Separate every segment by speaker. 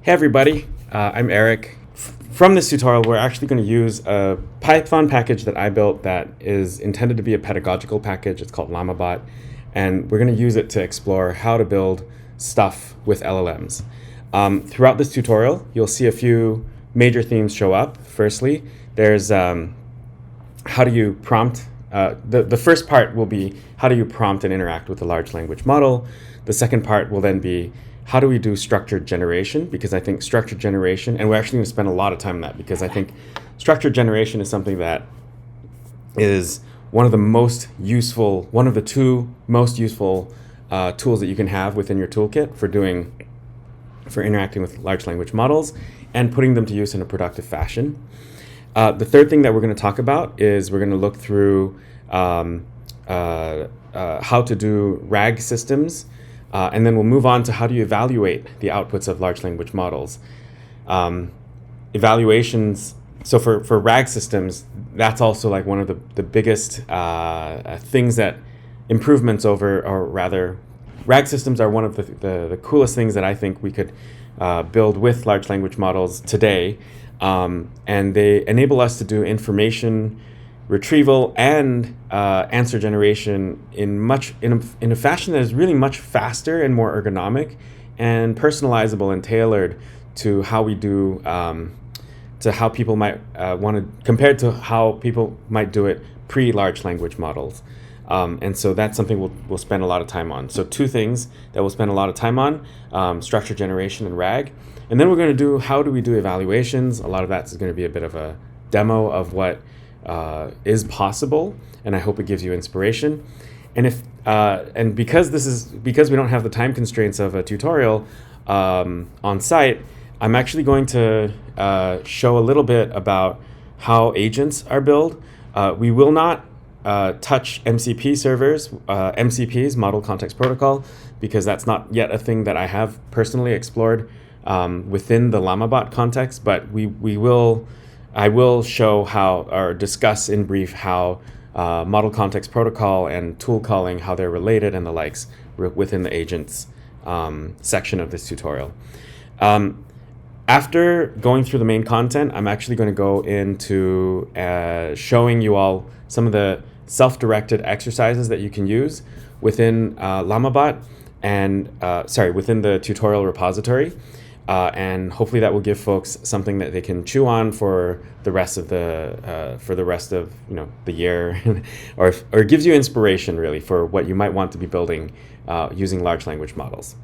Speaker 1: Hey everybody, I'm Eric. From this tutorial, we're actually going to use a Python package that I built that is intended to be a pedagogical package. It's called LlamaBot, and we're going to use it to explore how to build stuff with LLMs. Throughout this tutorial, you'll see a few major themes show up. Firstly, there's how do you prompt. The first part will be how do you prompt and interact with a large language model. The second part will then be how do we do structured generation? Because I think structured generation, and we're actually going to spend a lot of time on that because I think structured generation is something that is one of the two most useful tools that you can have within your toolkit for interacting with large language models and putting them to use in a productive fashion. The third thing that we're going to talk about is we're going to look through how to do RAG systems. And then we'll move on to how do you evaluate the outputs of large language models. Evaluations, so for RAG systems, that's also like one of the biggest things that improvements over, or rather, RAG systems are one of the coolest things that I think we could build with large language models today. And they enable us to do information retrieval and answer generation in a fashion that is really much faster and more ergonomic and personalizable and tailored to how we do to how people might want to, compared to how people might do it pre-large language models. And so that's something we'll spend a lot of time on. So two things that we'll spend a lot of time on, structure generation and RAG. And then we're going to do how do we do evaluations. A lot of that's going to be a bit of a demo of what is possible, and I hope it gives you inspiration. And because we don't have the time constraints of a tutorial on site, I'm actually going to show a little bit about how agents are built. We will not touch MCP servers, MCPs, Model Context Protocol, because that's not yet a thing that I have personally explored within the LlamaBot context, but I will show how, or discuss in brief, how Model Context Protocol and tool calling, how they're related and the likes within the agents section of this tutorial. After going through the main content, I'm actually going to go into showing you all some of the self-directed exercises that you can use within LlamaBot and within the tutorial repository. And hopefully that will give folks something that they can chew on for the rest of the year, or it gives you inspiration really for what you might want to be building using large language models.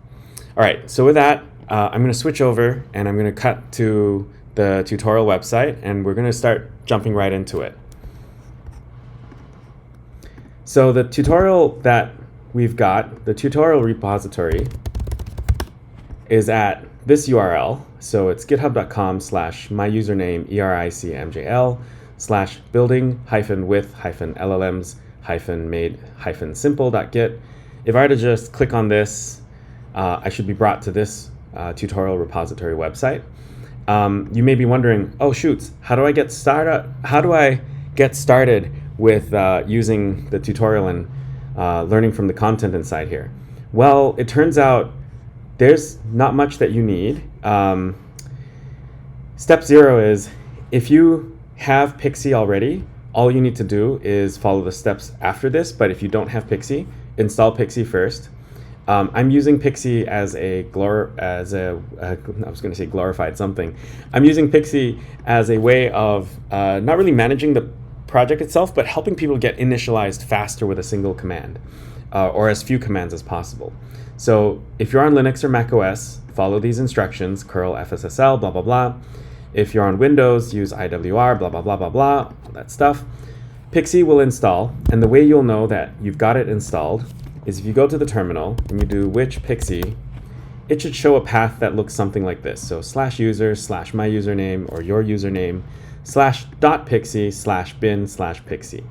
Speaker 1: All right, so with that, I'm going to switch over and I'm going to cut to the tutorial website, and we're going to start jumping right into it. So the tutorial that we've got, the tutorial repository, is at this URL, so it's github.com/myusername/building-with-LLMs-made-simple.git. If I were to just click on this, I should be brought to this tutorial repository website. You may be wondering, oh shoots, how do I get started? How do I get started with using the tutorial and learning from the content inside here? Well, it turns out there's not much that you need. Step 0 is, if you have Pixie already, all you need to do is follow the steps after this. But if you don't have Pixie, install Pixie first. I'm using Pixie as I was going to say glorified something. I'm using Pixie as a way of not really managing the project itself, but helping people get initialized faster with a single command, or as few commands as possible. So if you're on Linux or Mac OS, follow these instructions: curl fssl, blah, blah, blah. If you're on Windows, use IWR, blah, blah, blah, blah, blah, all that stuff. Pixie will install, and the way you'll know that you've got it installed is if you go to the terminal and you do which Pixie, it should show a path that looks something like this. So /user/my-username or your username /.pixie/bin/pixie.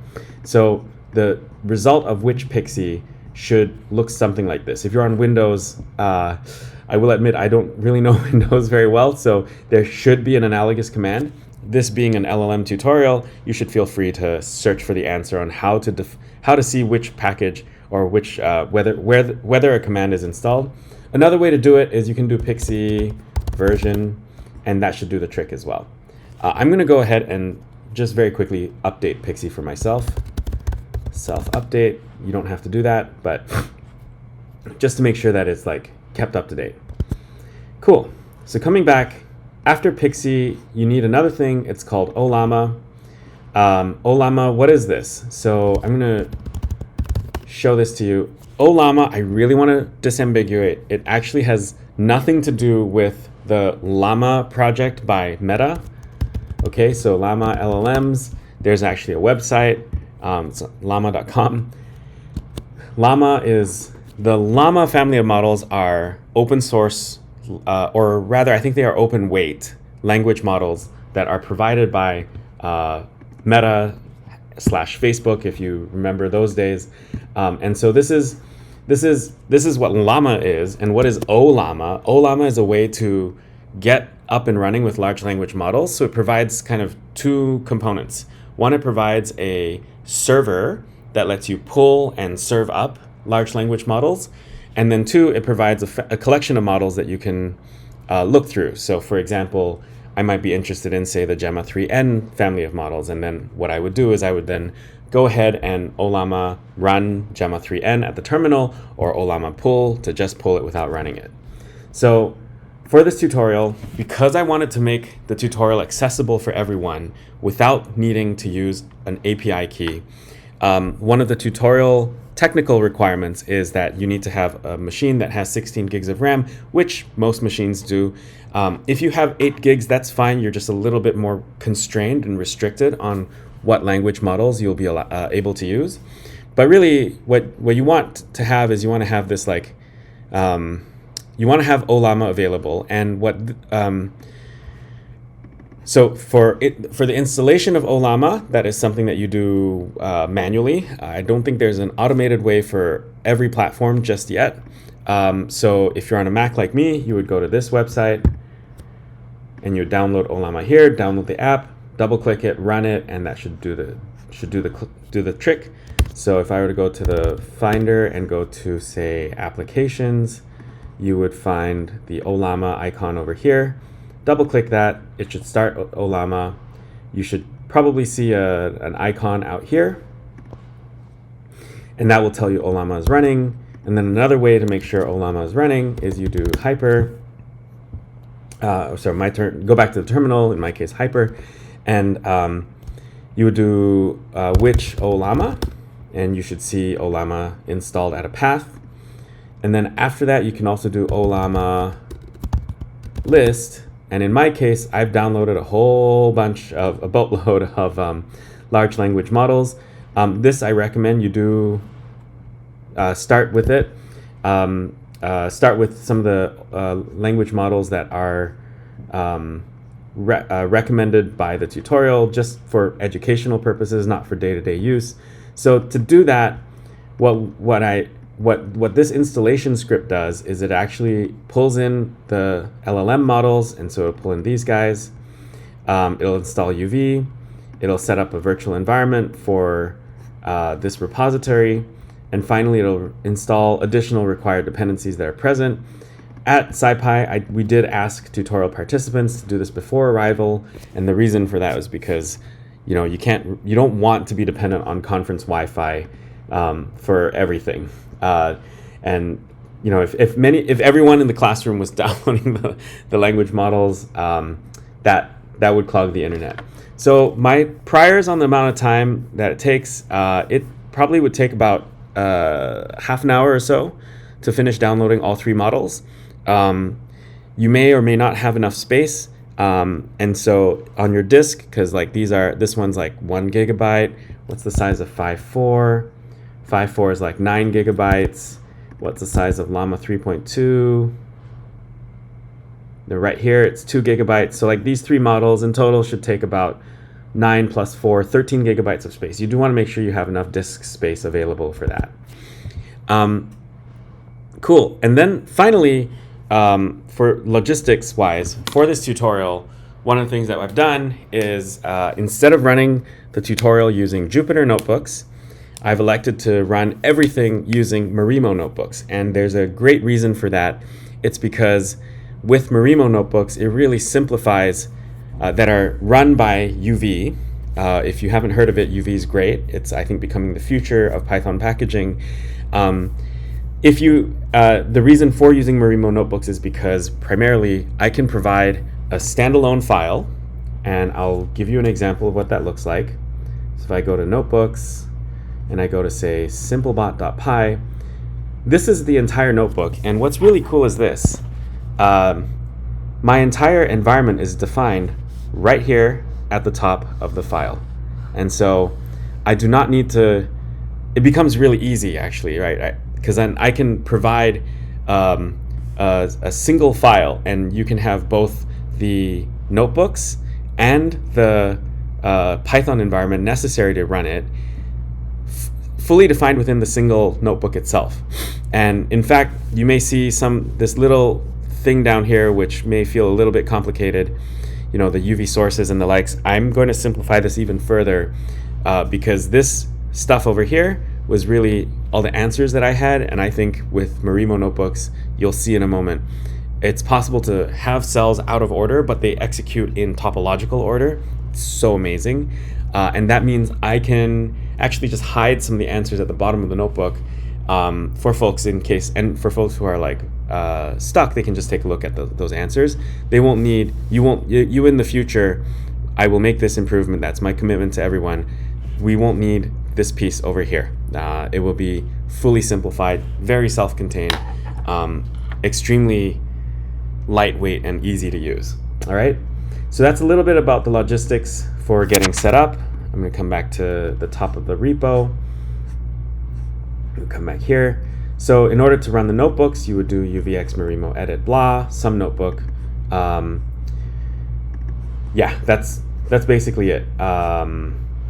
Speaker 1: So the result of which Pixie should look something like this. If you're on Windows, I will admit I don't really know Windows very well, so there should be an analogous command. This being an LLM tutorial, you should feel free to search for the answer on how to see which package or which whether a command is installed. Another way to do it is you can do pixie version, and that should do the trick as well. I'm going to go ahead and just very quickly update Pixie for myself. Self-update. You don't have to do that, but just to make sure that it's like kept up to date. Cool. So coming back, after Pixie, you need another thing. It's called Ollama. Ollama, what is this? So I'm going to show this to you. Ollama, I really want to disambiguate. It actually has nothing to do with the Llama project by Meta. Okay, so Llama LLMs, there's actually a website. It's llama.com. Llama is, the Llama family of models are open source, or rather, I think they are open weight language models that are provided by Meta / Facebook, if you remember those days. And so this is what Llama is. And what is Ollama? Ollama is a way to get up and running with large language models. So it provides kind of two components. One, it provides a server that lets you pull and serve up large language models. And then two, it provides a collection of models that you can look through. So for example, I might be interested in, say, the Gemma 3N family of models. And then what I would do is I would then go ahead and Ollama run Gemma 3N at the terminal, or Ollama pull to just pull it without running it. So for this tutorial, because I wanted to make the tutorial accessible for everyone without needing to use an API key, one of the tutorial technical requirements is that you need to have a machine that has 16 gigs of RAM, which most machines do. If you have 8 gigs, that's fine. You're just a little bit more constrained and restricted on what language models you'll be able to use. But really, what you want to have is you want to have this like, you want to have Ollama available. And so for the installation of Ollama, that is something that you do manually. I don't think there's an automated way for every platform just yet. So if you're on a Mac like me, you would go to this website and you would download Ollama here, download the app, double click it, run it, and that should do the trick. So if I were to go to the Finder and go to, say, Applications, you would find the Ollama icon over here. Double click that, it should start Ollama. You should probably see an icon out here, and that will tell you Ollama is running. And then another way to make sure Ollama is running is you do hyper, go back to the terminal, in my case hyper, and you would do which Ollama, and you should see Ollama installed at a path. And then after that, you can also do Ollama list. And in my case, I've downloaded a whole bunch of, a boatload of large language models. This I recommend you do start with it. Start with some of the language models that are recommended by the tutorial, just for educational purposes, not for day-to-day use. So to do that, what this installation script does is it actually pulls in the LLM models, and so it'll pull in these guys. It'll install UV. It'll set up a virtual environment for this repository, and finally it'll install additional required dependencies that are present. At SciPy, we did ask tutorial participants to do this before arrival, and the reason for that was because you don't want to be dependent on conference Wi-Fi for everything. And if everyone in the classroom was downloading the language models, that would clog the internet. So my priors on the amount of time that it takes, it probably would take about half an hour or so to finish downloading all 3 models. You may or may not have enough space, and so on your disk, because like this one's like 1 gigabyte. What's the size of 5.4? 5.4 is like 9 gigabytes. What's the size of Llama 3.2? They're right here, it's 2 gigabytes. So like these 3 models in total should take about 9 plus 4, 13 gigabytes of space. You do want to make sure you have enough disk space available for that. Cool. And then finally, for logistics wise, for this tutorial, one of the things that I've done is instead of running the tutorial using Jupyter notebooks, I've elected to run everything using Marimo notebooks. And there's a great reason for that. It's because with Marimo notebooks, it really simplifies that are run by UV. If you haven't heard of it, UV is great. It's, I think, becoming the future of Python packaging. The reason for using Marimo notebooks is because primarily I can provide a standalone file, and I'll give you an example of what that looks like. So if I go to notebooks and I go to, say, simplebot.py, this is the entire notebook. And what's really cool is this. My entire environment is defined right here at the top of the file. And so I do not need to, it becomes really easy actually, right? Because then I can provide a single file, and you can have both the notebooks and the Python environment necessary to run it fully defined within the single notebook itself. And in fact, you may see this little thing down here which may feel a little bit complicated, the UV sources and the likes. I'm going to simplify this even further because this stuff over here was really all the answers that I had, and I think with Marimo notebooks, you'll see in a moment, it's possible to have cells out of order, but they execute in topological order. It's so amazing. And that means I can actually just hide some of the answers at the bottom of the notebook for folks and for folks who are stuck, they can just take a look at those answers. They won't need, you in the future, I will make this improvement. That's my commitment to everyone. We won't need this piece over here. It will be fully simplified, very self-contained, extremely lightweight and easy to use. All right. So that's a little bit about the logistics for getting set up. I'm going to come back to the top of the repo. We'll come back here. So in order to run the notebooks, you would do uvx marimo edit blah, some notebook. Yeah, that's basically it.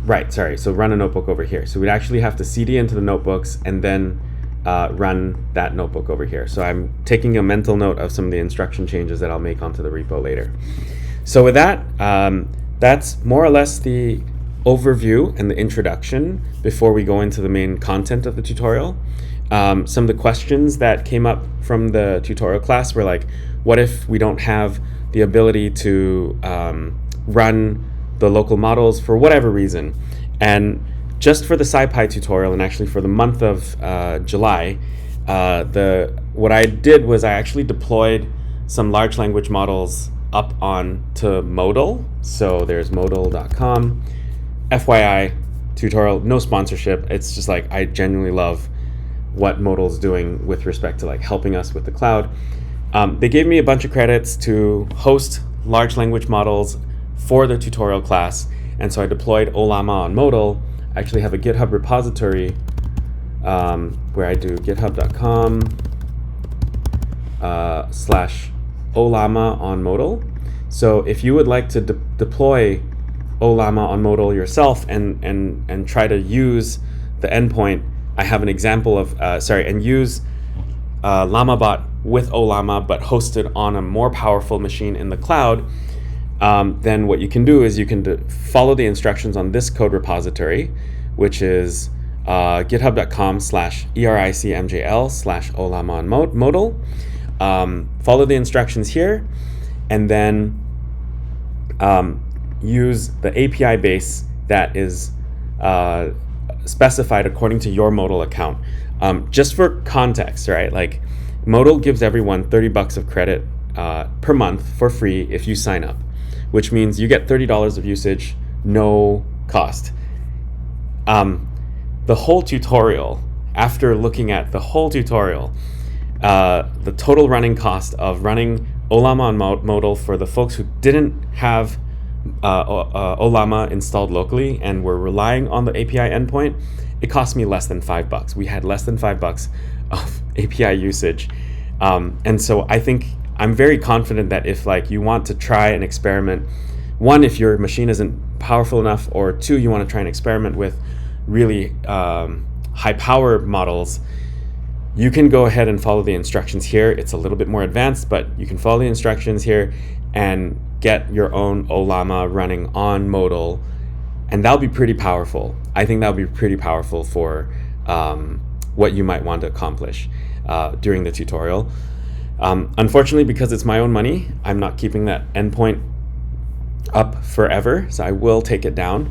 Speaker 1: Right, sorry, so run a notebook over here. So we'd actually have to cd into the notebooks and then run that notebook over here. So I'm taking a mental note of some of the instruction changes that I'll make onto the repo later. So with that, that's more or less the overview and the introduction before we go into the main content of the tutorial. Some of the questions that came up from the tutorial class were like, what if we don't have the ability to run the local models for whatever reason? And just for the SciPy tutorial, and actually for the month of July, what I did was I actually deployed some large language models up onto Modal. So there's modal.com. FYI, tutorial, no sponsorship. It's just like I genuinely love what Modal's doing with respect to helping us with the cloud. They gave me a bunch of credits to host large language models for the tutorial class, and so I deployed Ollama on Modal. I actually have a GitHub repository where I do github.com /Ollama on Modal. So if you would like to deploy Ollama on Modal yourself and try to use the endpoint, I have an example of, and use LlamaBot with Ollama, but hosted on a more powerful machine in the cloud, then what you can do is you can follow the instructions on this code repository, which is github.com /ericmjl /Ollama on Modal. Follow the instructions here, and then use the API base that is specified according to your Modal account. Just for context, right? Modal gives everyone $30 of credit per month for free if you sign up, which means you get $30 of usage, no cost. The whole tutorial, after looking at the whole tutorial, the total running cost of running Ollama on Modal for the folks who didn't have Ollama installed locally and were relying on the API endpoint, it cost me less than $5. We had less than $5 of API usage. And so I think I'm very confident that if you want to try an experiment, one, if your machine isn't powerful enough, or two, you want to try and experiment with really high power models, you can go ahead and follow the instructions here. It's a little bit more advanced, but you can follow the instructions here and get your own Ollama running on Modal, and that'll be pretty powerful. I think that'll be pretty powerful for what you might want to accomplish during the tutorial. Unfortunately, because it's my own money, I'm not keeping that endpoint up forever, so I will take it down.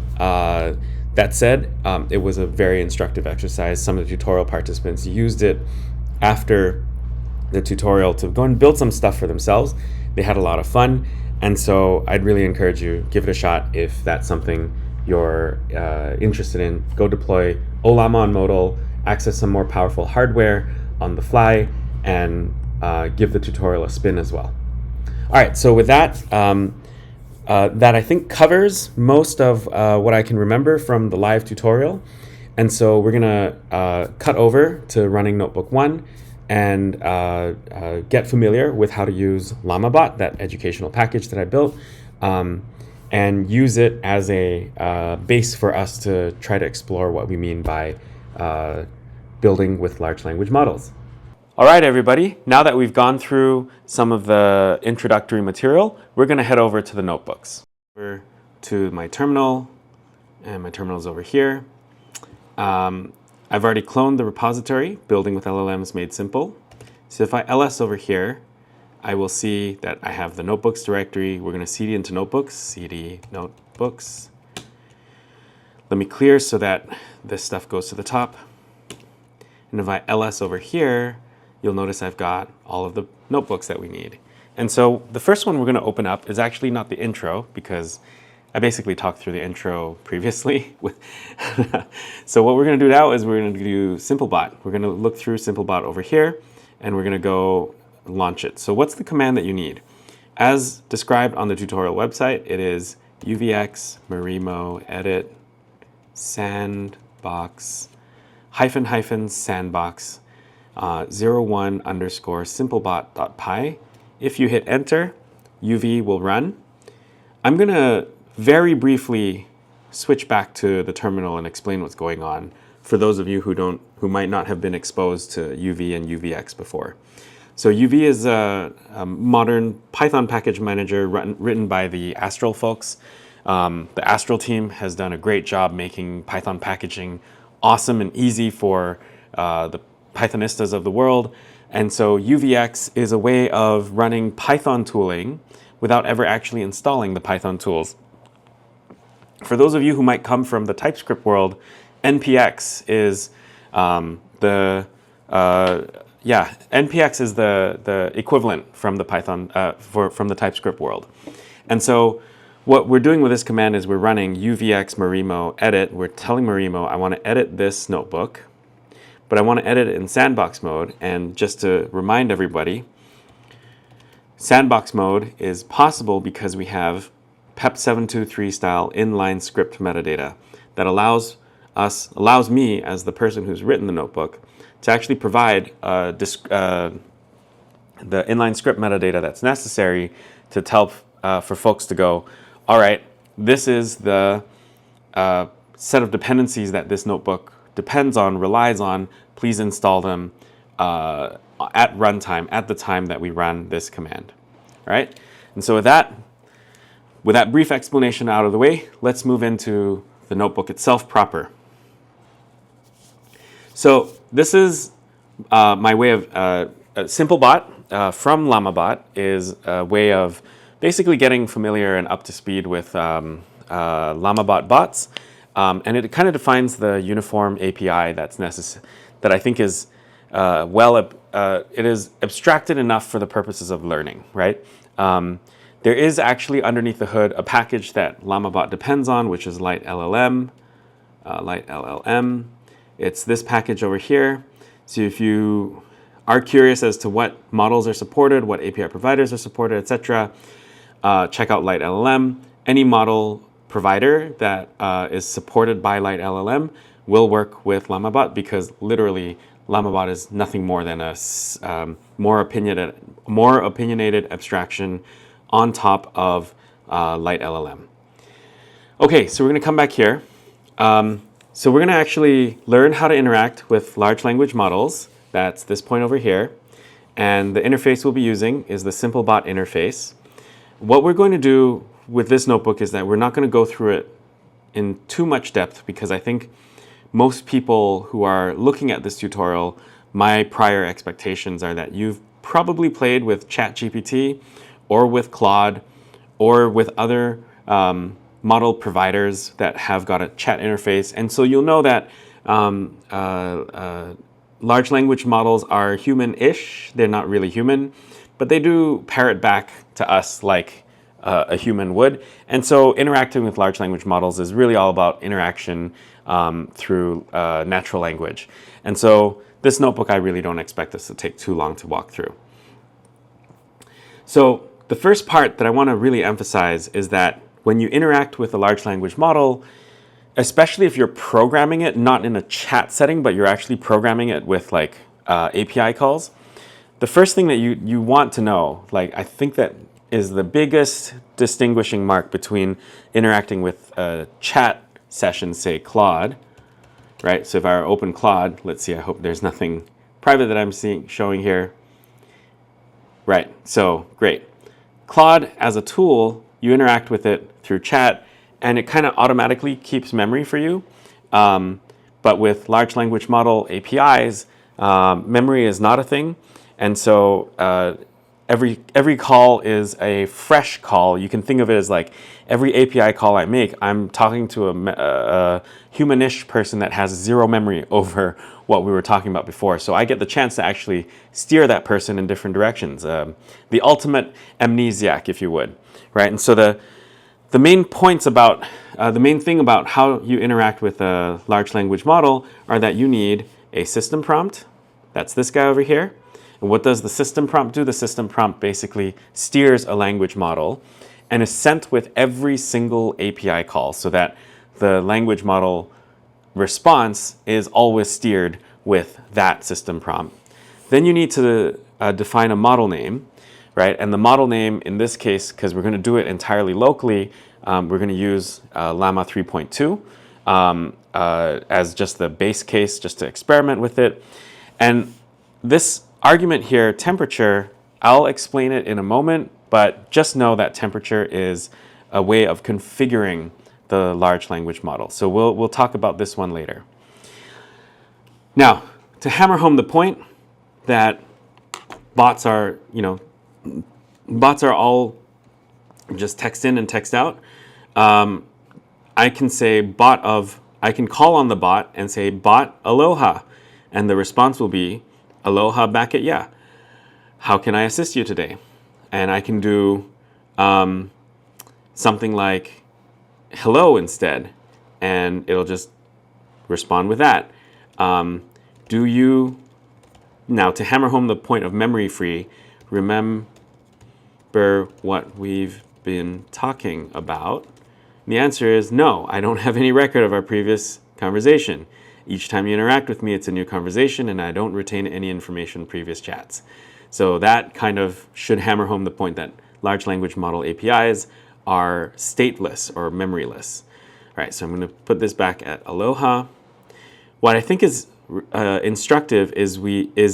Speaker 1: That said, it was a very instructive exercise. Some of the tutorial participants used it after the tutorial to go and build some stuff for themselves. They had a lot of fun, and so I'd really encourage you, give it a shot if that's something you're interested in. Go deploy Ollama on Modal, access some more powerful hardware on the fly, and give the tutorial a spin as well. All right, so with that, that I think covers most of what I can remember from the live tutorial. And so we're gonna cut over to running Notebook 1 and get familiar with how to use LlamaBot, that educational package that I built, and use it as a base for us to try to explore what we mean by building with large language models. All right, everybody, now that we've gone through some of the introductory material, we're going to head over to the notebooks. Over to my terminal, and my terminal is over here. I've already cloned the repository, Building with LLMs Made Simple. So if I ls over here, I will see that I have the notebooks directory. We're going to cd into notebooks, cd notebooks. Let me clear so that this stuff goes to the top. And if I ls over here, you'll notice I've got all of the notebooks that we need. And so the first one we're going to open up is actually not the intro, because I basically talked through the intro previously. So what we're going to do now is we're going to do SimpleBot. We're going to look through SimpleBot over here, and we're going to go launch it. So what's the command that you need? As described on the tutorial website, it is uvx marimo edit sandbox -- sandbox 01 underscore simplebot.py. If you hit enter, UV will run. I'm going to very briefly switch back to the terminal and explain what's going on for those of you who might not have been exposed to UV and UVX before. So UV is a modern Python package manager written by the Astral folks. The Astral team has done a great job making Python packaging awesome and easy for the Pythonistas of the world. And so UVX is a way of running Python tooling without ever actually installing the Python tools. For those of you who might come from the TypeScript world, NPX is NPX is the equivalent from the Python from the TypeScript world. And so what we're doing with this command is we're running uvx marimo edit. We're telling Marimo, I want to edit this notebook, but I want to edit it in sandbox mode. And just to remind everybody, sandbox mode is possible because we have PEP723 style inline script metadata that allows me as the person who's written the notebook to actually provide the inline script metadata that's necessary to tell for folks to go, all right, this is the set of dependencies that this notebook depends on, relies on. Please install them at runtime, at the time that we run this command. All right, and so with that brief explanation out of the way, let's move into the notebook itself proper. So this is my way of SimpleBot from LlamaBot is a way of basically getting familiar and up to speed with LlamaBot bots, and it kind of defines the uniform API that's necessary. That I think is it is abstracted enough for the purposes of learning, right? There is actually underneath the hood a package that LlamaBot depends on, which is LLM. It's this package over here. So if you are curious as to what models are supported, what API providers are supported, etc., check out LLM. Any model provider that is supported by LLM will work with LlamaBot, because literally LlamaBot is nothing more than a more opinionated abstraction on top of LLM. Okay, so we're going to come back here. So we're going to actually learn how to interact with large language models. That's this point over here. And the interface we'll be using is the SimpleBot interface. What we're going to do with this notebook is that we're not going to go through it in too much depth, because I think most people who are looking at this tutorial, my prior expectations are that you've probably played with ChatGPT or with Claude or with other model providers that have got a chat interface. And so you'll know that large language models are human-ish. They're not really human, but they do parrot back to us like a human would. And so interacting with large language models is really all about interaction through natural language. And so this notebook, I really don't expect us to take too long to walk through. So the first part that I want to really emphasize is that when you interact with a large language model, especially if you're programming it, not in a chat setting, but you're actually programming it with like API calls, the first thing that you want to know, like I think that is the biggest distinguishing mark between interacting with a chat session, say Claude, right? So if I open Claude, let's see, I hope there's nothing private that I'm showing here. Right, so great. Claude as a tool, you interact with it through chat, and it kind of automatically keeps memory for you. But with large language model APIs, memory is not a thing. And so every call is a fresh call. You can think of it as like every API call I make, I'm talking to a humanish person that has zero memory over what we were talking about before. So I get the chance to actually steer that person in different directions. The ultimate amnesiac, if you would, right? And so the main points about, the main thing about how you interact with a large language model are that you need a system prompt. That's this guy over here. And what does the system prompt do? The system prompt basically steers a language model and is sent with every single API call so that the language model response is always steered with that system prompt. Then you need to define a model name, right? And the model name in this case, because we're going to do it entirely locally, we're going to use Llama 3.2 as just the base case, just to experiment with it. And this argument here, temperature, I'll explain it in a moment, but just know that temperature is a way of configuring the large language model. So we'll talk about this one later. Now, to hammer home the point that bots are all just text in and text out, I can call on the bot and say, bot aloha, and the response will be, aloha back at ya. How can I assist you today? And I can do something like hello instead, and it'll just respond with that. Now to hammer home the point of memory free, remember what we've been talking about? And the answer is no, I don't have any record of our previous conversation. Each time you interact with me, it's a new conversation, and I don't retain any information from previous chats. So that kind of should hammer home the point that large language model APIs are stateless or memoryless. All right, so I'm going to put this back at aloha. What I think is instructive is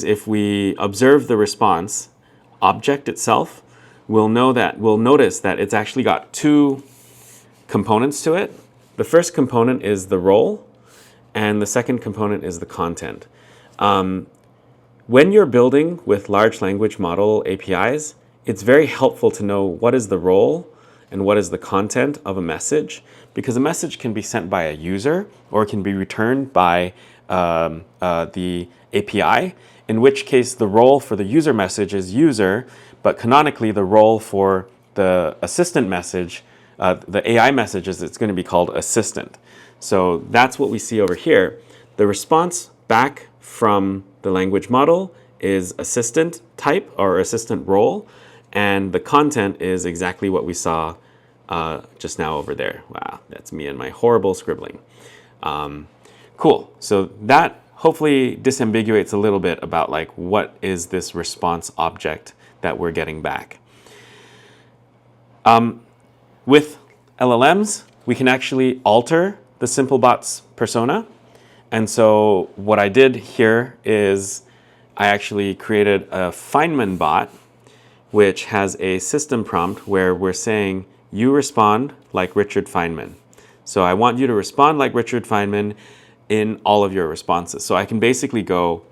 Speaker 1: if we observe the response object itself, we'll notice that it's actually got two components to it. The first component is the role, and the second component is the content. When you're building with large language model APIs, it's very helpful to know what is the role and what is the content of a message, because a message can be sent by a user or it can be returned by the API, in which case the role for the user message is user, but canonically the role for the assistant message, the AI message, it's going to be called assistant. So that's what we see over here. The response back from the language model is assistant type or assistant role, and the content is exactly what we saw just now over there. Wow, that's me and my horrible scribbling. Cool. So that hopefully disambiguates a little bit about like what is this response object that we're getting back. With LLMs, we can actually alter the SimpleBot's persona. And so what I did here is I actually created a Feynman bot, which has a system prompt where we're saying, you respond like Richard Feynman. So I want you to respond like Richard Feynman in all of your responses. So I can basically go,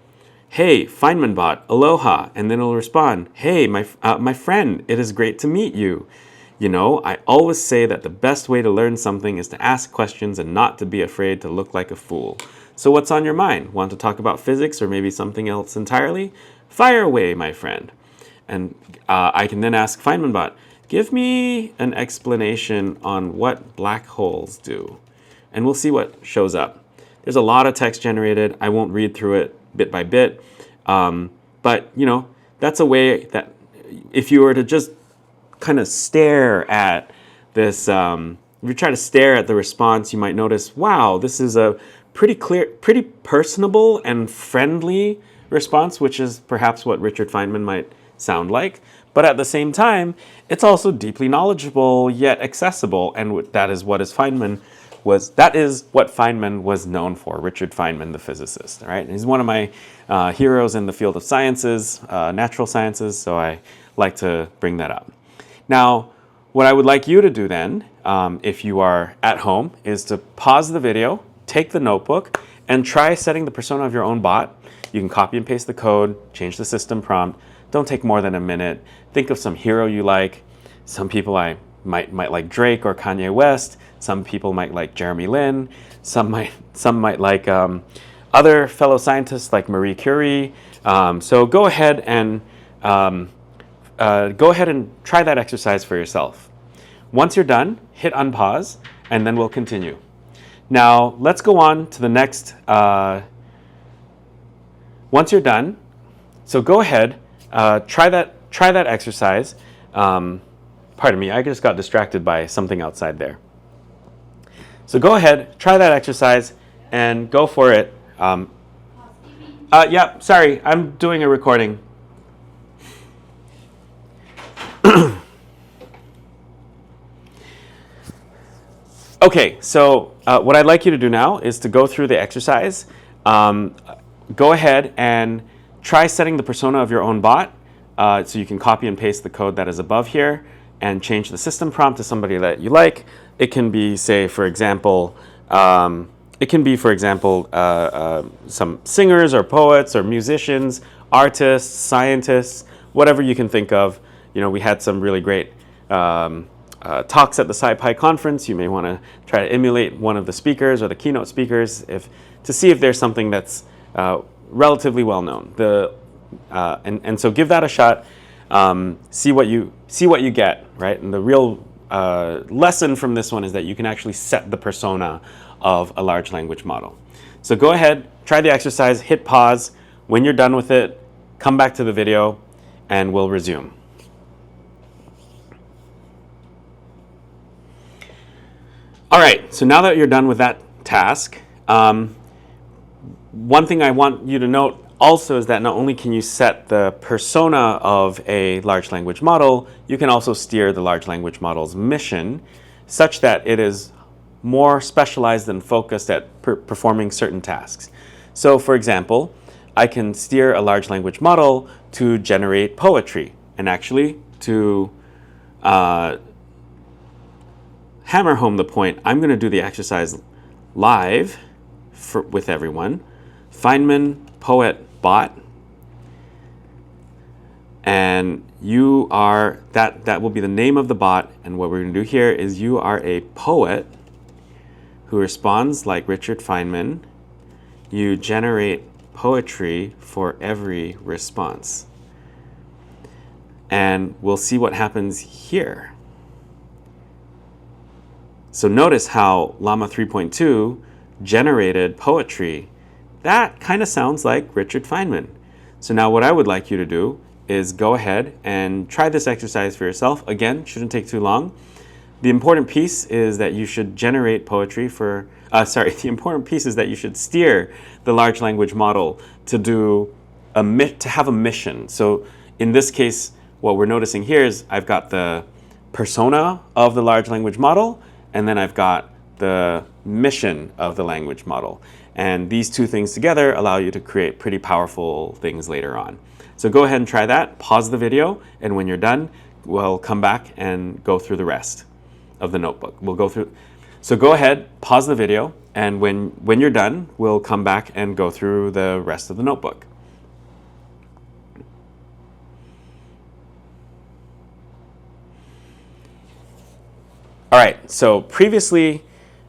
Speaker 1: hey, FeynmanBot, aloha, and then it'll respond, hey, my friend, it is great to meet you. You know, I always say that the best way to learn something is to ask questions and not to be afraid to look like a fool. So what's on your mind? Want to talk about physics or maybe something else entirely? Fire away, my friend. And I can then ask FeynmanBot, give me an explanation on what black holes do. And we'll see what shows up. There's a lot of text generated. I won't read through it bit by bit. But, you know, that's a way that if you were to just kind of stare at this, if you try to stare at the response, you might notice, wow, this is a pretty clear, pretty personable and friendly response, which is perhaps what Richard Feynman might sound like. But at the same time, it's also deeply knowledgeable yet accessible, and that is what Feynman was known for. Richard Feynman, the physicist. Right? And he's one of my heroes in the field of sciences, natural sciences. So I like to bring that up. Now, what I would like you to do then, if you are at home, is to pause the video, take the notebook, and try setting the persona of your own bot. You can copy and paste the code, change the system prompt. Don't take more than a minute. Think of some hero you like. Some people I might like Drake or Kanye West. Some people might like Jeremy Lin. Some might like other fellow scientists like Marie Curie. So go ahead and try that exercise for yourself. Once you're done, hit unpause, and then we'll continue. Now, let's go on to the next. Once you're done, so go ahead, try that exercise. Pardon me, I just got distracted by something outside there. So go ahead, try that exercise, and go for it. Yeah, sorry, I'm doing a recording. Okay, so what I'd like you to do now is to go through the exercise. Go ahead and try setting the persona of your own bot. So you can copy and paste the code that is above here and change the system prompt to somebody that you like. It can be, say, for example, some singers or poets or musicians, artists, scientists, whatever you can think of. You know, we had some really great talks at the SciPy conference. You may want to try to emulate one of the speakers or the keynote speakers to see if there's something that's relatively well known. And so give that a shot. See what you get, right? And the real lesson from this one is that you can actually set the persona of a large language model. So go ahead, try the exercise, hit pause. When you're done with it, come back to the video, and we'll resume. All right, so now that you're done with that task, one thing I want you to note also is that not only can you set the persona of a large language model, you can also steer the large language model's mission such that it is more specialized and focused at performing certain tasks. So for example, I can steer a large language model to generate poetry, and actually to hammer home the point, I'm going to do the exercise live with everyone. Feynman Poet Bot, and you are that will be the name of the bot. And what we're going to do here is you are a poet who responds like Richard Feynman. You generate poetry for every response, and we'll see what happens here. So notice how Llama 3.2 generated poetry. That kind of sounds like Richard Feynman. So now what I would like you to do is go ahead and try this exercise for yourself. Again, shouldn't take too long. The important piece is that you should generate poetry for, the important piece is that you should steer the large language model to have a mission. So in this case, what we're noticing here is I've got the persona of the large language model, and then I've got the mission of the language model. And these two things together allow you to create pretty powerful things later on. So go ahead and try that, pause the video, and when you're done, we'll come back and go through the rest of the notebook. So go ahead, pause the video, and when you're done, we'll come back and go through the rest of the notebook. All right, so previously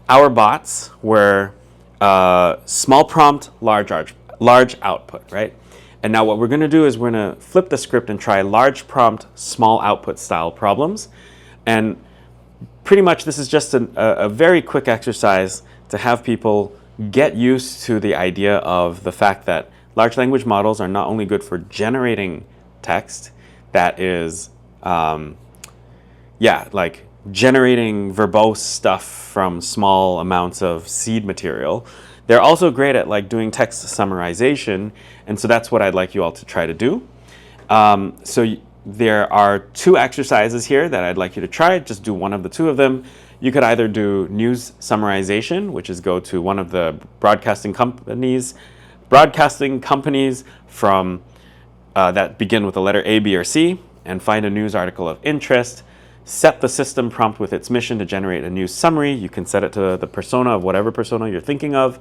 Speaker 1: our bots were small prompt, large output, right? And now what we're going to do is we're going to flip the script and try large prompt, small output style problems. And pretty much this is just a very quick exercise to have people get used to the idea of the fact that large language models are not only good for generating text, that is, like generating verbose stuff from small amounts of seed material. They're also great at like doing text summarization, and so that's what I'd like you all to try to do. There are 2 exercises here that I'd like you to try. Just do one of the 2 of them. You could either do news summarization, which is go to one of the broadcasting companies from that begin with the letter A, B, or C, and find a news article of interest. Set the system prompt with its mission to generate a news summary. You can set it to the persona of whatever persona you're thinking of.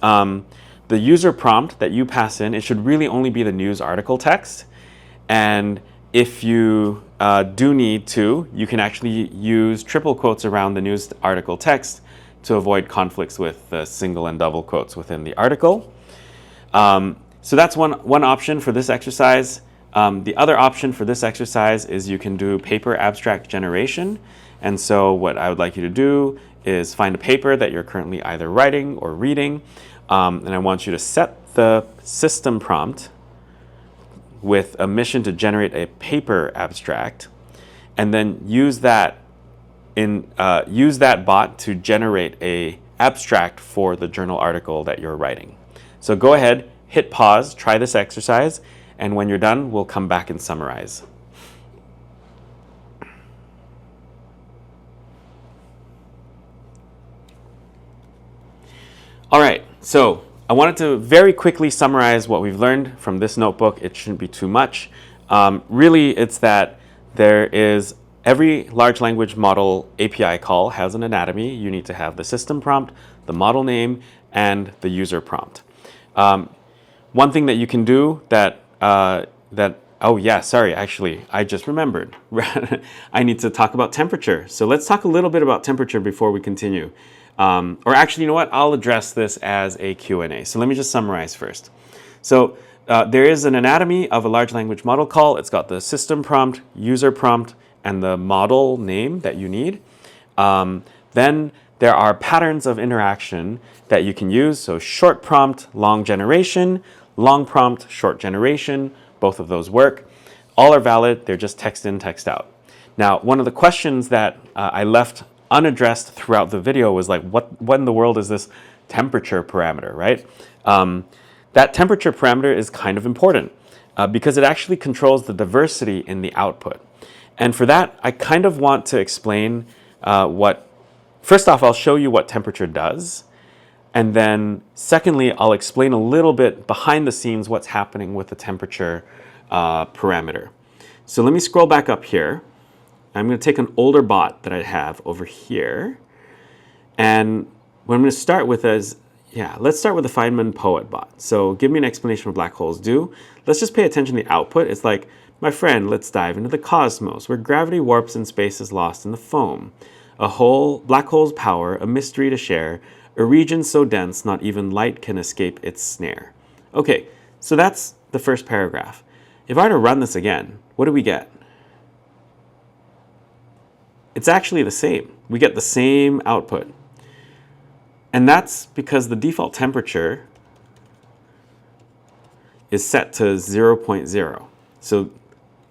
Speaker 1: The user prompt that you pass in, it should really only be the news article text. And if you do need to, you can actually use triple quotes around the news article text to avoid conflicts with the single and double quotes within the article. So that's one option for this exercise. The other option for this exercise is you can do paper abstract generation. And so what I would like you to do is find a paper that you're currently either writing or reading. And I want you to set the system prompt with a mission to generate a paper abstract, and then use that bot to generate a abstract for the journal article that you're writing. So go ahead, hit pause, try this exercise, and when you're done, we'll come back and summarize. All right, so I wanted to very quickly summarize what we've learned from this notebook. It shouldn't be too much. Really, it's that every large language model API call has an anatomy. You need to have the system prompt, the model name, and the user prompt. One thing that you can do actually, I just remembered. I need to talk about temperature. So let's talk a little bit about temperature before we continue. Or actually, you know what? I'll address this as a Q&A. So let me just summarize first. So there is an anatomy of a large language model call. It's got the system prompt, user prompt, and the model name that you need. Then there are patterns of interaction that you can use. So short prompt, long generation, long prompt, short generation. Both of those work. All are valid. They're just text in, text out. Now, one of the questions that I left unaddressed throughout the video was like, what in the world is this temperature parameter, right? That temperature parameter is kind of important because it actually controls the diversity in the output. And for that, I kind of want to explain first off, I'll show you what temperature does. And then secondly, I'll explain a little bit behind the scenes what's happening with the temperature parameter. So let me scroll back up here. I'm going to take an older bot that I have over here. And what I'm going to start with is, let's start with the Feynman Poet bot. So give me an explanation what black holes do. Let's just pay attention to the output. It's like, my friend, let's dive into the cosmos, where gravity warps and space is lost in the foam. Black hole's power, a mystery to share, a region so dense not even light can escape its snare. Okay, so that's the first paragraph. If I were to run this again, what do we get? It's actually the same. We get the same output. And that's because the default temperature is set to 0.0. So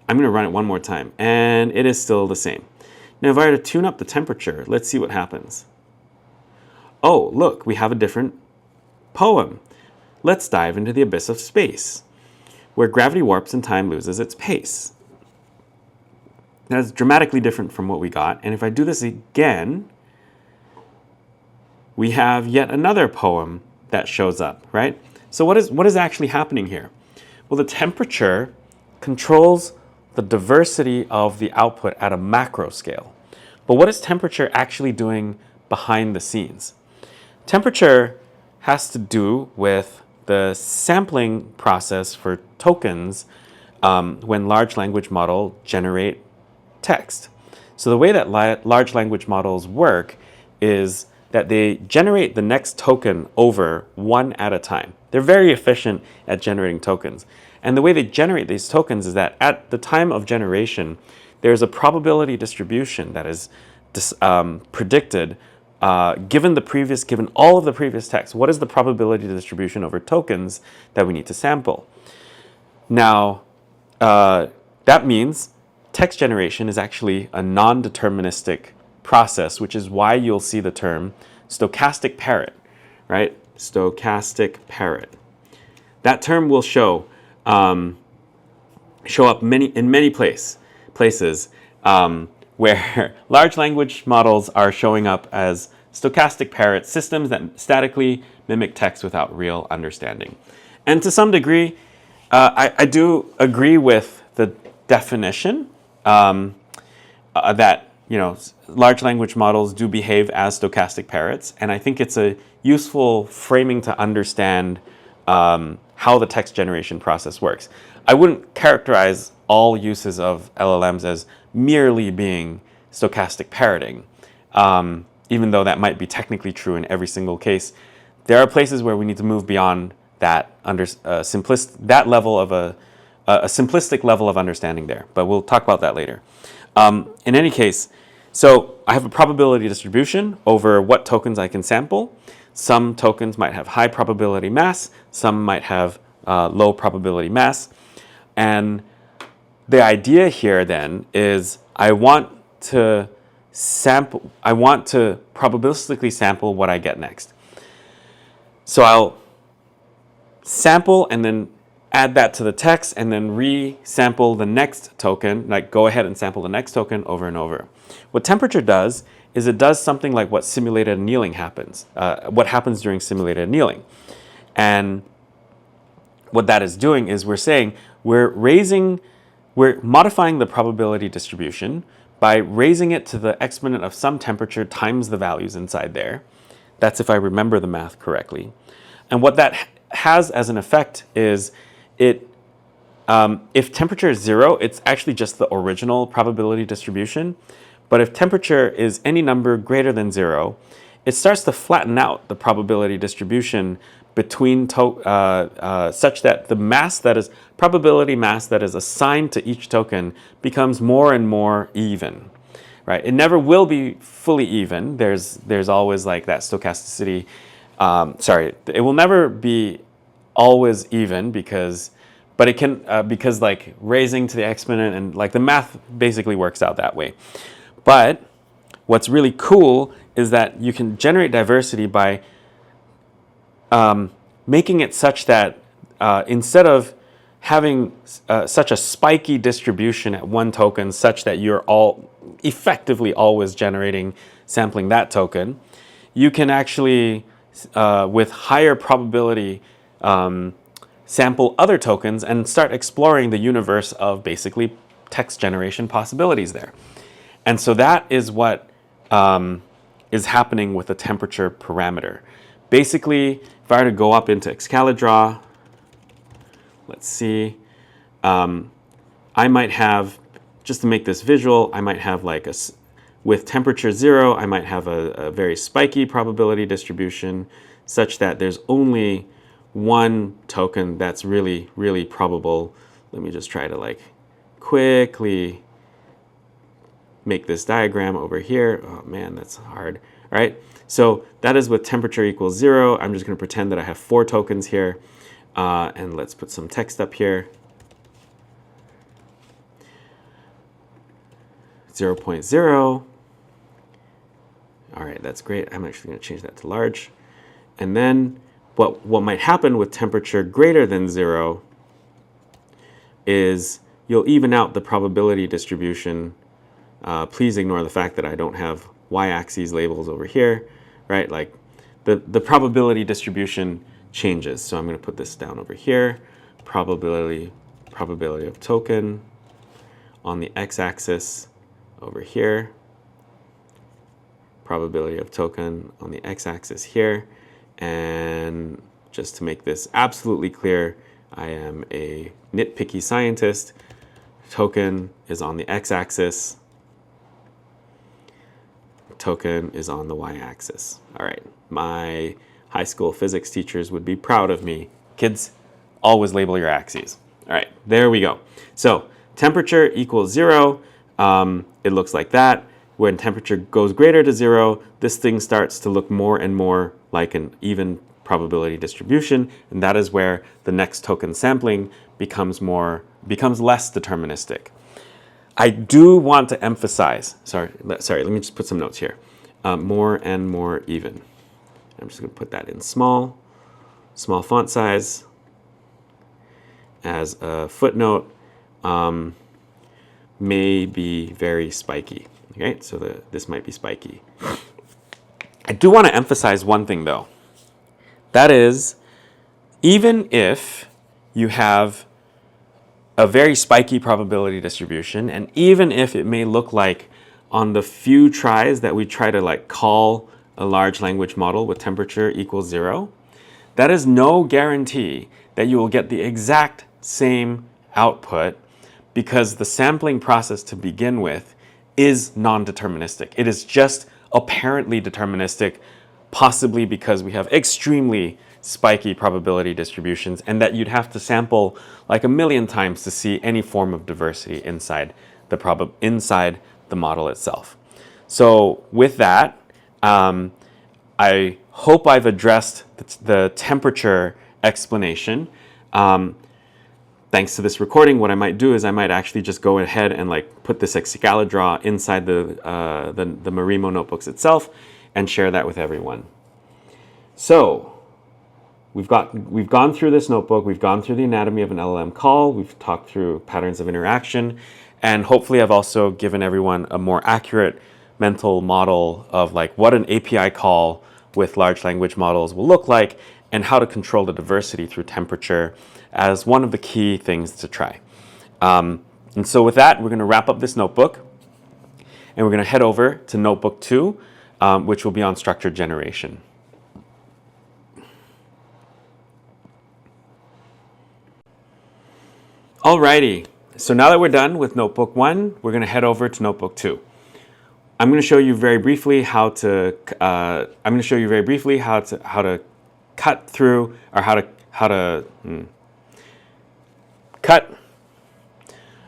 Speaker 1: I'm going to run it one more time, and it is still the same. Now, if I were to tune up the temperature, let's see what happens. Oh, look, we have a different poem. Let's dive into the abyss of space, where gravity warps and time loses its pace. That's dramatically different from what we got. And if I do this again, we have yet another poem that shows up, right? So what is actually happening here? Well, the temperature controls the diversity of the output at a macro scale. But what is temperature actually doing behind the scenes? Temperature has to do with the sampling process for tokens when large language model generate text. So the way that large language models work is that they generate the next token over one at a time. They're very efficient at generating tokens. And the way they generate these tokens is that at the time of generation, there's a probability distribution that is predicted given all of the previous text. What is the probability distribution over tokens that we need to sample? Now, that means text generation is actually a non-deterministic process, which is why you'll see the term stochastic parrot, right? Stochastic parrot. That term will show up in many places where large language models are showing up as stochastic parrot systems that statically mimic text without real understanding. And to some degree, I do agree with the definition that large language models do behave as stochastic parrots, and I think it's a useful framing to understand how the text generation process works. I wouldn't characterize all uses of LLMs as merely being stochastic parroting, even though that might be technically true in every single case. There are places where we need to move beyond that level of a simplistic level of understanding there, but we'll talk about that later. In any case, so I have a probability distribution over what tokens I can sample. Some tokens might have high probability mass, some might have low probability mass. And the idea here then is I want to probabilistically sample what I get next. So I'll sample and then add that to the text and then re-sample the next token, like go ahead and sample the next token over and over. What temperature does is it does something like what simulated annealing happens, what happens during simulated annealing. And what that is doing is we're modifying the probability distribution by raising it to the exponent of some temperature times the values inside there. That's if I remember the math correctly. And what that has as an effect is if temperature is 0, it's actually just the original probability distribution. But if temperature is any number greater than 0, it starts to flatten out the probability distribution between such that the probability mass that is assigned to each token becomes more and more even, right? It never will be fully even. There's always like that stochasticity. It will never be always even because like raising to the exponent and like the math basically works out that way. But what's really cool is that you can generate diversity by making it such that instead of having such a spiky distribution at one token such that you're all effectively always sampling that token, you can actually, with higher probability, sample other tokens and start exploring the universe of basically text generation possibilities there. And so that is what is happening with the temperature parameter. Basically, if I were to go up into Excalidraw, let's see, I might have, just to make this visual, I might have like with temperature 0, I might have a very spiky probability distribution such that there's only one token that's really, really probable. Let me just try to like quickly make this diagram over here. Oh man, that's hard. All right, so that is with temperature equals 0. I'm just going to pretend that I have 4 tokens here. And let's put some text up here. 0.0. All right, that's great. I'm actually going to change that to large. And then what might happen with temperature greater than 0 is you'll even out the probability distribution. Please ignore the fact that I don't have y-axis labels over here, right? Like the probability distribution changes. So I'm going to put this down over here. Probability of token on the x-axis over here. Probability of token on the x-axis here. And just to make this absolutely clear, I am a nitpicky scientist. Token is on the x-axis. token is on the y-axis. All right, my high school physics teachers would be proud of me. Kids, always label your axes. All right, there we go. So temperature equals 0. It looks like that. When temperature goes greater to 0, this thing starts to look more and more like an even probability distribution, and that is where the next token sampling becomes less deterministic. I do want to emphasize, sorry, let me just put some notes here. More and more even. I'm just going to put that in small font size as a footnote. May be very spiky. Okay, so this might be spiky. I do want to emphasize one thing though. That is, even if you have a very spiky probability distribution, and even if it may look like on the few tries that we try to like call a large language model with temperature equals 0, that is no guarantee that you will get the exact same output, because the sampling process to begin with is non-deterministic. It is just apparently deterministic, possibly because we have extremely spiky probability distributions, and that you'd have to sample like 1,000,000 times to see any form of diversity inside the model itself. So with that, I hope I've addressed the temperature explanation. Thanks to this recording, what I might do is I might actually just go ahead and like put this Excalidraw inside the Marimo notebooks itself and share that with everyone. So we've gone through this notebook, we've gone through the anatomy of an LLM call, we've talked through patterns of interaction, and hopefully I've also given everyone a more accurate mental model of like what an API call with large language models will look like, and how to control the diversity through temperature as one of the key things to try. And so with that, we're going to wrap up this notebook, and we're going to head over to notebook 2, which will be on structured generation. Alrighty, so now that we're done with notebook 1, we're going to head over to notebook 2. I'm going to show you very briefly how to cut through, or cut.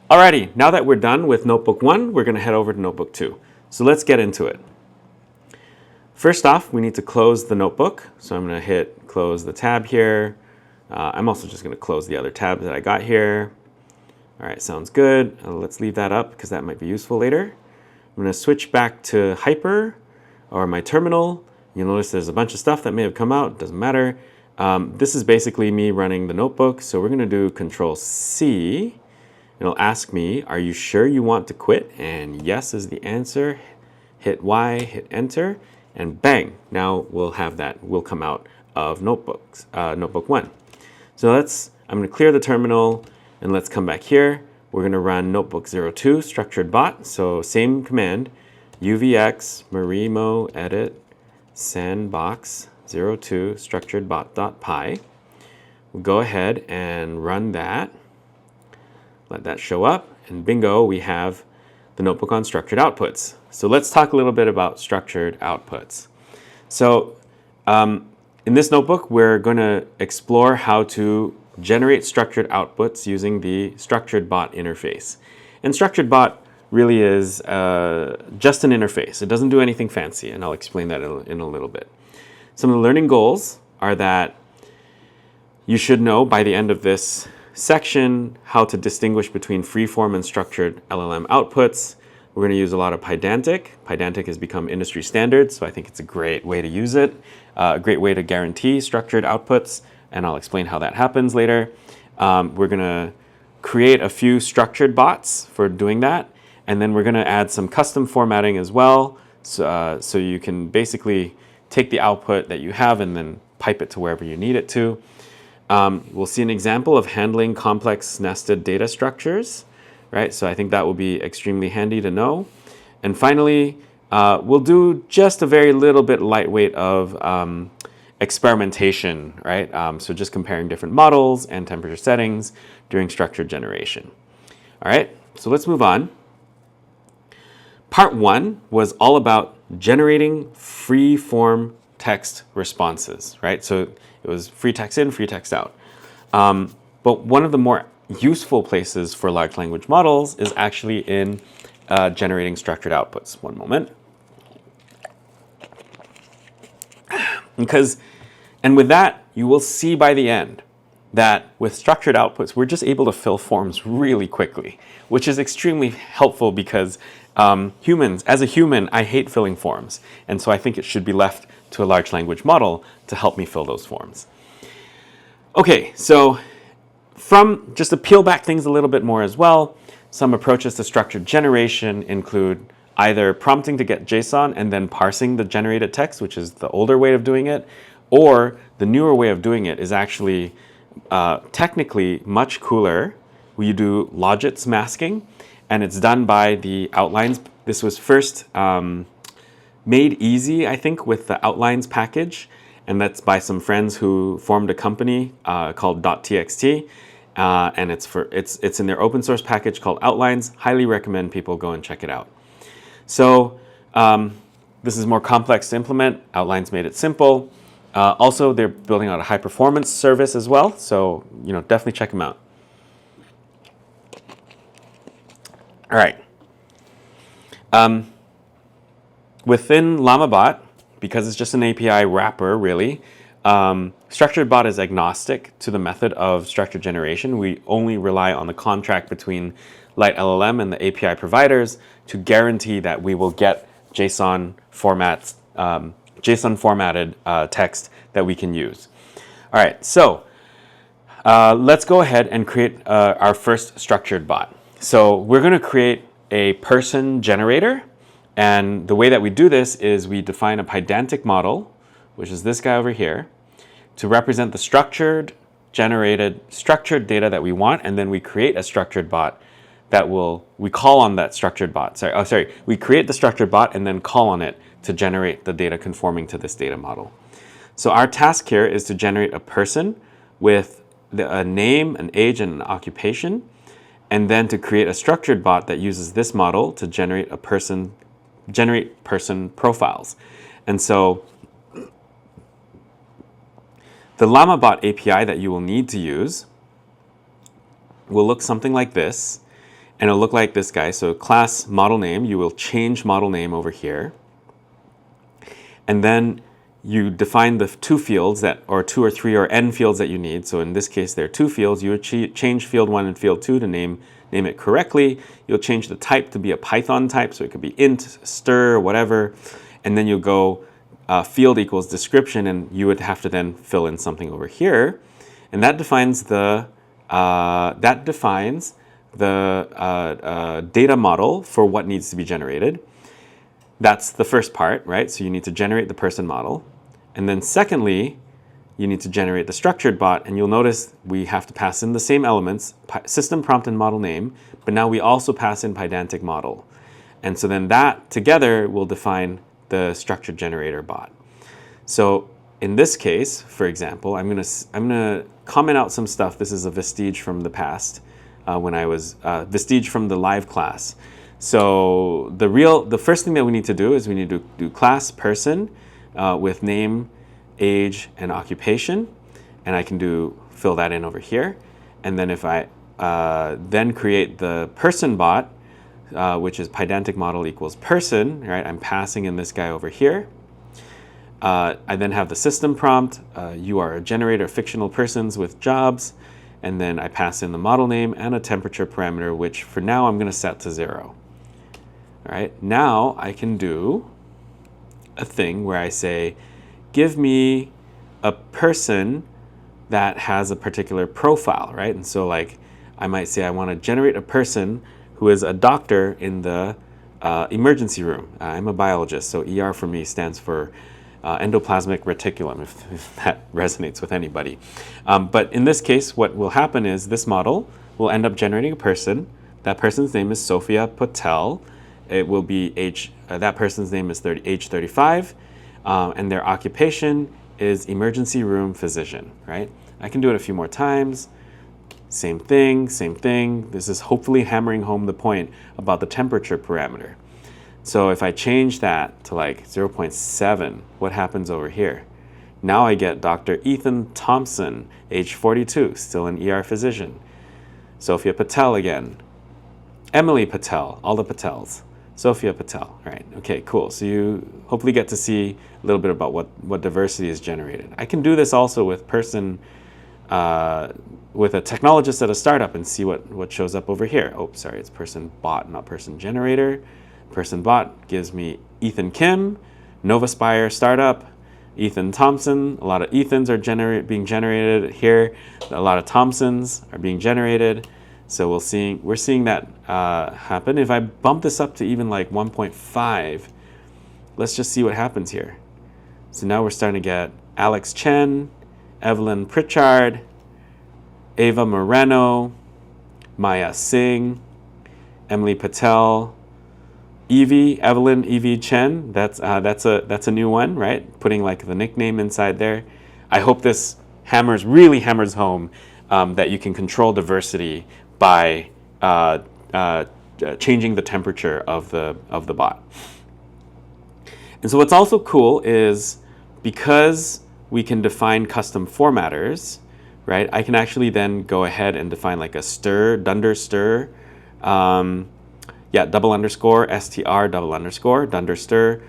Speaker 1: Alrighty, now that we're done with notebook 1, we're going to head over to notebook 2. So let's get into it. First off, we need to close the notebook. So I'm going to hit close the tab here. I'm also just going to close the other tab that I got here. All right, sounds good. Let's leave that up because that might be useful later. I'm going to switch back to Hyper or my terminal. You'll notice there's a bunch of stuff that may have come out. Doesn't matter. This is basically me running the notebook. So we're going to do Control-C. It'll ask me, are you sure you want to quit? And yes is the answer. Hit Y, hit Enter, and bang. Now we'll have that. We'll come out of notebook 1. So I'm going to clear the terminal, and let's come back here. We're going to run notebook 02 structured bot. So same command, UVX Marimo edit sandbox 02 structured bot.py. We'll go ahead and run that. Let that show up, and bingo, we have the notebook on structured outputs. So let's talk a little bit about structured outputs. So in this notebook, we're going to explore how to generate structured outputs using the structured bot interface. And structured bot really is just an interface. It doesn't do anything fancy, and I'll explain that in a little bit. Some of the learning goals are that you should know by the end of this section how to distinguish between freeform and structured LLM outputs. We're going to use a lot of Pydantic. Pydantic has become industry standard, so I think it's a great way to use it, a great way to guarantee structured outputs, and I'll explain how that happens later. We're going to create a few structured bots for doing that, and then we're going to add some custom formatting as well, so you can basically take the output that you have and then pipe it to wherever you need it to. We'll see an example of handling complex nested data structures, right? So I think that will be extremely handy to know. And finally, we'll do just a very little bit lightweight of experimentation, right? So just comparing different models and temperature settings during structured generation. All right, so let's move on. Part 1 was all about generating free form text responses, right? So it was free text in, free text out. But one of the more useful places for large language models is actually in generating structured outputs. One moment. And with that, you will see by the end that with structured outputs, we're just able to fill forms really quickly, which is extremely helpful because as a human, I hate filling forms. And so I think it should be left to a large language model to help me fill those forms. Okay, so just to peel back things a little bit more as well, some approaches to structured generation include either prompting to get JSON and then parsing the generated text, which is the older way of doing it, or the newer way of doing it is actually technically much cooler. You do logits masking, and it's done by the outlines. This was first made easy, I think, with the outlines package, and that's by some friends who formed a company called .txt, and it's in their open source package called Outlines. Highly recommend people go and check it out. So this is more complex to implement. Outlines made it simple. Also, they're building out a high performance service as well, so definitely check them out. All right. Within LlamaBot, because it's just an API wrapper, really, StructuredBot is agnostic to the method of structured generation. We only rely on the contract between Light LLM and the API providers to guarantee that we will get JSON formatted text that we can use. All right, so let's go ahead and create our first structured bot. So we're going to create a person generator, and the way that we do this is we define a pydantic model, which is this guy over here, to represent the structured data that we want, and then we create a structured bot we call on that structured bot. We create the structured bot and then call on it to generate the data conforming to this data model. So our task here is to generate a person with a name, an age, and an occupation, and then to create a structured bot that uses this model to generate person profiles. And so the LlamaBot API that you will need to use will look something like this, and it'll look like this guy. So class model name, you will change model name over here. And then you define the two fields or two or three or n fields that you need. So in this case, there are two fields. You would change field 1 and field 2 to name it correctly. You'll change the type to be a Python type, so it could be int, str, whatever. And then you'll go field equals description, and you would have to then fill in something over here. And that defines the data model for what needs to be generated. That's the first part, right? So you need to generate the person model. And then secondly, you need to generate the structured bot. And you'll notice we have to pass in the same elements, system prompt and model name, but now we also pass in pydantic model. And so then that together will define the structured generator bot. So in this case, for example, I'm gonna comment out some stuff. This is a vestige from the past when I was vestige from the live class. So the first thing that we need to do is we need to do class person with name, age, and occupation, and I can fill that in over here. And then if I then create the person bot, which is pydantic model equals person, right? I'm passing in this guy over here. I then have the system prompt. You are a generator of fictional persons with jobs. And then I pass in the model name and a temperature parameter, which for now I'm going to set to 0. All right, now I can do a thing where I say, give me a person that has a particular profile, right? And so like I might say I want to generate a person who is a doctor in the emergency room. I'm a biologist, so ER for me stands for endoplasmic reticulum, if that resonates with anybody. But in this case, what will happen is this model will end up generating a person. That person's name is Sophia Patel. It will be that person's name is age 35, and their occupation is emergency room physician, right? I can do it a few more times. Same thing, same thing. This is hopefully hammering home the point about the temperature parameter. So if I change that to like 0.7, what happens over here? Now I get Dr. Ethan Thompson, age 42, still an ER physician. Sophia Patel again. Emily Patel, all the Patels. Sophia Patel, right? Okay, cool. So you hopefully get to see a little bit about what diversity is generated. I can do this also with with a technologist at a startup and see what shows up over here. Oh, sorry, it's person bot, not person generator. Person bot gives me Ethan Kim, NovaSpire startup, Ethan Thompson. A lot of Ethans are being generated here. A lot of Thompsons are being generated. So we're seeing that happen. If I bump this up to even like 1.5, let's just see what happens here. So now we're starting to get Alex Chen, Evelyn Pritchard, Ava Moreno, Maya Singh, Emily Patel, Evie Chen. That's a new one, right? Putting like the nickname inside there. I hope this really hammers home that you can control diversity by changing the temperature of the bot. And so what's also cool is because we can define custom formatters, right? I can actually then go ahead and define like a dunder stir, double underscore str double underscore dunder stir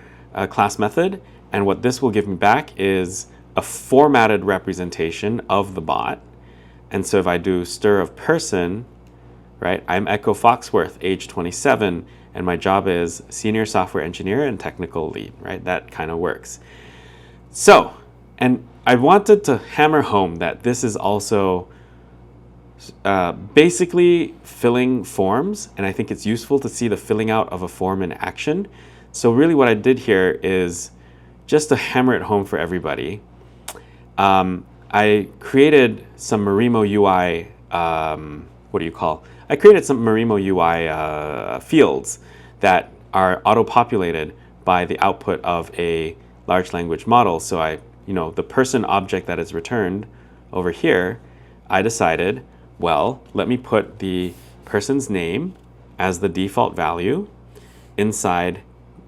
Speaker 1: class method. And what this will give me back is a formatted representation of the bot. And so if I do stir of person, right, I'm Echo Foxworth, age 27, and my job is senior software engineer and technical lead, right? That kind of works. So, and I wanted to hammer home that this is also basically filling forms, and I think it's useful to see the filling out of a form in action. So really what I did here is just to hammer it home for everybody. I created some Marimo UI, I created some Marimo UI fields that are auto-populated by the output of a large language model. So the person object that is returned over here, I decided, well, let me put the person's name as the default value inside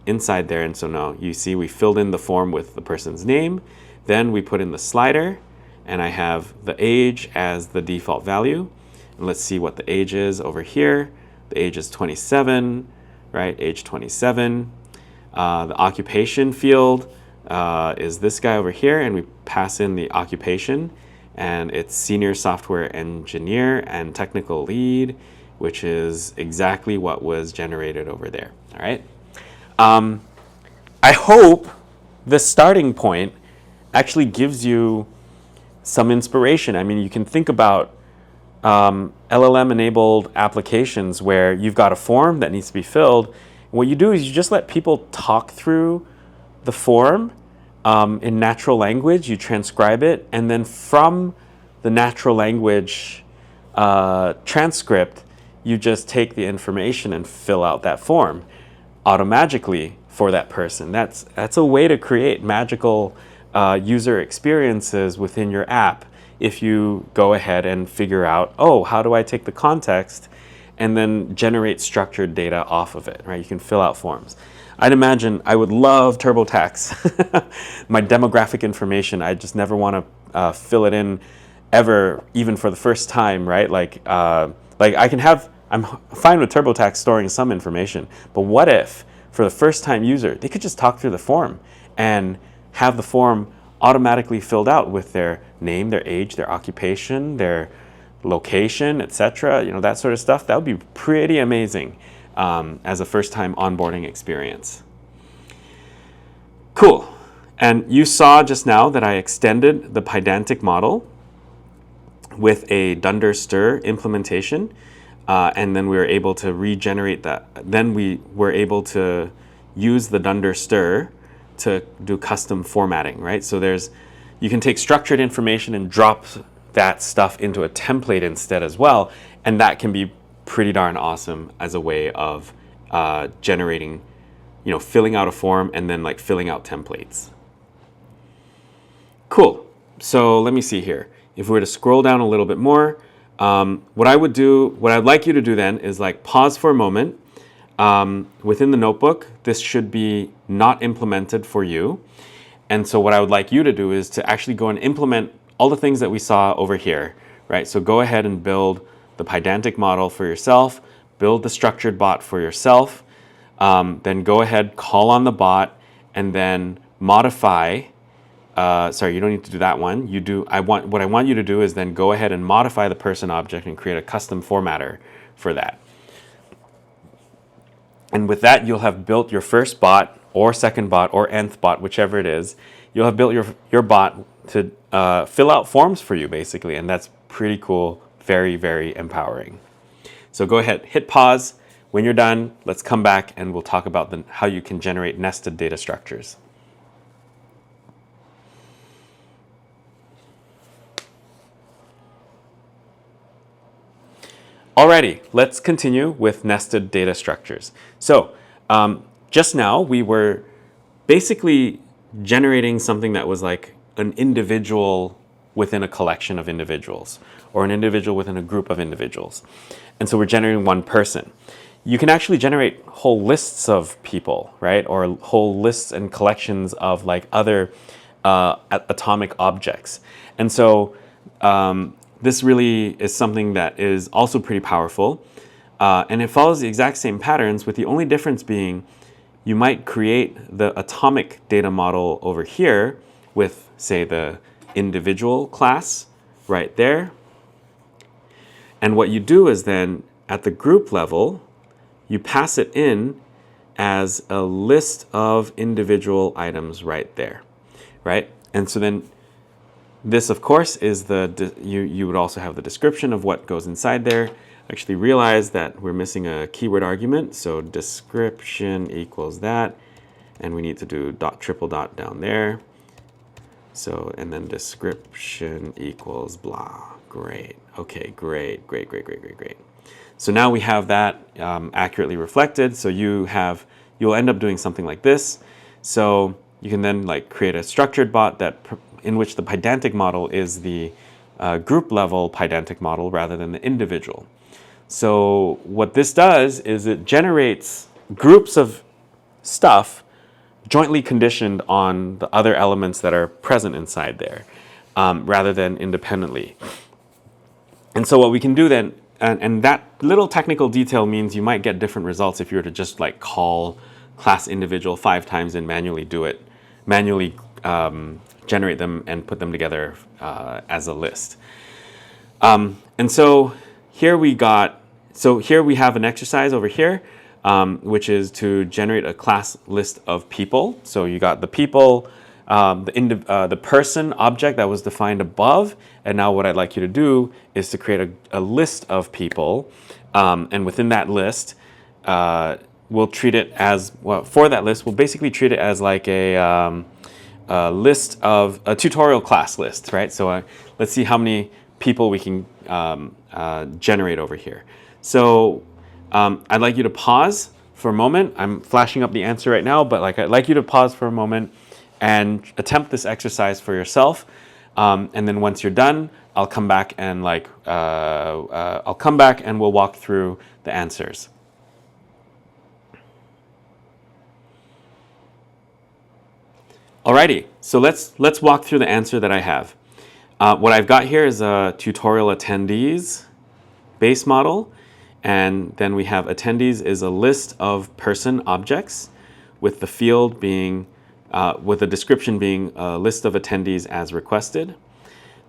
Speaker 1: there. And so now you see we filled in the form with the person's name. Then we put in the slider, and I have the age as the default value. And let's see what the age is over here. The age is 27, right? Age 27. The occupation field is this guy over here, and we pass in the occupation, and it's senior software engineer and technical lead, which is exactly what was generated over there. All right. I hope this starting point actually gives you some inspiration. I mean, you can think about LLM-enabled applications where you've got a form that needs to be filled. What you do is you just let people talk through the form in natural language. You transcribe it, and then from the natural language transcript, you just take the information and fill out that form automagically for that person. That's a way to create magical user experiences within your app. If you go ahead and figure out, oh, how do I take the context and then generate structured data off of it, right? You can fill out forms. I'd imagine I would love TurboTax. My demographic information, I just never want to fill it in ever, even for the first time, right? I'm fine with TurboTax storing some information, but what if for the first time user, they could just talk through the form and have the form automatically filled out with their name, their age, their occupation, their location, etc. That sort of stuff. That would be pretty amazing as a first-time onboarding experience. Cool. And you saw just now that I extended the Pydantic model with a dunder stir implementation, and then we were able to regenerate that. Then we were able to use the dunder stir to do custom formatting, right? So you can take structured information and drop that stuff into a template instead as well, and that can be pretty darn awesome as a way of generating, filling out a form and then like filling out templates. Cool. So let me see here. If we were to scroll down a little bit more, what I'd like you to do then is like pause for a moment, within the notebook, this should be not implemented for you. And so what I would like you to do is to actually go and implement all the things that we saw over here, right? So go ahead and build the Pydantic model for yourself, build the structured bot for yourself, then go ahead, call on the bot, and then modify. Sorry, you don't need to do that one. What I want you to do is then go ahead and modify the person object and create a custom formatter for that. And with that, you'll have built your first bot or second bot or nth bot, whichever it is. You'll have built your bot to fill out forms for you, basically. And that's pretty cool, very, very empowering. So go ahead, hit pause. When you're done, let's come back and we'll talk about how you can generate nested data structures. Alrighty, let's continue with nested data structures. So just now we were basically generating something that was like an individual within a collection of individuals, or an individual within a group of individuals. And so we're generating one person. You can actually generate whole lists of people, right? Or whole lists and collections of like other atomic objects. And so this really is something that is also pretty powerful. And it follows the exact same patterns, with the only difference being you might create the atomic data model over here with, say, the individual class right there. And what you do is then at the group level, you pass it in as a list of individual items right there, right? And so then this, of course, is you would also have the description of what goes inside there. Actually realize that we're missing a keyword argument, so description equals that, and we need to do triple dot down there. So, and then description equals blah. Great. Okay, great. So now we have that accurately reflected. So you'll end up doing something like this. So you can then like create a structured bot in which the Pydantic model is the group level Pydantic model rather than the individual. So what this does is it generates groups of stuff jointly conditioned on the other elements that are present inside there, rather than independently. And so what we can do then, and that little technical detail means you might get different results if you were to just like call class individual 5 times and manually generate them and put them together as a list. And so here we have an exercise over here, which is to generate a class list of people. So you got the people, the person object that was defined above, and now what I'd like you to do is to create a list of people, and within that list, we'll treat it as, well, for that list, we'll basically treat it as like a list of a tutorial class list, right? So let's see how many people we can generate over here. So I'd like you to pause for a moment. I'm flashing up the answer right now, but I'd like you to pause for a moment and attempt this exercise for yourself. And then once you're done, I'll come back and we'll walk through the answers. Alrighty, so let's walk through the answer that I have. What I've got here is a tutorial attendees base model, and then we have attendees is a list of person objects, with the field being, with the description being a list of attendees as requested.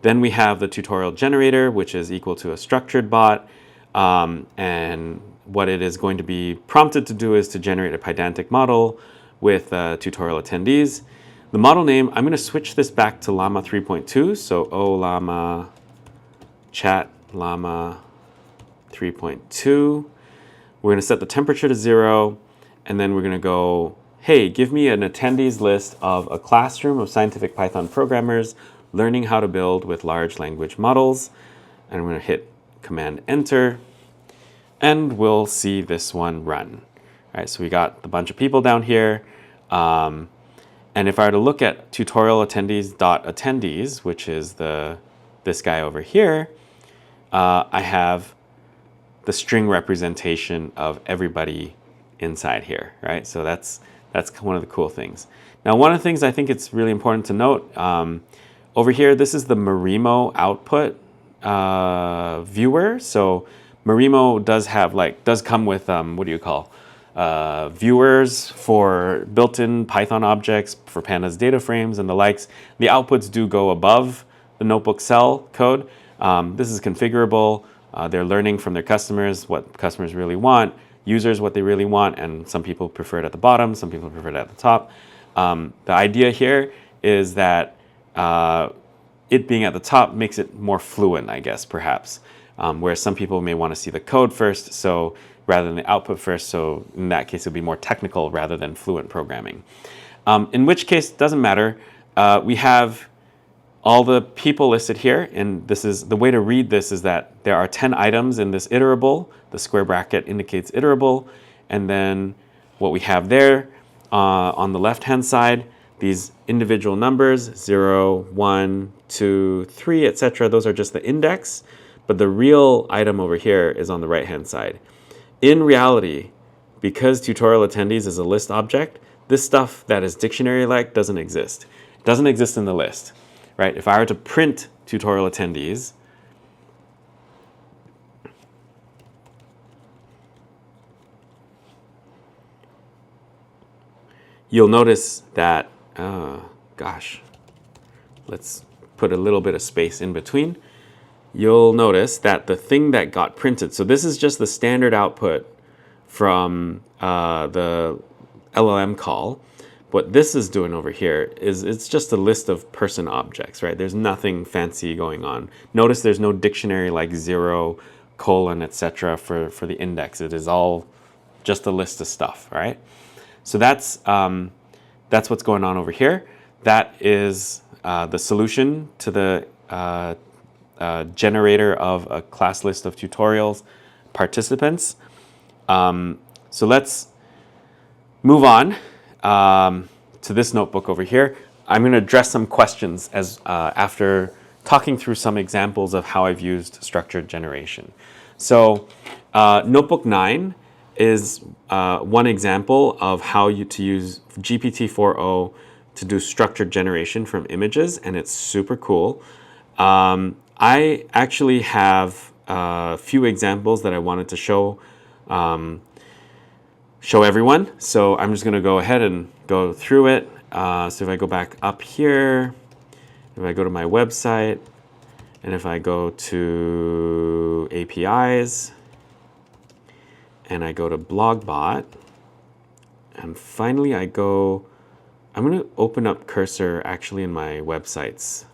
Speaker 1: Then we have the tutorial generator, which is equal to a structured bot, and what it is going to be prompted to do is to generate a Pydantic model with tutorial attendees. The model name, I'm going to switch this back to Llama 3.2. So Llama chat Llama 3.2. We're going to set the temperature to 0. And then we're going to go, hey, give me an attendees list of a classroom of scientific Python programmers learning how to build with large language models. And I'm going to hit Command Enter. And we'll see this one run. All right, so we got a bunch of people down here. And if I were to look at tutorial attendees.attendees, which is this guy over here, I have the string representation of everybody inside here, right? So that's one of the cool things. Now, one of the things I think it's really important to note, over here, this is the Marimo output viewer. So Marimo does come with, what do you call, viewers for built-in Python objects for pandas data frames and the likes. The outputs do go above the notebook cell code. This is configurable. They're learning from their customers what customers really want, users what they really want, and some people prefer it at the bottom, some people prefer it at the top. The idea here is that it being at the top makes it more fluent, I guess, perhaps, whereas some people may want to see the code first, so rather than the output first, so in that case, it'll be more technical rather than fluent programming. In which case, it doesn't matter. We have all the people listed here, and this is the way to read this is that there are 10 items in this iterable. The square bracket indicates iterable, and then what we have there on the left-hand side, these individual numbers, 0, 1, 2, 3, etc. Those are just the index, but the real item over here is on the right-hand side. In reality, because tutorial attendees is a list object, this stuff that is dictionary-like doesn't exist. It doesn't exist in the list, right? If I were to print tutorial attendees, you'll notice that, gosh, let's put a little bit of space in between. You'll notice that the thing that got printed, so this is just the standard output from the LLM call. What this is doing over here is it's just a list of person objects, right? There's nothing fancy going on. Notice there's no dictionary like 0, colon, etc. for the index. It is all just a list of stuff, right? So that's what's going on over here. That is the solution to the generator of a class list of tutorials participants. So let's move on to this notebook over here. I'm going to address some questions as after talking through some examples of how I've used structured generation. So notebook 9 is one example of how to use GPT-4o to do structured generation from images, and it's super cool. I actually have a few examples that I wanted to show everyone. So I'm just going to go ahead and go through it. So if I go back up here, if I go to my website, and if I go to APIs, and I go to LlamaBot, and finally I'm going to open up Cursor actually in my website's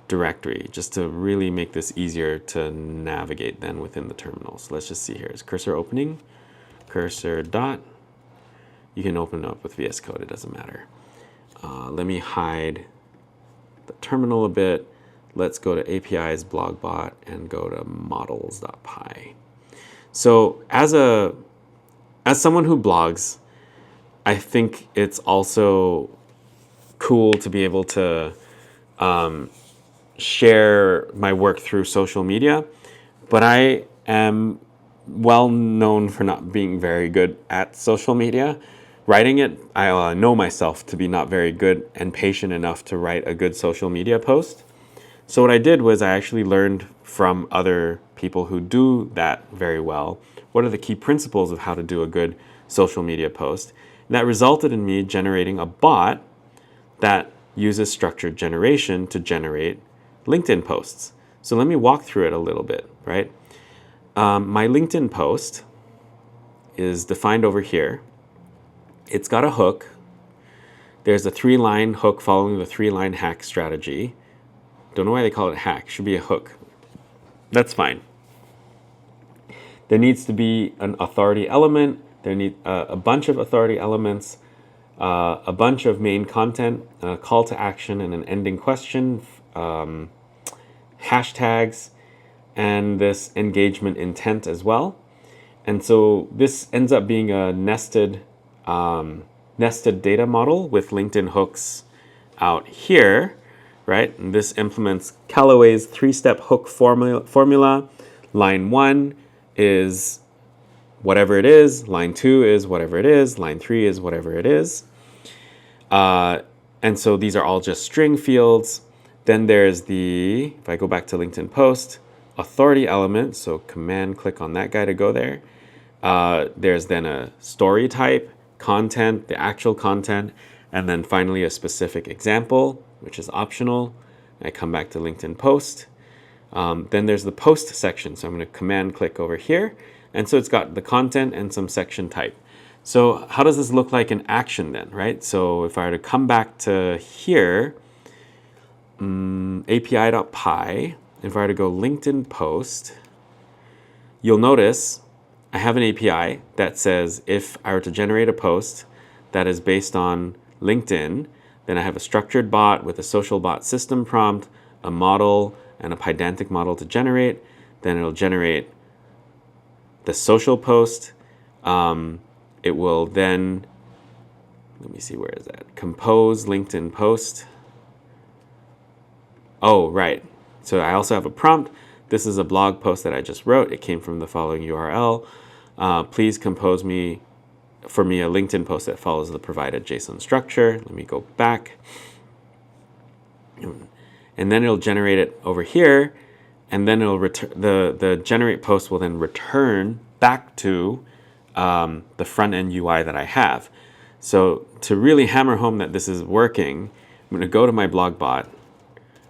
Speaker 1: directory, just to really make this easier to navigate then within the terminal. So let's just see here. Is Cursor opening? Cursor dot. You can open it up with VS Code, it doesn't matter. Let me hide the terminal a bit. Let's go to APIs, LlamaBot, and go to models.py. So as someone who blogs, I think it's also cool to be able to share my work through social media, but I am well known for not being very good at social media. Writing it, I know myself to be not very good and patient enough to write a good social media post. So what I did was I actually learned from other people who do that very well. What are the key principles of how to do a good social media post? And that resulted in me generating a bot that uses structured generation to generate LinkedIn posts. So let me walk through it a little bit, right? My LinkedIn post is defined over here. It's got a hook. There's a 3-line hook following the 3-line hack strategy. Don't know why they call it hack. Should be a hook. That's fine. There needs to be an authority element. There need a bunch of authority elements, a bunch of main content, a call to action, and an ending question, hashtags, and this engagement intent as well. And so this ends up being a nested data model with LinkedIn hooks out here, right? And this implements Callaway's 3-step hook formula. Line 1 is whatever it is, line 2 is whatever it is, line 3 is whatever it is. And so these are all just string fields. Then there's the, if I go back to LinkedIn post, authority element, so command click on that guy to go there. There's then a story type, content, the actual content, and then finally a specific example, which is optional. I come back to LinkedIn post. Then there's the post section, so I'm going to command click over here. And so it's got the content and some section type. So how does this look like in action then, right? So if I were to come back to here, api.py, if I were to go LinkedIn post, you'll notice I have an API that says if I were to generate a post that is based on LinkedIn, then I have a structured bot with a social bot system prompt, a model, and a pydantic model to generate. Then it'll generate the social post. It will then, let me see, where is that? Compose LinkedIn post. Oh, right. So I also have a prompt. This is a blog post that I just wrote. It came from the following URL. Please compose for me a LinkedIn post that follows the provided JSON structure. Let me go back. And then it'll generate it over here. And then it'll return, the generate post will then return back to the front end UI that I have. So to really hammer home that this is working, I'm going to go to my blog bot.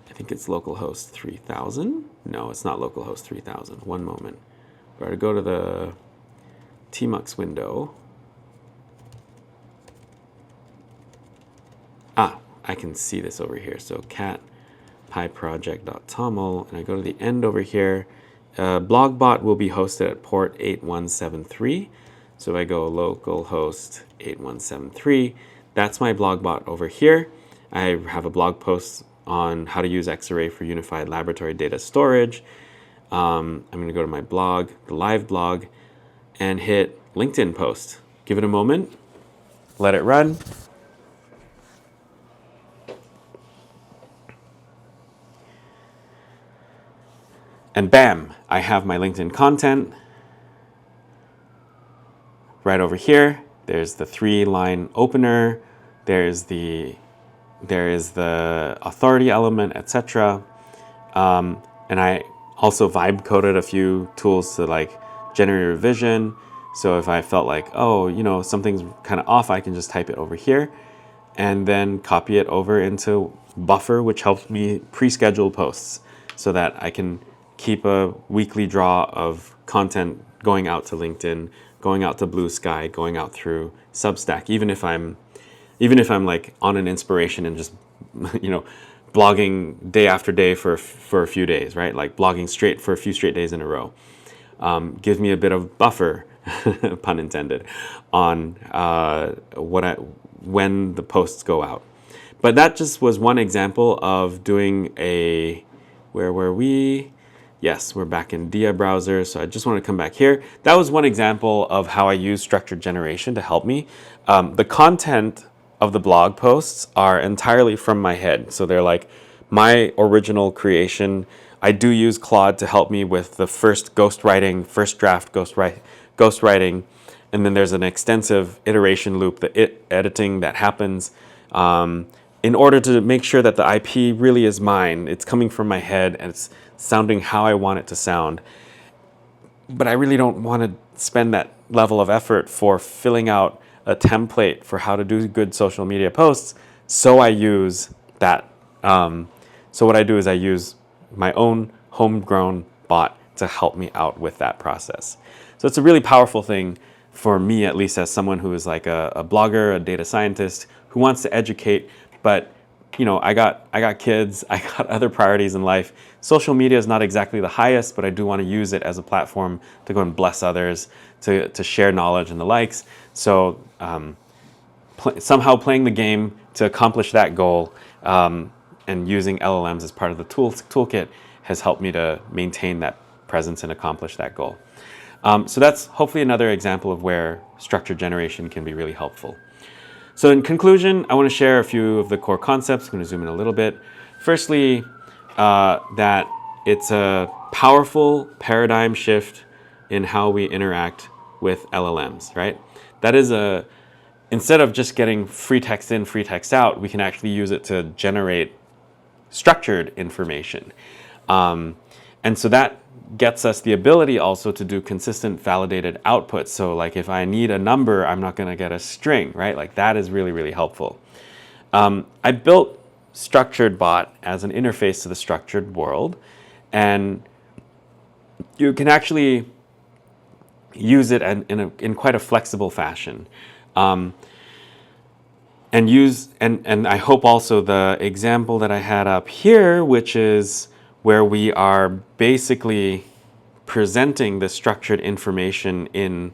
Speaker 1: I think it's localhost 3000. No, it's not localhost 3000. One moment. If I were to go to the tmux window. I can see this over here. So cat pyproject.toml, and I go to the end over here. BlogBot will be hosted at port 8173. So if I go localhost 8173, that's my BlogBot over here. I have a blog post on how to use Xarray for unified laboratory data storage. I'm going to go to my blog, the live blog, and hit LinkedIn post. Give it a moment, let it run. And bam, I have my LinkedIn content right over here. There's the 3-line opener. There is the authority element, etc. And I also vibe coded a few tools to like generate revision. So if I felt like, oh, something's kind of off, I can just type it over here and then copy it over into Buffer, which helps me pre-schedule posts so that I can keep a weekly draw of content going out to LinkedIn, going out to Blue Sky, going out through Substack, even if I'm like on an inspiration and just, blogging day after day for a few days, right? Like blogging straight for a few straight days in a row. Gives me a bit of buffer, pun intended, on when the posts go out. But that just was one example of doing where were we? Yes, we're back in Dia browser, so I just want to come back here. That was one example of how I use structured generation to help me. The content of the blog posts are entirely from my head, so they're like my original creation. I do use Claude to help me with the first draft ghostwriting, and then there's an extensive iteration loop, the editing that happens in order to make sure that the IP really is mine. It's coming from my head and it's sounding how I want it to sound. But I really don't want to spend that level of effort for filling out a template for how to do good social media posts. So I use that. So what I do is I use my own homegrown bot to help me out with that process. So it's a really powerful thing for me, at least as someone who is like a blogger, a data scientist who wants to educate, but I got kids, I got other priorities in life. Social media is not exactly the highest, but I do want to use it as a platform to go and bless others, to share knowledge and the likes. So somehow playing the game to accomplish that goal and using LLMs as part of the toolkit has helped me to maintain that presence and accomplish that goal. So that's hopefully another example of where structured generation can be really helpful. So in conclusion, I want to share a few of the core concepts. I'm going to zoom in a little bit. Firstly, that it's a powerful paradigm shift in how we interact with LLMs, right? That is instead of just getting free text in, free text out, we can actually use it to generate structured information. And so that gets us the ability also to do consistent validated outputs. So like if I need a number, I'm not going to get a string, right? Like that is really, really helpful. I built structured bot as an interface to the structured world, and you can actually use it in quite a flexible fashion. And I hope also the example that I had up here, which is where we are basically presenting the structured information in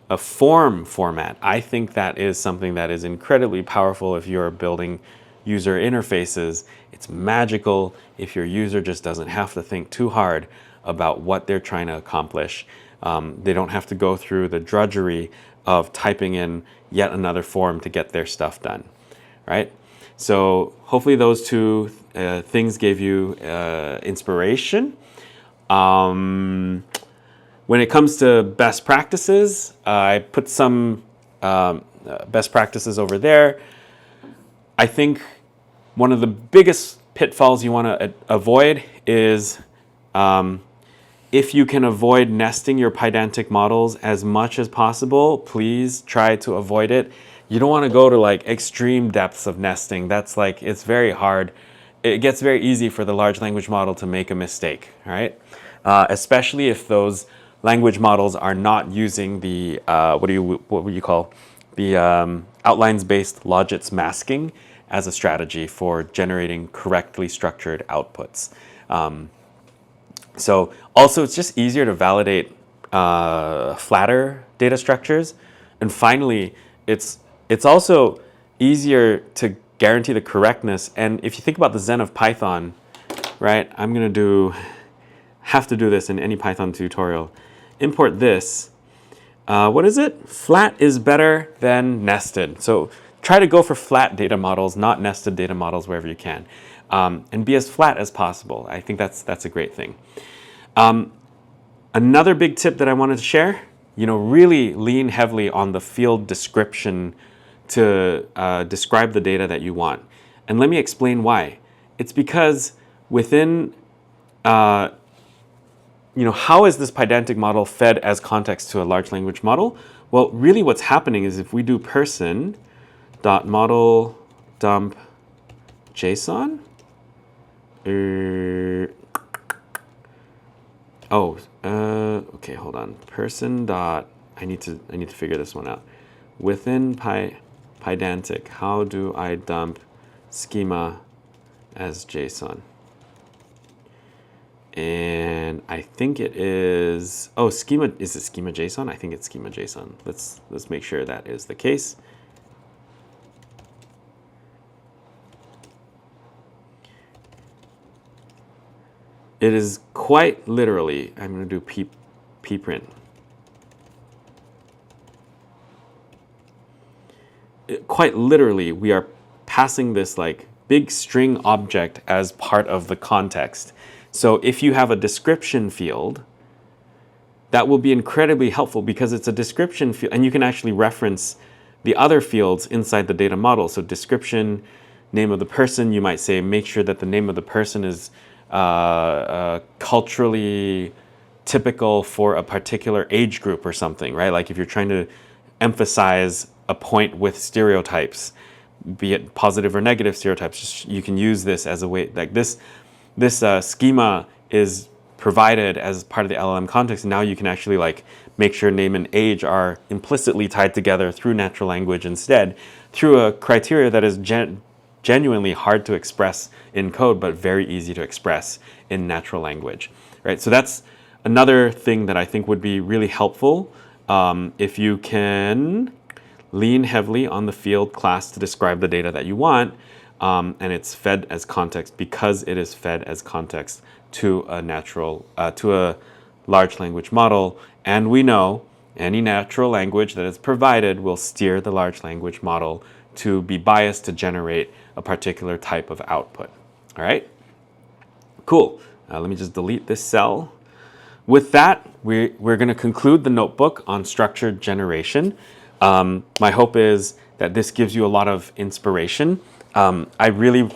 Speaker 1: a format. I think that is something that is incredibly powerful if you're building user interfaces. It's magical if your user just doesn't have to think too hard about what they're trying to accomplish. They don't have to go through the drudgery of typing in yet another form to get their stuff done, right? So hopefully those two things gave you inspiration. When it comes to best practices, I put some best practices over there. I think one of the biggest pitfalls you want to avoid is if you can avoid nesting your pydantic models as much as possible, please try to avoid it. You don't want to go to like extreme depths of nesting. That's like, it's very hard. It gets very easy for the large language model to make a mistake, right? Especially if those language models are not using the, what would you call, the outlines-based logits masking as a strategy for generating correctly structured outputs. So also it's just easier to validate flatter data structures. And finally, it's also easier to guarantee the correctness. And if you think about the Zen of Python, right, I'm going to have to do this in any Python tutorial. Import this. What is it? Flat is better than nested. So try to go for flat data models, not nested data models wherever you can. And be as flat as possible. I think that's a great thing. Another big tip that I wanted to share, really lean heavily on the field description to describe the data that you want. And let me explain why. It's because within, how is this pydantic model fed as context to a large language model? Well, really what's happening is if we do person.model dump JSON, okay, hold on. I need to figure this one out. Within pydantic, how do I dump schema as JSON? And I think it is, schema, is it schema JSON? I think it's schema JSON. Let's make sure that is the case. It is quite literally, I'm going to do pprint. Quite literally, we are passing this like big string object as part of the context. So if you have a description field, that will be incredibly helpful because it's a description field, and you can actually reference the other fields inside the data model. So description, name of the person, you might say, make sure that the name of the person is culturally typical for a particular age group or something, right? Like if you're trying to emphasize a point with stereotypes, be it positive or negative stereotypes, you can use this as a way, like this schema is provided as part of the LLM context, and now you can actually like make sure name and age are implicitly tied together through natural language instead, through a criteria that is genuinely hard to express in code, but very easy to express in natural language, right? So that's another thing that I think would be really helpful if you can lean heavily on the field class to describe the data that you want, and it's fed as context because it is fed as context to a large language model. And we know any natural language that is provided will steer the large language model to be biased to generate a particular type of output. All right, cool. Let me just delete this cell. with that, we're going to conclude the notebook on structured generation. My hope is that this gives you a lot of inspiration. I really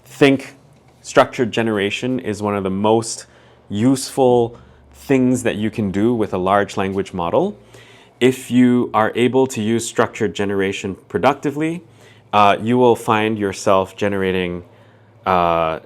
Speaker 1: think structured generation is one of the most useful things that you can do with a large language model. If you are able to use structured generation productively, you will find yourself generating, in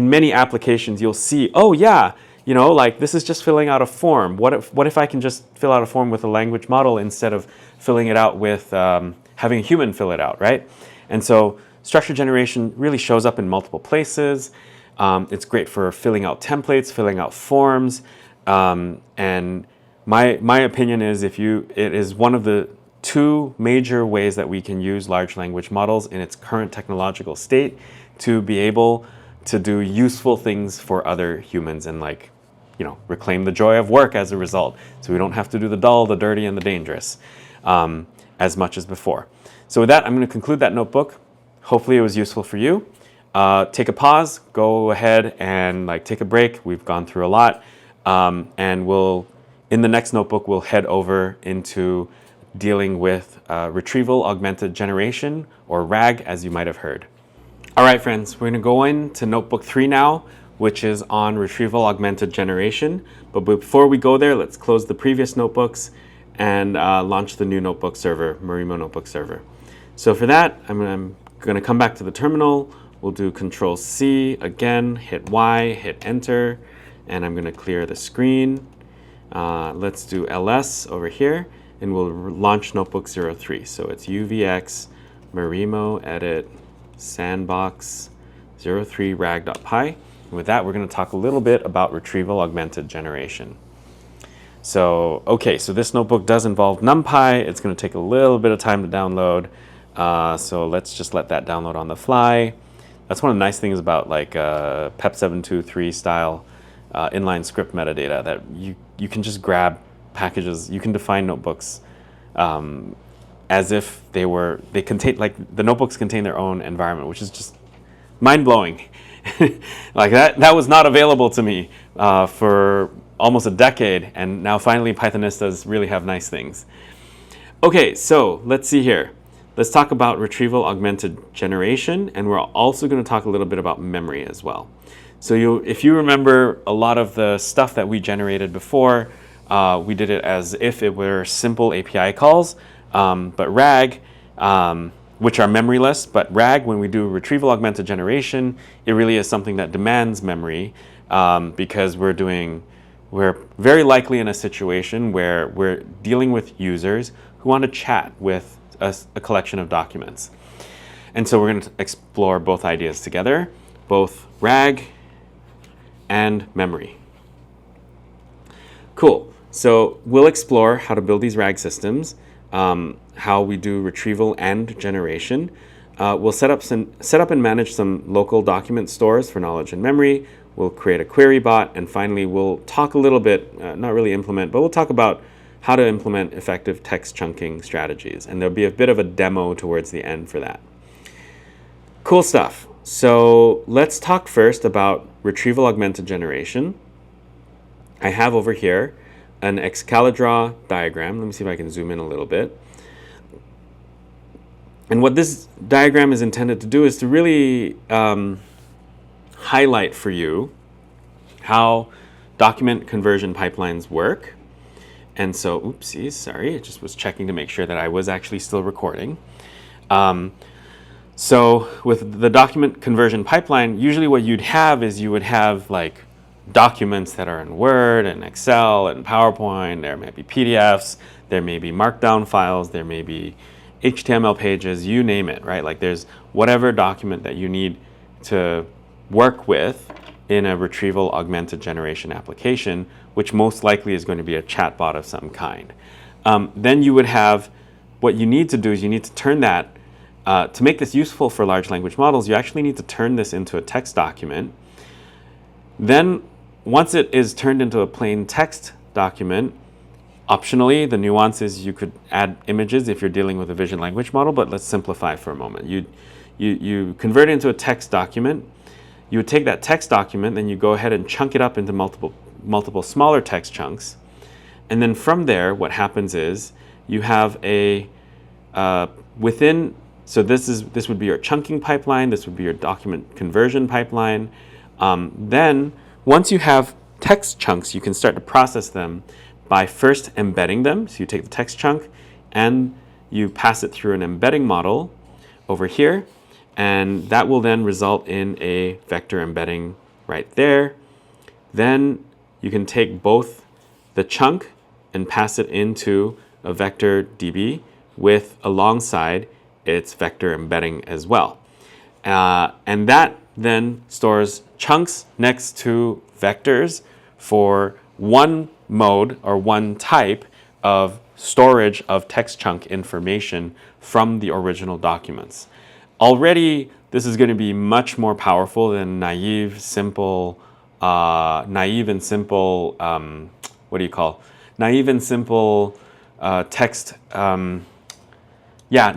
Speaker 1: many applications, you'll see, oh yeah, like this is just filling out a form. What if I can just fill out a form with a language model instead of filling it out with having a human fill it out, right? And so structured generation really shows up in multiple places. It's great for filling out templates, filling out forms, and my opinion is it is one of the two major ways that we can use large language models in its current technological state to be able to do useful things for other humans and reclaim the joy of work as a result. So we don't have to do the dull, the dirty, and the dangerous as much as before. So with that, I'm going to conclude that notebook. Hopefully it was useful for you. Take a pause, go ahead and take a break. We've gone through a lot. And in the next notebook, we'll head over into dealing with retrieval augmented generation, or RAG, as you might have heard. All right, friends, we're going to go into notebook 3 now, which is on retrieval augmented generation. But before we go there, let's close the previous notebooks and launch the new notebook server, Marimo Notebook Server. So for that, I'm going to come back to the terminal. We'll do Control-C again, hit Y, hit Enter, and I'm going to clear the screen. Let's do ls over here, and we'll launch notebook 03. So it's UVX Marimo edit sandbox 03 rag.py. And with that, we're going to talk a little bit about retrieval augmented generation. So, okay, so this notebook does involve NumPy. It's going to take a little bit of time to download. So let's just let that download on the fly. That's one of the nice things about PEP 723 style inline script metadata, that you can just grab packages. You can define notebooks as if they contain, the notebooks contain their own environment, which is just mind-blowing. That was not available to me for almost a decade, and now finally Pythonistas really have nice things. Okay, so let's see here. Let's talk about retrieval augmented generation, and we're also going to talk a little bit about memory as well. So if you remember a lot of the stuff that we generated before, we did it as if it were simple API calls, but RAG, which are memoryless, but RAG, when we do retrieval augmented generation, it really is something that demands memory because we're very likely in a situation where we're dealing with users who want to chat with a collection of documents. And so we're going to explore both ideas together, both RAG and memory. Cool. So we'll explore how to build these RAG systems, how we do retrieval and generation. We'll set up and manage some local document stores for knowledge and memory. We'll create a query bot, and finally we'll talk a little bit, not really implement, but we'll talk about how to implement effective text chunking strategies. And there'll be a bit of a demo towards the end for that. Cool stuff. So let's talk first about retrieval augmented generation. I have over here an Excalidraw diagram. Let me see if I can zoom in a little bit. And what this diagram is intended to do is to really highlight for you how document conversion pipelines work. And so, oopsies, sorry, I just was checking to make sure that I was actually still recording. So with the document conversion pipeline, usually what you'd have is you would have documents that are in Word and Excel and PowerPoint. There may be PDFs, there may be Markdown files, there may be HTML pages, you name it, right? There's whatever document that you need to work with in a retrieval augmented generation application, which most likely is going to be a chatbot of some kind. Then you would have, what you need to do is you need to turn that, to make this useful for large language models, you actually need to turn this into a text document. Then once it is turned into a plain text document, optionally, the nuance is you could add images if you're dealing with a vision language model, but let's simplify for a moment. You convert it into a text document. You would take that text document, then you go ahead and chunk it up into multiple multiple smaller text chunks. And then from there, what happens is you have a within. So this would be your chunking pipeline. This would be your document conversion pipeline. Then once you have text chunks, you can start to process them by first embedding them. So you take the text chunk and you pass it through an embedding model over here, and that will then result in a vector embedding right there. Then you can take both the chunk and pass it into a vector DB with alongside its vector embedding as well. And that then stores chunks next to vectors for one mode or one type of storage of text chunk information from the original documents. Already, this is going to be much more powerful than naive and simple, text.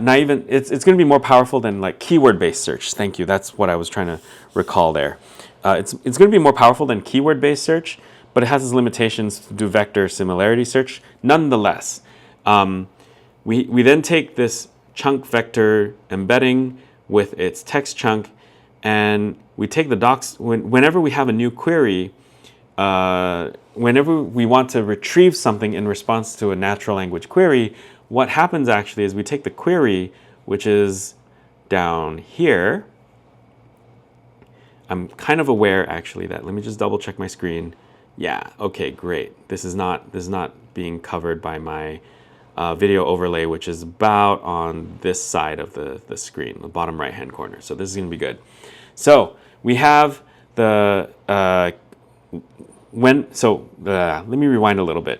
Speaker 1: It's going to be more powerful than like keyword-based search. Thank you. That's what I was trying to recall there. It's going to be more powerful than keyword-based search, but it has its limitations to do vector similarity search. Nonetheless, we then take this chunk vector embedding with its text chunk, and we take the docs. Whenever we have a new query, whenever we want to retrieve something in response to a natural language query, what happens actually is we take the query, which is down here. I'm kind of aware actually that, let me just double check my screen. Yeah, okay, great. This is not being covered by my video overlay, which is about on this side of the screen, the bottom right hand corner. So this is going to be good. So we have the let me rewind a little bit.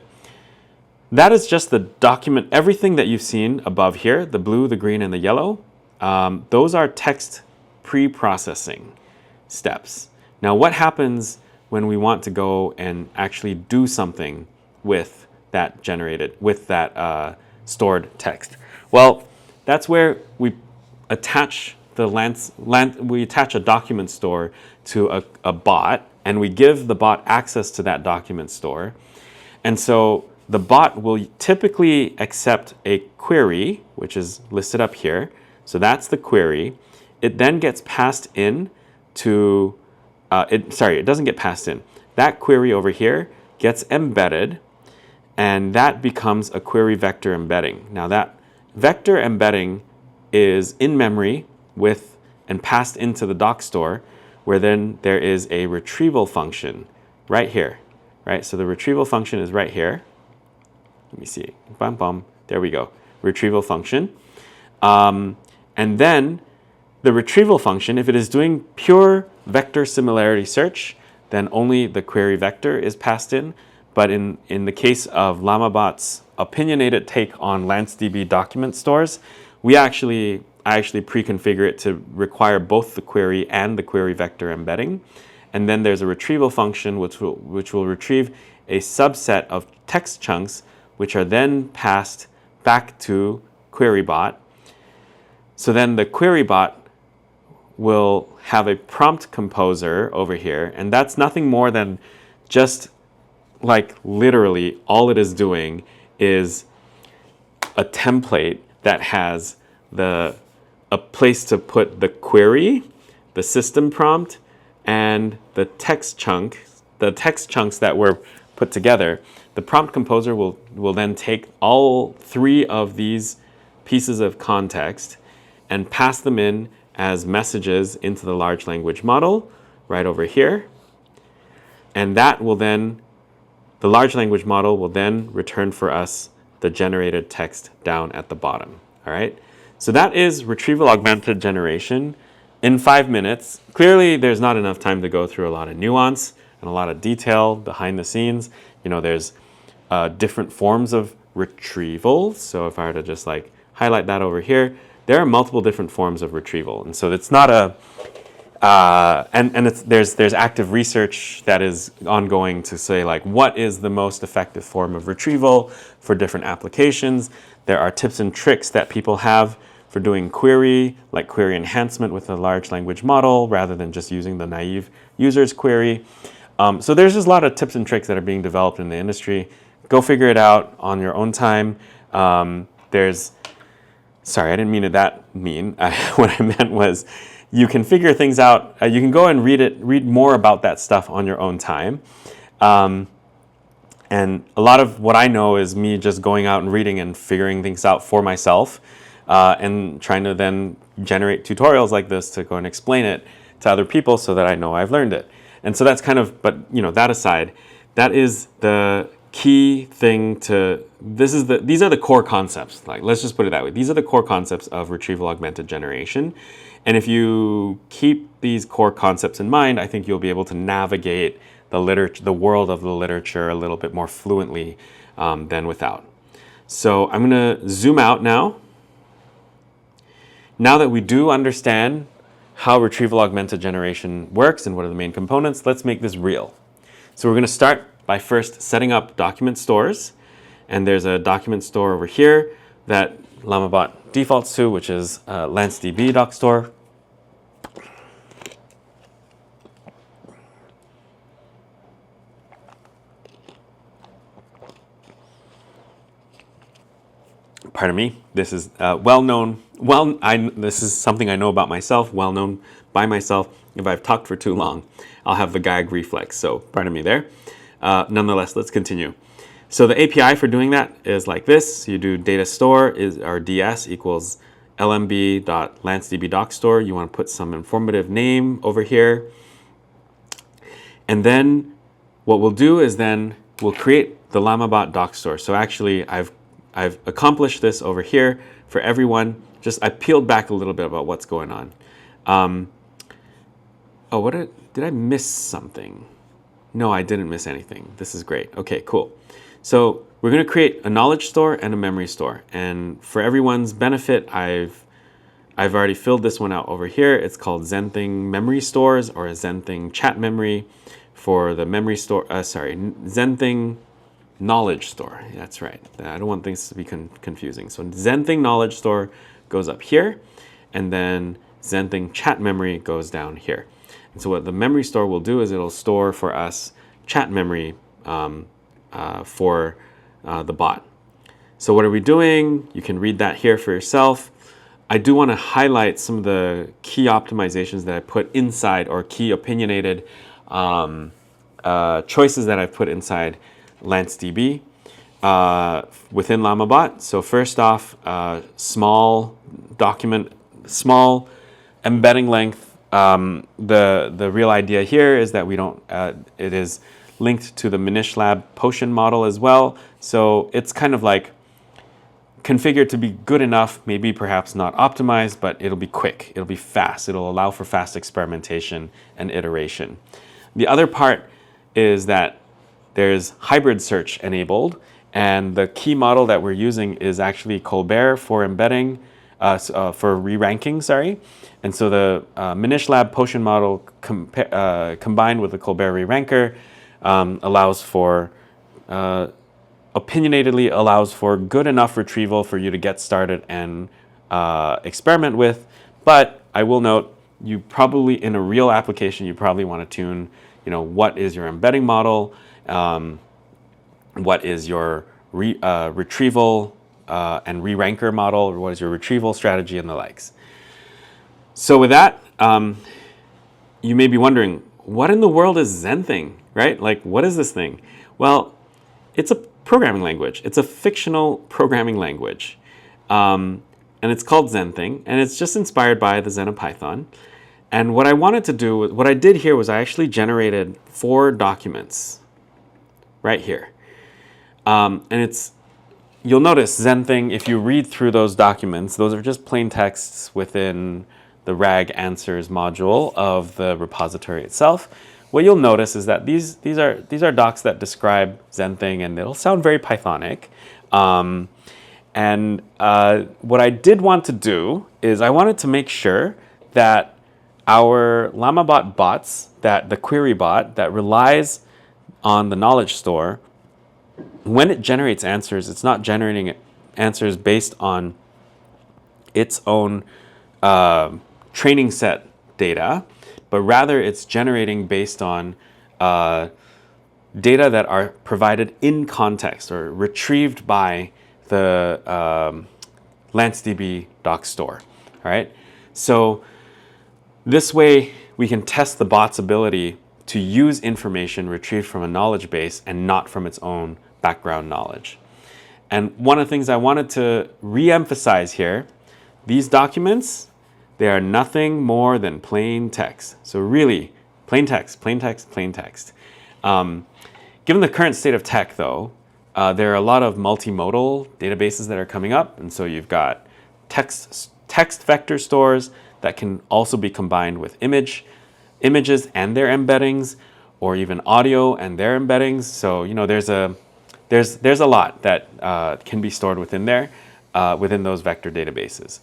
Speaker 1: That is just the document. Everything that you've seen above here, the blue, the green, and the yellow, those are text pre-processing steps. Now, what happens when we want to go and actually do something with that stored text? Well, that's where we attach we attach a document store to a bot, and we give the bot access to that document store. And so the bot will typically accept a query, which is listed up here. So that's the query. It then gets passed in to, it doesn't get passed in. That query over here gets embedded, and that becomes a query vector embedding. Now that vector embedding is in memory and passed into the doc store, where then there is a retrieval function right here, right? So the retrieval function is right here. Let me see, bum, bum, there we go, retrieval function. And then the retrieval function, if it is doing pure vector similarity search, then only the query vector is passed in. But in the case of LlamaBot's opinionated take on LanceDB document stores, I actually pre-configure it to require both the query and the query vector embedding. And then there's a retrieval function which will retrieve a subset of text chunks, which are then passed back to QueryBot. So then the QueryBot will have a prompt composer over here, and that's nothing more than just like literally all it is doing is a template that has a place to put the query, the system prompt, and the text chunks that were put together. The prompt composer will then take all three of these pieces of context and pass them in as messages into the large language model right over here. And the large language model will then return for us the generated text down at the bottom. All right. So that is retrieval augmented generation in 5 minutes. Clearly, there's not enough time to go through a lot of nuance and a lot of detail behind the scenes. There's different forms of retrieval. So if I were to just like highlight that over here, there are multiple different forms of retrieval. And so it's not there's active research that is ongoing to say like what is the most effective form of retrieval for different applications. There are tips and tricks that people have for doing query, like query enhancement with a large language model rather than just using the naive user's query. So there's just a lot of tips and tricks that are being developed in the industry. Go figure it out on your own time. Sorry, I didn't mean it that mean. What I meant was you can figure things out. You can go and read more about that stuff on your own time. And a lot of what I know is me just going out and reading and figuring things out for myself, and trying to then generate tutorials like this to go and explain it to other people so that I know I've learned it. And so that's kind of, but that aside, that is the key thing to, these are the core concepts. Like, let's just put it that way. These are the core concepts of retrieval augmented generation. And if you keep these core concepts in mind, I think you'll be able to navigate the world of the literature a little bit more fluently than without. So I'm going to zoom out now. Now that we do understand how retrieval augmented generation works and what are the main components, let's make this real. So we're going to start by first setting up document stores. And there's a document store over here that LlamaBot defaults to, which is LanceDB doc store. Pardon me. This is well-known. This is something I know about myself, well-known by myself. If I've talked for too long, I'll have the gag reflex. So pardon me there. Nonetheless, let's continue. So the API for doing that is like this. You do data store or ds equals lmb.lancedb.docstore. You want to put some informative name over here. And then what we'll do is then we'll create the LlamaBot doc store. So actually I've accomplished this over here for everyone. I peeled back a little bit about what's going on. Did I miss something? No, I didn't miss anything. This is great. Okay, cool. So we're going to create a knowledge store and a memory store. And for everyone's benefit, I've already filled this one out over here. It's called Zenthing Memory Stores or Zenthing Chat Memory for the memory store. Zenthing Knowledge Store. That's right. I don't want things to be confusing. So Zenthing Knowledge Store goes up here, and then Zenthing Chat Memory goes down here. And so what the memory store will do is it'll store for us chat memory for the bot. So what are we doing? You can read that here for yourself. I do want to highlight some of the key optimizations that I put inside, or key opinionated choices that I've put inside LanceDB within LlamaBot. So first off, small embedding length. The real idea here is that we don't. It is linked to the MinishLab Potion model as well. So it's kind of like configured to be good enough, maybe perhaps not optimized, but it'll be quick. It'll be fast. It'll allow for fast experimentation and iteration. The other part is that there's hybrid search enabled, and the key model that we're using is actually Colbert for embedding, for re-ranking, sorry. And so the MinishLab Potion model combined with the Colbert re-ranker opinionatedly allows for good enough retrieval for you to get started and experiment with. But I will note, you probably, in a real application, you probably want to tune, what is your embedding model, what is your retrieval and re-ranker model, or what is your retrieval strategy and the likes. So with that, you may be wondering, what in the world is Zenthing, right? Like, what is this thing? Well, it's a programming language. It's a fictional programming language. And it's called Zenthing, and it's just inspired by the Zen of Python. And what I wanted to do, what I did here was I actually generated 4 documents right here. And you'll notice Zenthing, if you read through those documents, those are just plain texts within the RAG answers module of the repository itself. What you'll notice is that these are docs that describe Zenthing, and it'll sound very Pythonic. What I did want to do is I wanted to make sure that our LlamaBot bots, that the query bot that relies on the knowledge store, when it generates answers, it's not generating answers based on its own training set data, but rather it's generating based on data that are provided in context or retrieved by the LanceDB doc store. All right. So this way we can test the bot's ability to use information retrieved from a knowledge base and not from its own background knowledge. And one of the things I wanted to re-emphasize here, these documents, they are nothing more than plain text. So really, plain text, plain text, plain text. Given the current state of tech, though, there are a lot of multimodal databases that are coming up. And so you've got text vector stores that can also be combined with images and their embeddings, or even audio and their embeddings. So, you know, there's a lot that can be stored within there, within those vector databases.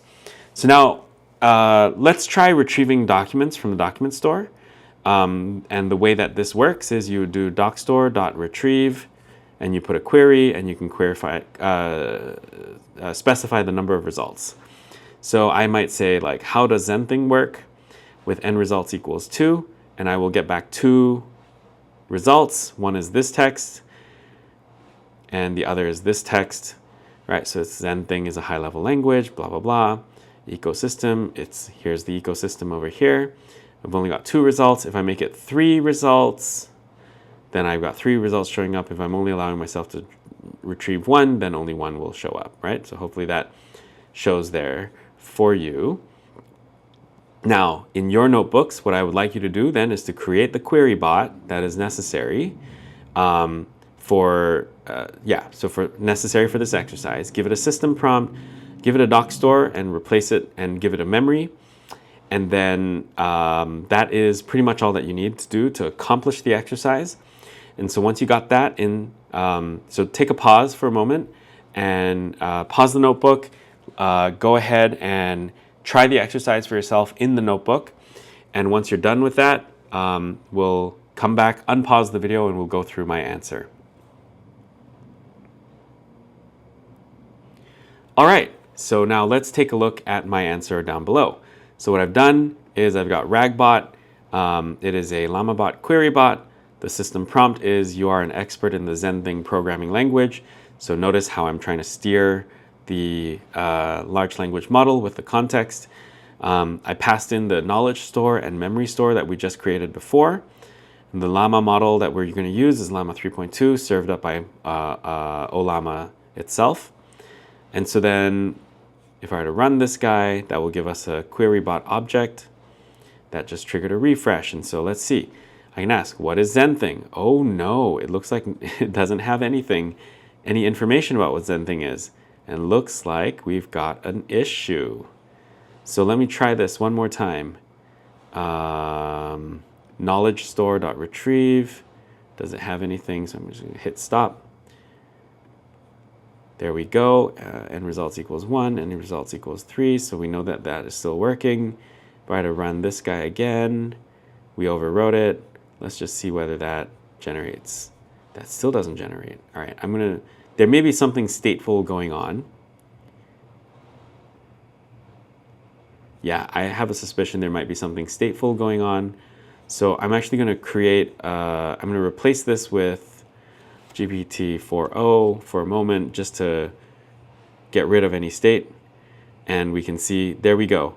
Speaker 1: So now let's try retrieving documents from the document store. And the way that this works is you do docstore.retrieve, and you put a query, and you can specify the number of results. So I might say, like, how does ZenThing work with n results equals 2, and I will get back 2 results. One is this text, and the other is this text, right? So it's ZenThing is a high-level language, blah, blah, blah. Ecosystem, here's the ecosystem over here. I've only got 2 results. If I make it 3 results, then I've got 3 results showing up. If I'm only allowing myself to retrieve 1, then only 1 will show up, right? So hopefully that shows there for you. Now, in your notebooks, what I would like you to do then is to create the query bot that is necessary necessary for this exercise. Give it a system prompt, give it a doc store, and replace it and give it a memory. And then that is pretty much all that you need to do to accomplish the exercise. And so once you got that in, so take a pause for a moment and pause the notebook. Go ahead and try the exercise for yourself in the notebook. And once you're done with that, we'll come back, unpause the video, and we'll go through my answer. All right, so now let's take a look at my answer down below. So what I've done is I've got RagBot. It is a LlamaBot query bot. The system prompt is you are an expert in the ZenThing programming language. So notice how I'm trying to steer the large language model with the context. I passed in the knowledge store and memory store that we just created before. And the Llama model that we're going to use is Llama 3.2, served up by Ollama itself. And so then if I were to run this guy, that will give us a query bot object that just triggered a refresh. And so let's see. I can ask, what is ZenThing? Oh no, it looks like it doesn't have any information about what ZenThing is. And looks like we've got an issue. So let me try this one more time. Knowledge store.retrieve. Does it have anything? So I'm just going to hit stop. There we go. End results equals 1. End results equals 3. So we know that that is still working. If I were to run this guy again, we overwrote it. Let's just see whether that generates. That still doesn't generate. All right, there may be something stateful going on. Yeah, I have a suspicion there might be something stateful going on. So I'm actually going to create, I'm going to replace this with GPT-4o for a moment just to get rid of any state. And we can see, there we go.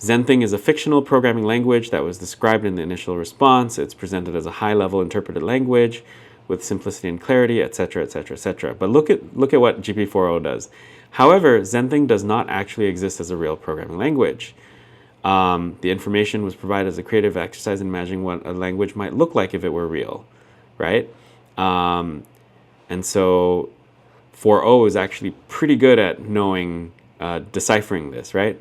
Speaker 1: ZenThing is a fictional programming language that was described in the initial response. It's presented as a high-level interpreted language with simplicity and clarity, etc., etc., etc. But look at what GPT-4o does. However, ZenThing does not actually exist as a real programming language. The information was provided as a creative exercise in imagining what a language might look like if it were real, right? And so 4o is actually pretty good at knowing, deciphering this, right?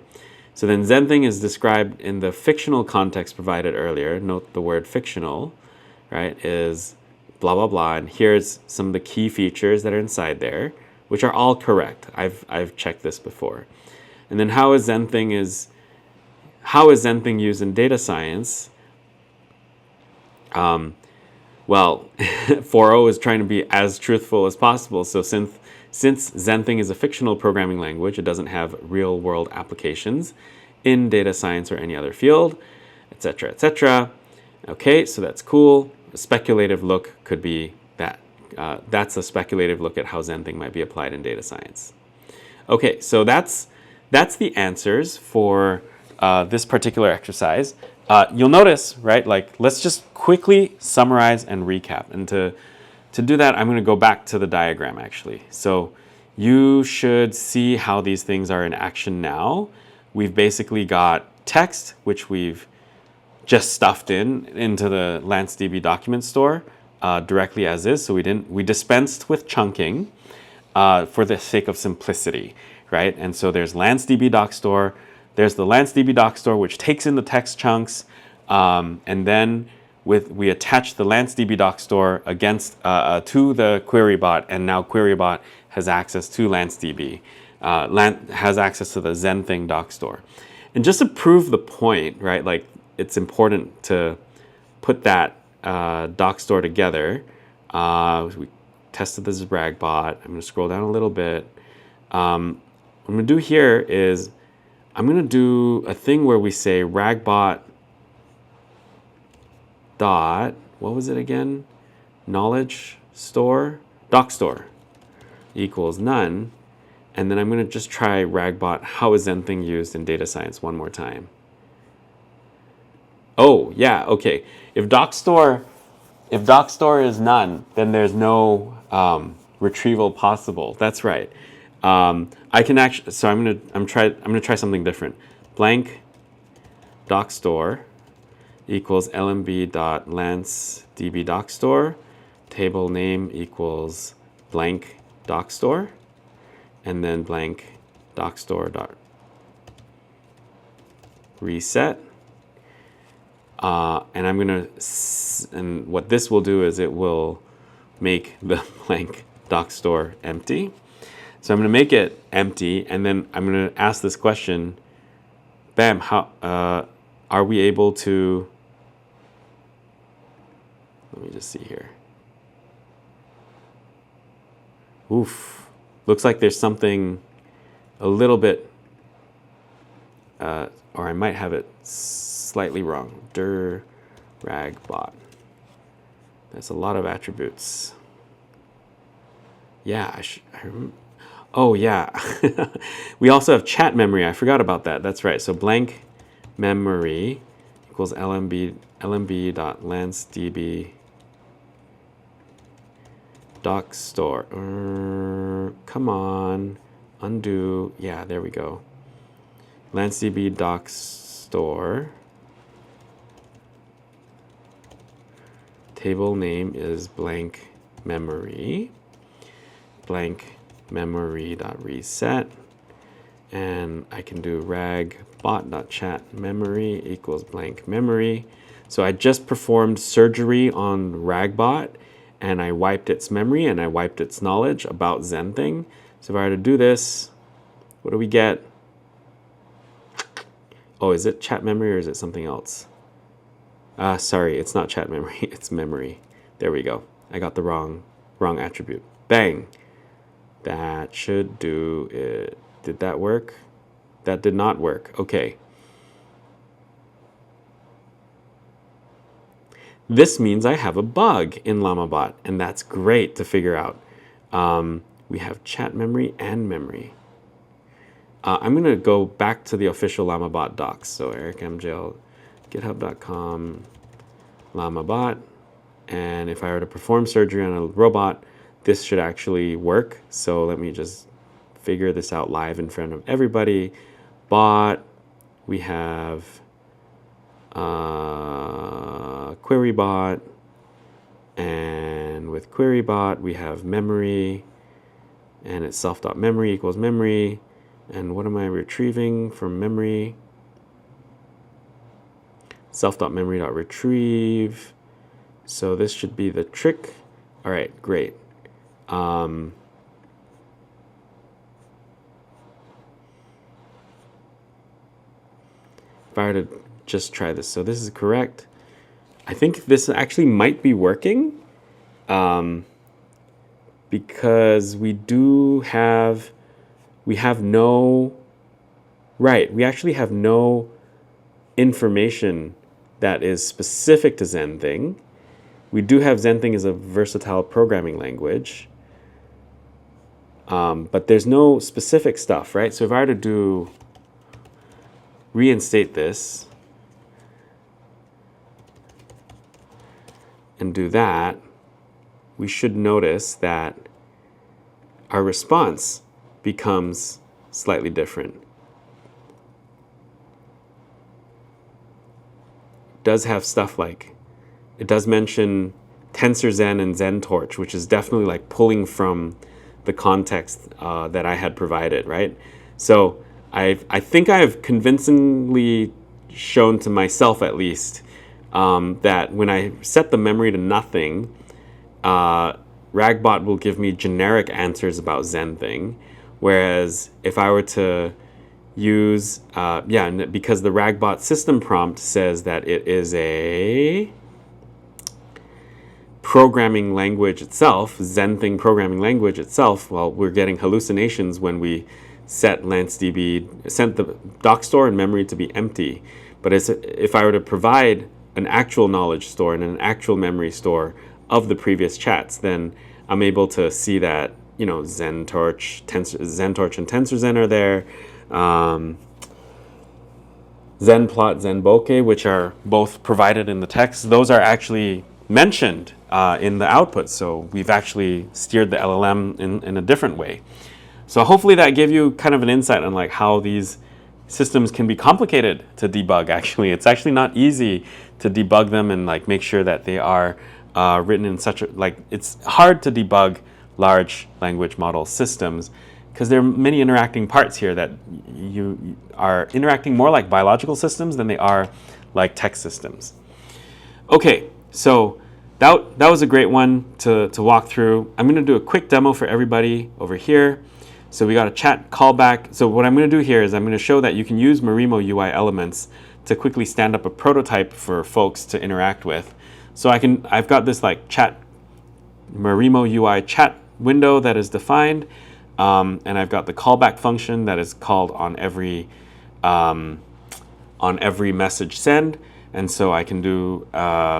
Speaker 1: So then ZenThing is described in the fictional context provided earlier. Note the word fictional, right, is blah, blah, blah. And here's some of the key features that are inside there, which are all correct. I've checked this before. And then how is ZenThing used in data science? Well, 4o is trying to be as truthful as possible. So since ZenThing is a fictional programming language, it doesn't have real-world applications in data science or any other field, etc., etc. Okay, so that's cool. A speculative look could be that. That's a speculative look at how Zenthing might be applied in data science. Okay, so that's the answers for this particular exercise. You'll notice, right, like let's just quickly summarize and recap. And to do that, I'm going to go back to the diagram actually. So you should see how these things are in action now. We've basically got text, which we've just stuffed into the LanceDB document store directly as is. So we dispensed with chunking for the sake of simplicity, right? And so there's LanceDB doc store. There's the LanceDB doc store, which takes in the text chunks, and then we attach the LanceDB doc store against to the QueryBot, and now QueryBot has access to LanceDB, has access to the Zenthing doc store. And just to prove the point, right? Like it's important to put that doc store together. We tested this RagBot. I'm going to scroll down a little bit. What I'm going to do here is I'm going to do a thing where we say RagBot dot, what was it again? Knowledge store, doc store equals none. And then I'm going to just try RagBot, how is Zenthing used in data science one more time. Oh, yeah, okay. If doc store is none, then there's no retrieval possible. That's right. I can actually, so I'm gonna try something different. Blank doc store equals lmb.lancedb doc store. Table name equals blank doc store, and then blank doc store dot reset. And I'm gonna, and what this will do is it will make the blank doc store empty. So I'm gonna make it empty, and then I'm gonna ask this question, bam, how are we able to, let me just see here. Oof, looks like there's something a little bit, or I might have it slightly wrong. Dir RagBot. That's a lot of attributes. Yeah, oh yeah. We also have chat memory. I forgot about that. That's right. So blank memory equals lmb.lancedb doc store. Come on, undo. Yeah, there we go. LanceDB doc store. Table name is blank memory. Blank memory.reset. And I can do ragbot.chat memory equals blank memory. So I just performed surgery on RagBot, and I wiped its memory and I wiped its knowledge about Zenthing. So if I were to do this, what do we get? Oh, is it chat memory or is it something else? Sorry, it's not chat memory, it's memory. There we go. I got the wrong attribute. Bang. That should do it. Did that work? That did not work. Okay. This means I have a bug in LlamaBot, and that's great to figure out. We have chat memory and memory. I'm going to go back to the official LlamaBot docs. So ericmjl, github.com, LlamaBot. And if I were to perform surgery on a robot, this should actually work. So let me just figure this out live in front of everybody. Bot, we have QueryBot, and with QueryBot we have memory, and it's self.memory equals memory. And what am I retrieving from memory? Self.memory.retrieve. So this should be the trick. All right, great. If I were to just try this, so this is correct. I think this actually might be working, because we have no, right, we actually have no information that is specific to Zending. We do have Zending as a versatile programming language, but there's no specific stuff, right? So if I were to reinstate this and do that, we should notice that our response becomes slightly different. It does have stuff like, it does mention TensorZen and ZenTorch, which is definitely like pulling from the context that I had provided, right? So I think I've convincingly shown to myself, at least, that when I set the memory to nothing, RagBot will give me generic answers about Zending, whereas if I were to use, because the RagBot system prompt says that it is a programming language itself, Zending programming language itself, well, we're getting hallucinations when we set the doc store and memory to be empty. But if I were to provide an actual knowledge store and an actual memory store of the previous chats, then I'm able to see that, ZenTorch and TensorZen are there. ZenPlot, ZenBokeh, which are both provided in the text, those are actually mentioned in the output. So we've actually steered the LLM in a different way. So hopefully that gave you kind of an insight on like how these systems can be complicated to debug. Actually, it's actually not easy to debug them and like make sure that they are written in such a, like, it's hard to debug large language model systems because there are many interacting parts here that you are interacting more like biological systems than they are like text systems. Okay, so that was a great one to walk through. I'm going to do a quick demo for everybody over here. So we got a chat callback. So what I'm going to do here is I'm going to show that you can use Marimo UI elements to quickly stand up a prototype for folks to interact with. So I've got this like Marimo UI chat window that is defined, and I've got the callback function that is called on every message send. And so I can do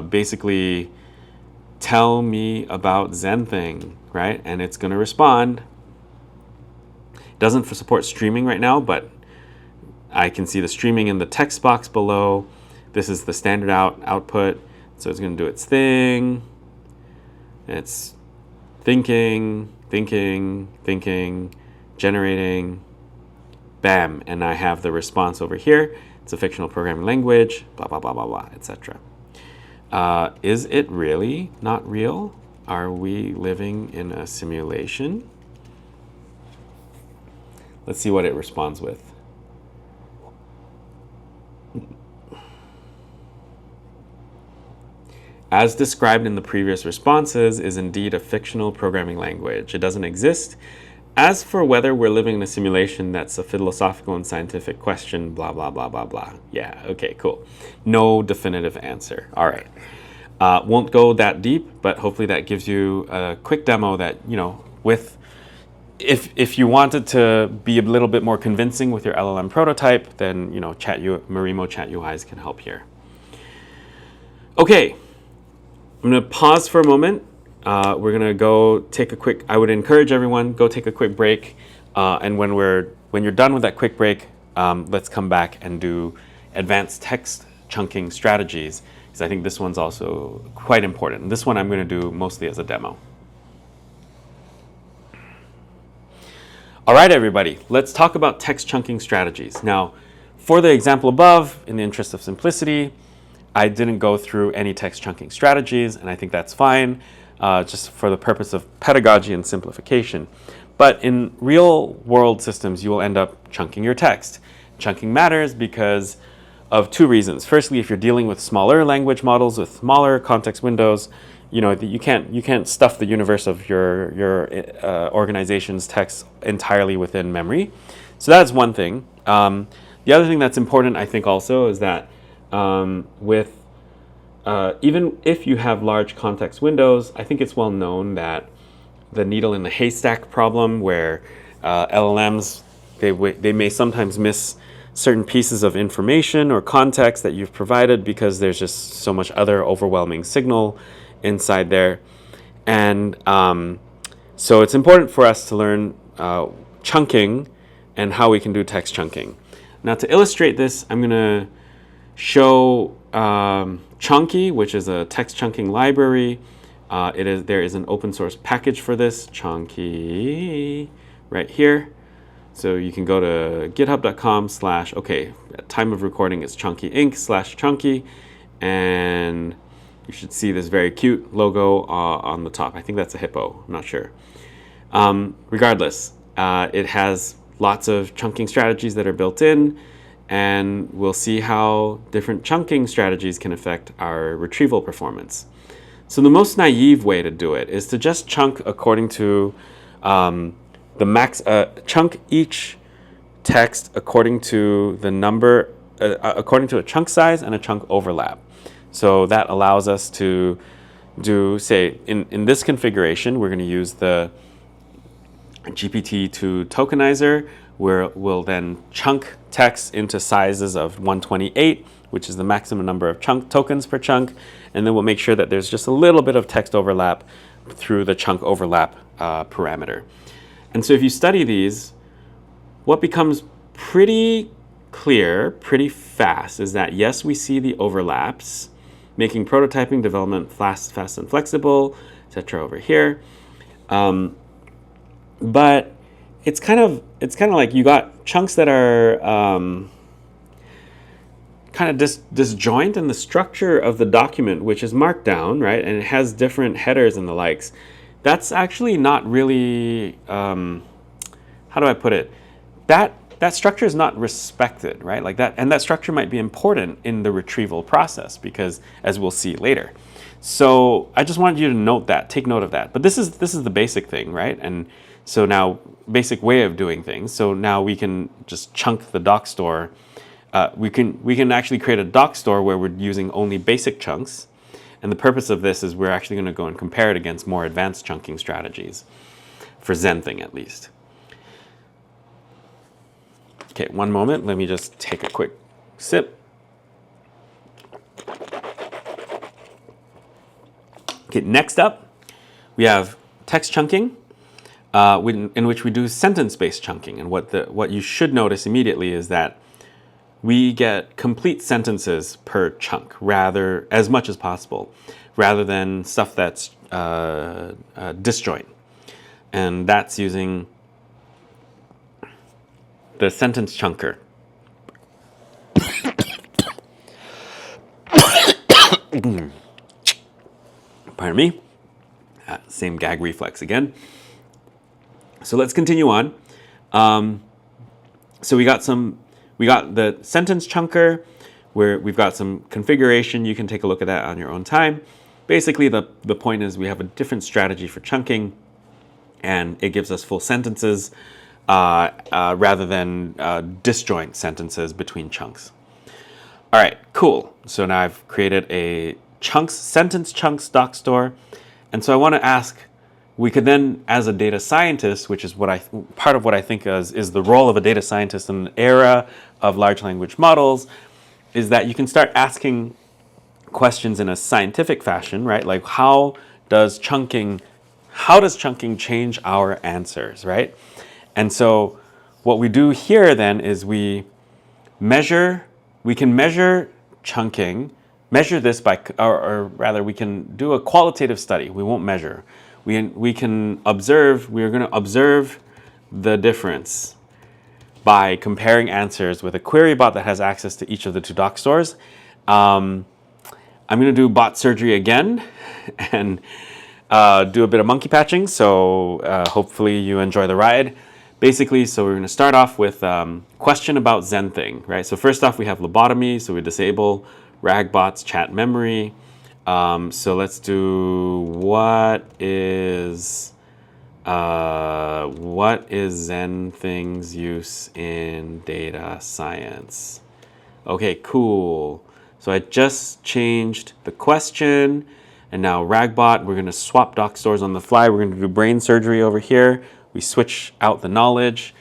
Speaker 1: basically tell me about Zending, right? And it's going to respond. It doesn't support streaming right now, but I can see the streaming in the text box below. This is the standard output. So it's going to do its thing. It's thinking, generating, bam. And I have the response over here. It's a fictional programming language, blah, blah, blah, blah, blah, etc. Is it really not real? Are we living in a simulation? Let's see what it responds with. As described in the previous responses, is indeed a fictional programming language. It doesn't exist. As for whether we're living in a simulation, that's a philosophical and scientific question, blah, blah, blah, blah, blah. Yeah, okay, cool. No definitive answer. All right. Won't go that deep, but hopefully that gives you a quick demo that, with, if you wanted to be a little bit more convincing with your LLM prototype, then, Marimo Chat UIs can help here. Okay. I'm going to pause for a moment. We're going to go take a quick, I would encourage everyone, go take a quick break. And when you're done with that quick break, let's come back and do advanced text chunking strategies, because I think this one's also quite important. And this one I'm going to do mostly as a demo. All right, everybody, let's talk about text chunking strategies. Now, for the example above, in the interest of simplicity, I didn't go through any text chunking strategies, and I think that's fine, just for the purpose of pedagogy and simplification. But in real world systems, you will end up chunking your text. Chunking matters because of two reasons. Firstly, if you're dealing with smaller language models with smaller context windows, you can't stuff the universe of your organization's text entirely within memory. So that's one thing. The other thing that's important, I think, also is that even if you have large context windows, I think it's well known that the needle in the haystack problem, where LLMs, they may sometimes miss certain pieces of information or context that you've provided, because there's just so much other overwhelming signal inside there. And so it's important for us to learn chunking and how we can do text chunking. Now, to illustrate this, I'm going to show Chunky, which is a text chunking library. There is an open source package for this, Chunky, right here. So you can go to github.com/ okay, at time of recording it's Chunky Inc. / Chunky, and you should see this very cute logo on the top. I think that's a hippo, I'm not sure. Regardless, it has lots of chunking strategies that are built in, and we'll see how different chunking strategies can affect our retrieval performance. So the most naive way to do it is to just chunk according to the max, chunk each text according to the number, according to a chunk size and a chunk overlap. So that allows us to do, say, in this configuration, we're going to use the GPT-2 tokenizer, where we'll then chunk text into sizes of 128, which is the maximum number of chunk tokens per chunk, and then we'll make sure that there's just a little bit of text overlap through the chunk overlap parameter. And so if you study these, what becomes pretty clear, pretty fast, is that yes, we see the overlaps, making prototyping development fast and flexible, etc. over here. But it's kind of like you got chunks that are kind of disjoint in the structure of the document, which is marked down, right? And it has different headers and the likes. That's actually not really, how do I put it? That structure is not respected, right? Like that, and that structure might be important in the retrieval process, because as we'll see later. So I just wanted you to note that, take note of that. But this is the basic thing, right? And so now, basic way of doing things. So now we can just chunk the doc store. We can actually create a doc store where we're using only basic chunks. And the purpose of this is we're actually going to go and compare it against more advanced chunking strategies, for Zenthing at least. Okay, one moment. Let me just take a quick sip. Okay, next up, we have text chunking, in which we do sentence-based chunking. And what you should notice immediately is that we get complete sentences per chunk, as much as possible, rather than stuff that's disjoint. And that's using the sentence chunker. Pardon me. Same gag reflex again. So let's continue on. So we got the sentence chunker, where we've got some configuration. You can take a look at that on your own time. Basically, the point is we have a different strategy for chunking, and it gives us full sentences rather than disjoint sentences between chunks. All right, cool. So now I've created a sentence chunks doc store. And so I want to ask, we could then, as a data scientist, which is part of what I think is the role of a data scientist in an era of large language models, is that you can start asking questions in a scientific fashion, right? Like how does chunking change our answers, right? And so what we do here then is we can measure chunking, measure this by, or rather we can do a qualitative study. We won't measure. We can observe, we're going to observe the difference by comparing answers with a query bot that has access to each of the two doc stores. I'm going to do bot surgery again and do a bit of monkey patching, so hopefully you enjoy the ride. Basically, so we're going to start off with question about Zenthing, right? So first off, we have lobotomy, so we disable RagBot's chat memory. So let's do what is Zenthing's use in data science? Okay, cool. So I just changed the question, and now RagBot, we're going to swap doc stores on the fly. We're going to do brain surgery over here. We switch out the knowledge.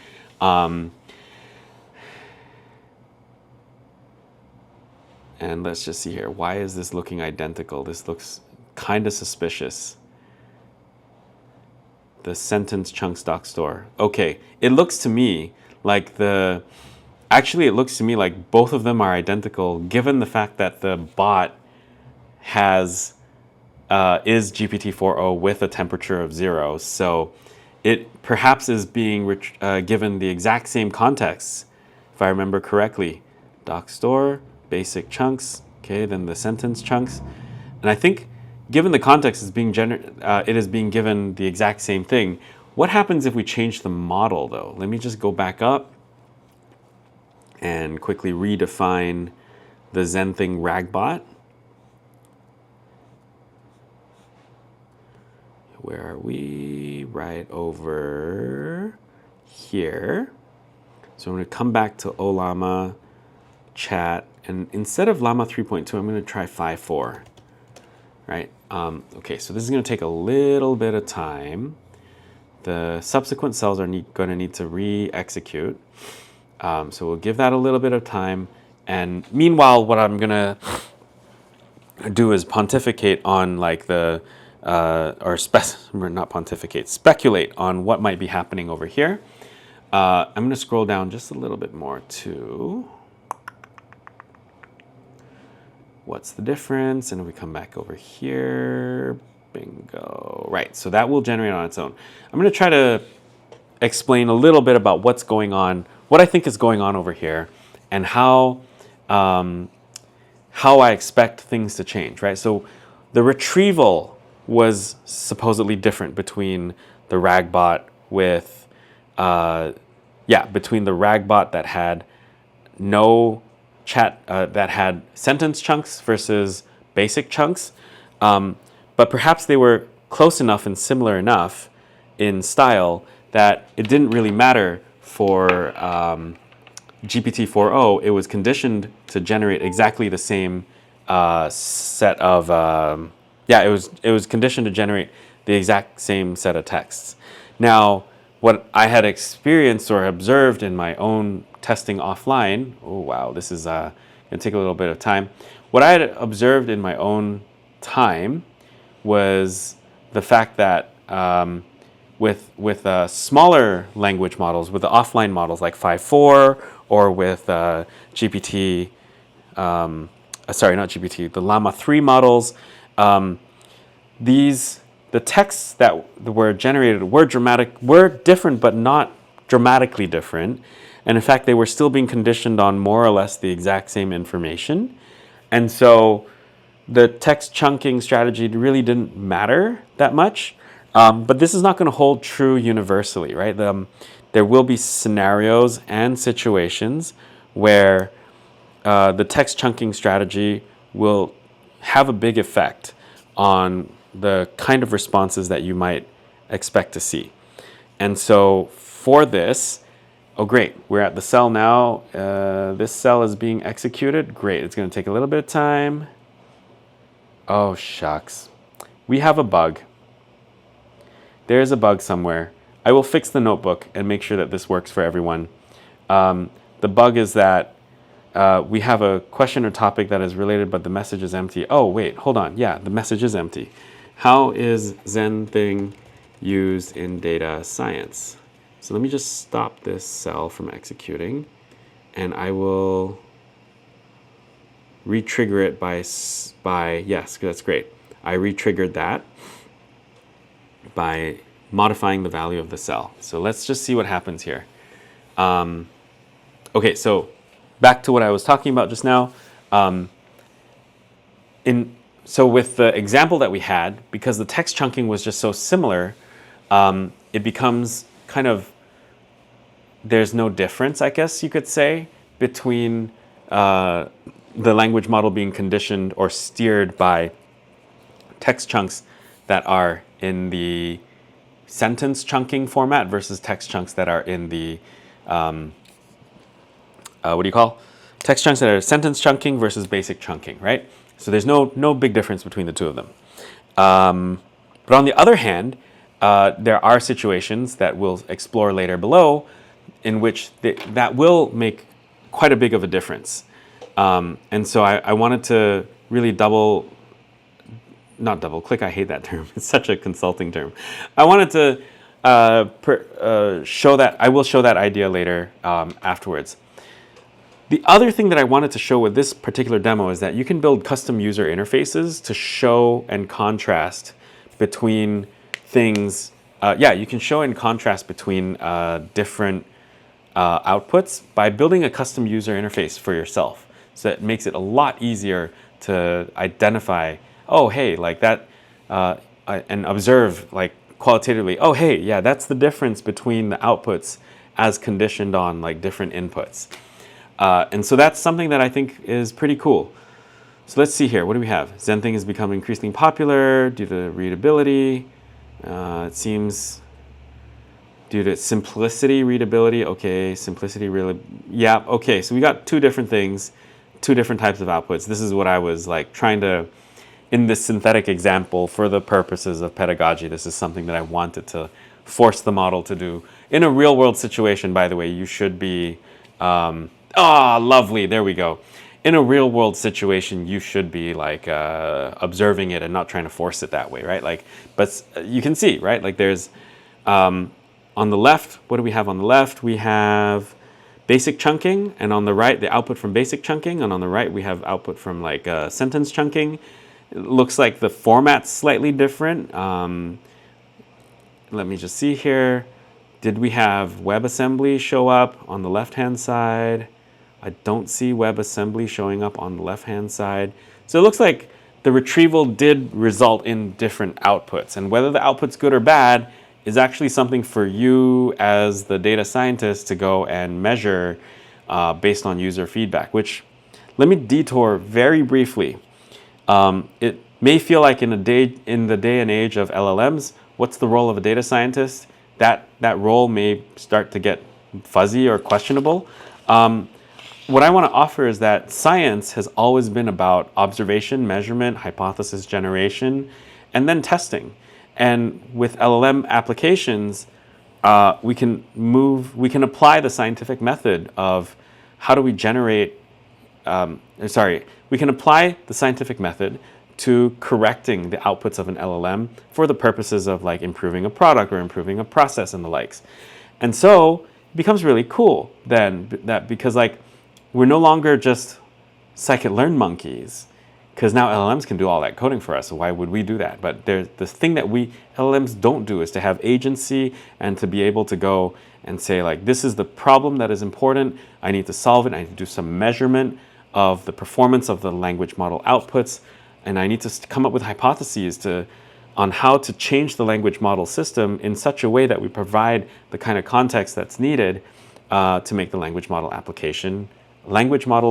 Speaker 1: And let's just see here. Why is this looking identical? This looks kind of suspicious. The sentence chunks doc store. Okay, it looks to me like actually it looks to me like both of them are identical, given the fact that the bot is GPT-4o with a temperature of 0. So it perhaps is being given the exact same context, if I remember correctly. Doc store, basic chunks, okay, then the sentence chunks. And I think given the context it is being given the exact same thing. What happens if we change the model though? Let me just go back up and quickly redefine the ZenThing RagBot. Where are we? Right over here. So I'm going to come back to Ollama chat, and instead of Llama 3.2, I'm going to try 5.4. Right? Okay, so this is going to take a little bit of time. The subsequent cells are going to need to re-execute. So we'll give that a little bit of time. And meanwhile, what I'm going to do is pontificate on like speculate on what might be happening over here. I'm going to scroll down just a little bit more to what's the difference, and if we come back over here, bingo. Right, so that will generate on its own. I'm going to try to explain a little bit about what's going on, what I think is going on over here, and how I expect things to change, right? So the retrieval was supposedly different between the RagBot between the RagBot that had no chat, that had sentence chunks versus basic chunks. But perhaps they were close enough and similar enough in style that it didn't really matter for GPT-4o. It was conditioned to generate exactly the same set of it was conditioned to generate the exact same set of texts. Now, what I had experienced or observed in my own testing offline, oh wow, this is going to take a little bit of time. What I had observed in my own time was the fact that with smaller language models, with the offline models like 5.4 or with the Llama 3 models, the texts that were generated were different, but not dramatically different. And in fact, they were still being conditioned on more or less the exact same information. And so the text chunking strategy really didn't matter that much. But this is not going to hold true universally, right? There will be scenarios and situations where the text chunking strategy will have a big effect on the kind of responses that you might expect to see. And so for this, oh great, we're at the cell now. This cell is being executed. Great, it's going to take a little bit of time. Oh shucks, we have a bug. There's a bug somewhere. I will fix the notebook and make sure that this works for everyone. The bug is that we have a question or topic that is related, but the message is empty. Oh wait, hold on. Yeah, the message is empty. How is ZenThing used in data science? So let me just stop this cell from executing, and I will re-trigger it by yes, that's great. I re-triggered that by modifying the value of the cell. So let's just see what happens here. Okay, so back to what I was talking about just now. So with the example that we had, because the text chunking was just so similar, it becomes kind of, there's no difference, I guess you could say, between the language model being conditioned or steered by text chunks that are in the sentence chunking format versus text chunks that are in the, text chunks that are sentence chunking versus basic chunking, right? So there's no big difference between the two of them. But on the other hand, there are situations that we'll explore later below in which that will make quite a big of a difference. And so I wanted to really not double click, I hate that term. It's such a consulting term. I wanted to show that, I will show that idea later afterwards. The other thing that I wanted to show with this particular demo is that you can build custom user interfaces to show and contrast between things. You can show and contrast between different outputs by building a custom user interface for yourself. So it makes it a lot easier to identify, oh, hey, like that, and observe like qualitatively, oh, hey, yeah, that's the difference between the outputs as conditioned on like different inputs. And so that's something that I think is pretty cool. So let's see here. What do we have? Zenthing has become increasingly popular due to readability. It seems due to simplicity, readability. Okay, simplicity, really. Yeah, okay. So we got two different things, two different types of outputs. This is what I was like trying to, in this synthetic example, for the purposes of pedagogy, this is something that I wanted to force the model to do. In a real world situation, by the way, you should be, lovely, there we go. In a real world situation, you should be like observing it and not trying to force it that way, right? Like, but you can see, right? Like there's, on the left, what do we have on the left? We have basic chunking, and on the right, the output from basic chunking, and on the right, we have output from like sentence chunking. It looks like the format's slightly different. Let me just see here. Did we have WebAssembly show up on the left-hand side? I don't see WebAssembly showing up on the left-hand side. So it looks like the retrieval did result in different outputs, and whether the output's good or bad is actually something for you as the data scientist to go and measure based on user feedback, which, let me detour very briefly. It may feel like in the day and age of LLMs, what's the role of a data scientist? That role may start to get fuzzy or questionable. What I want to offer is that science has always been about observation, measurement, hypothesis generation, and then testing. And with LLM applications, we can apply the scientific method of how do we generate, we can apply the scientific method to correcting the outputs of an LLM for the purposes of like improving a product or improving a process and the likes. And so it becomes really cool then because like we're no longer just scikit-learn monkeys, because now LLMs can do all that coding for us, so why would we do that? But the thing that LLMs don't do is to have agency and to be able to go and say like, this is the problem that is important, I need to solve it, I need to do some measurement of the performance of the language model outputs, and I need to come up with hypotheses on how to change the language model system in such a way that we provide the kind of context that's needed to make the language model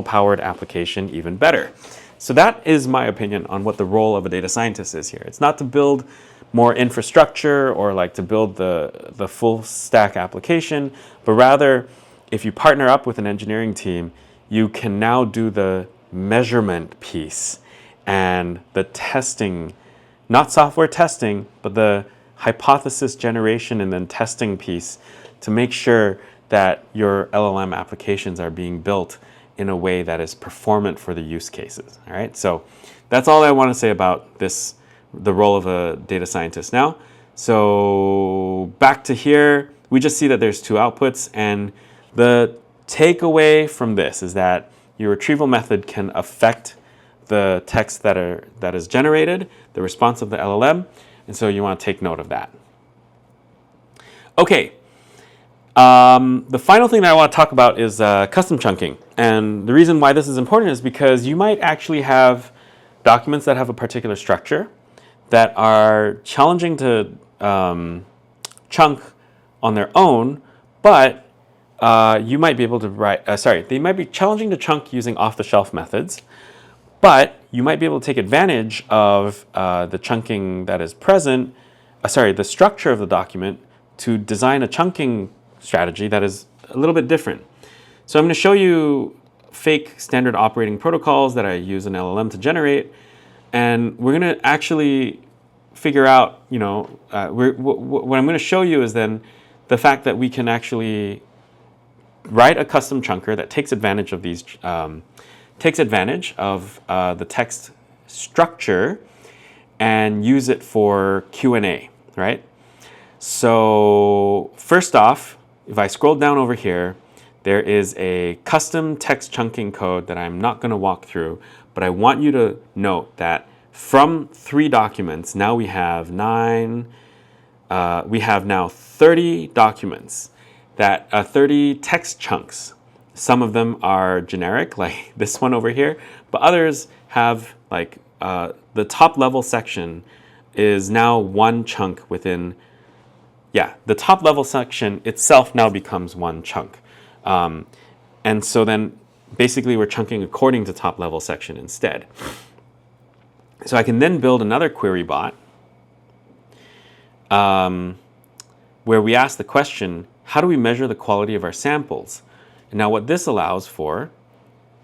Speaker 1: powered application even better. So that is my opinion on what the role of a data scientist is here. It's not to build more infrastructure or like to build the full stack application, but rather if you partner up with an engineering team, you can now do the measurement piece and the testing, not software testing, but the hypothesis generation and then testing piece to make sure that your LLM applications are being built in a way that is performant for the use cases. All right, so that's all I want to say about the role of a data scientist now. So back to here, we just see that there's two outputs, and the takeaway from this is that your retrieval method can affect the text that is generated, the response of the LLM, and so you want to take note of that. Okay. The final thing that I want to talk about is custom chunking. And the reason why this is important is because you might actually have documents that have a particular structure that are challenging to chunk on their own, but you might be able to they might be challenging to chunk using off-the-shelf methods, but you might be able to take advantage of the chunking that is present, the structure of the document to design a chunking strategy that is a little bit different. So I'm going to show you fake standard operating protocols that I use an LLM to generate, and we're going to actually figure out, what I'm going to show you is then the fact that we can actually write a custom chunker that takes advantage of these takes advantage of the text structure and use it for Q&A, right? So first off, if I scroll down over here, there is a custom text chunking code that I'm not going to walk through, but I want you to note that from 3 documents, now we have we have now 30 documents, 30 text chunks. Some of them are generic, like this one over here, but others have like the top level section is now 1 chunk within. Yeah, the top level section itself now becomes 1 chunk. And so then basically we're chunking according to top level section instead. So I can then build another query bot where we ask the question, how do we measure the quality of our samples? And now what this allows for,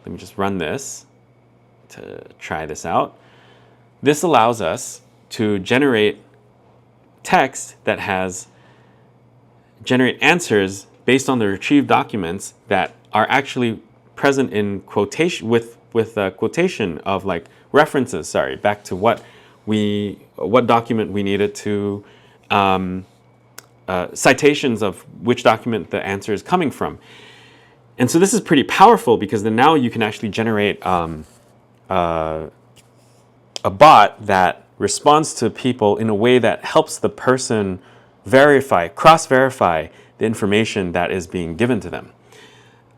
Speaker 1: let me just run this to try this out. This allows us to generate text that generate answers based on the retrieved documents that are actually present in quotation with quotation of like references. Sorry, back to what document we needed to citations of which document the answer is coming from. And so this is pretty powerful because then now you can actually generate a bot that responds to people in a way that helps the person cross-verify the information that is being given to them.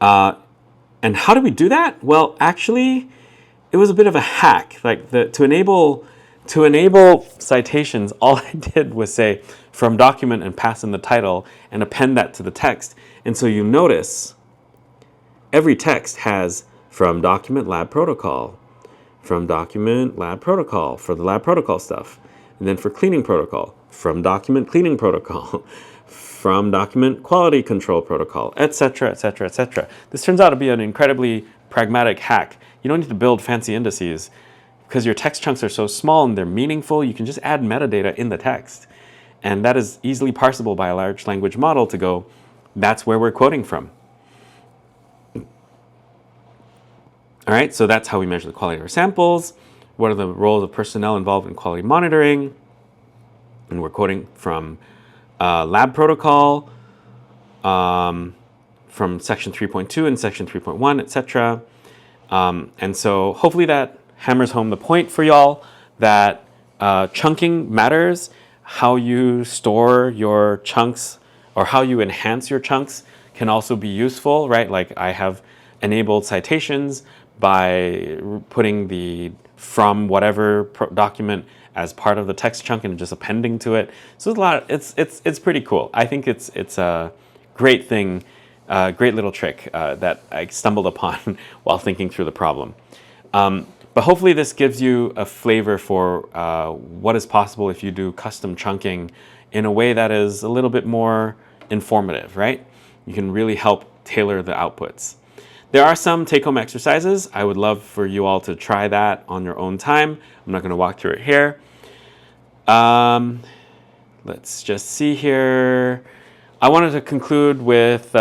Speaker 1: And how do we do that? Well, actually, it was a bit of a hack. Like to enable citations, all I did was say from document and pass in the title and append that to the text. And so you notice every text has from document lab protocol, from document lab protocol for the lab protocol stuff, and then for cleaning protocol, from document cleaning protocol, from document quality control protocol, etc., etc., etc. This turns out to be an incredibly pragmatic hack. You don't need to build fancy indices because your text chunks are so small and they're meaningful. You can just add metadata in the text. And that is easily parsable by a large language model to go, that's where we're quoting from. All right, so that's how we measure the quality of our samples. What are the roles of personnel involved in quality monitoring? And we're quoting from lab protocol, from section 3.2 and section 3.1, etc. And so hopefully that hammers home the point for y'all that chunking matters. How you store your chunks or how you enhance your chunks can also be useful, right? Like I have enabled citations by putting the from whatever document as part of the text chunk and just appending to it. So it's pretty cool. I think it's a great thing, great little trick that I stumbled upon while thinking through the problem. But hopefully this gives you a flavor for what is possible if you do custom chunking in a way that is a little bit more informative, right? You can really help tailor the outputs. There are some take-home exercises. I would love for you all to try that on your own time. I'm not going to walk through it here. Let's just see here. I wanted to conclude with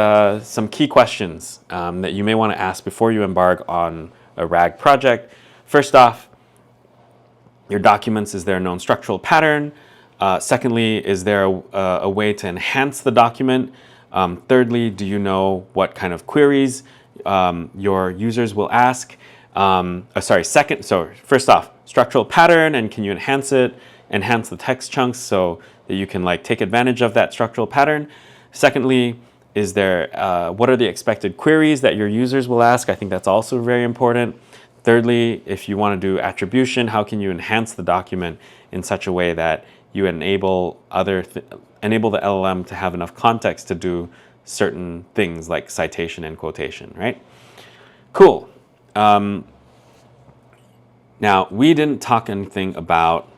Speaker 1: some key questions that you may want to ask before you embark on a RAG project. First off, your documents, is there a known structural pattern? Secondly, is there a way to enhance the document? Thirdly, do you know what kind of queries your users will ask? First off, structural pattern, and can you enhance the text chunks so that you can like take advantage of that structural pattern? Secondly, is there what are the expected queries that your users will ask? I think that's also very important. Thirdly, if you want to do attribution, how can you enhance the document in such a way that you enable enable the LLM to have enough context to do certain things like citation and quotation, right? Cool. Now, we didn't talk anything about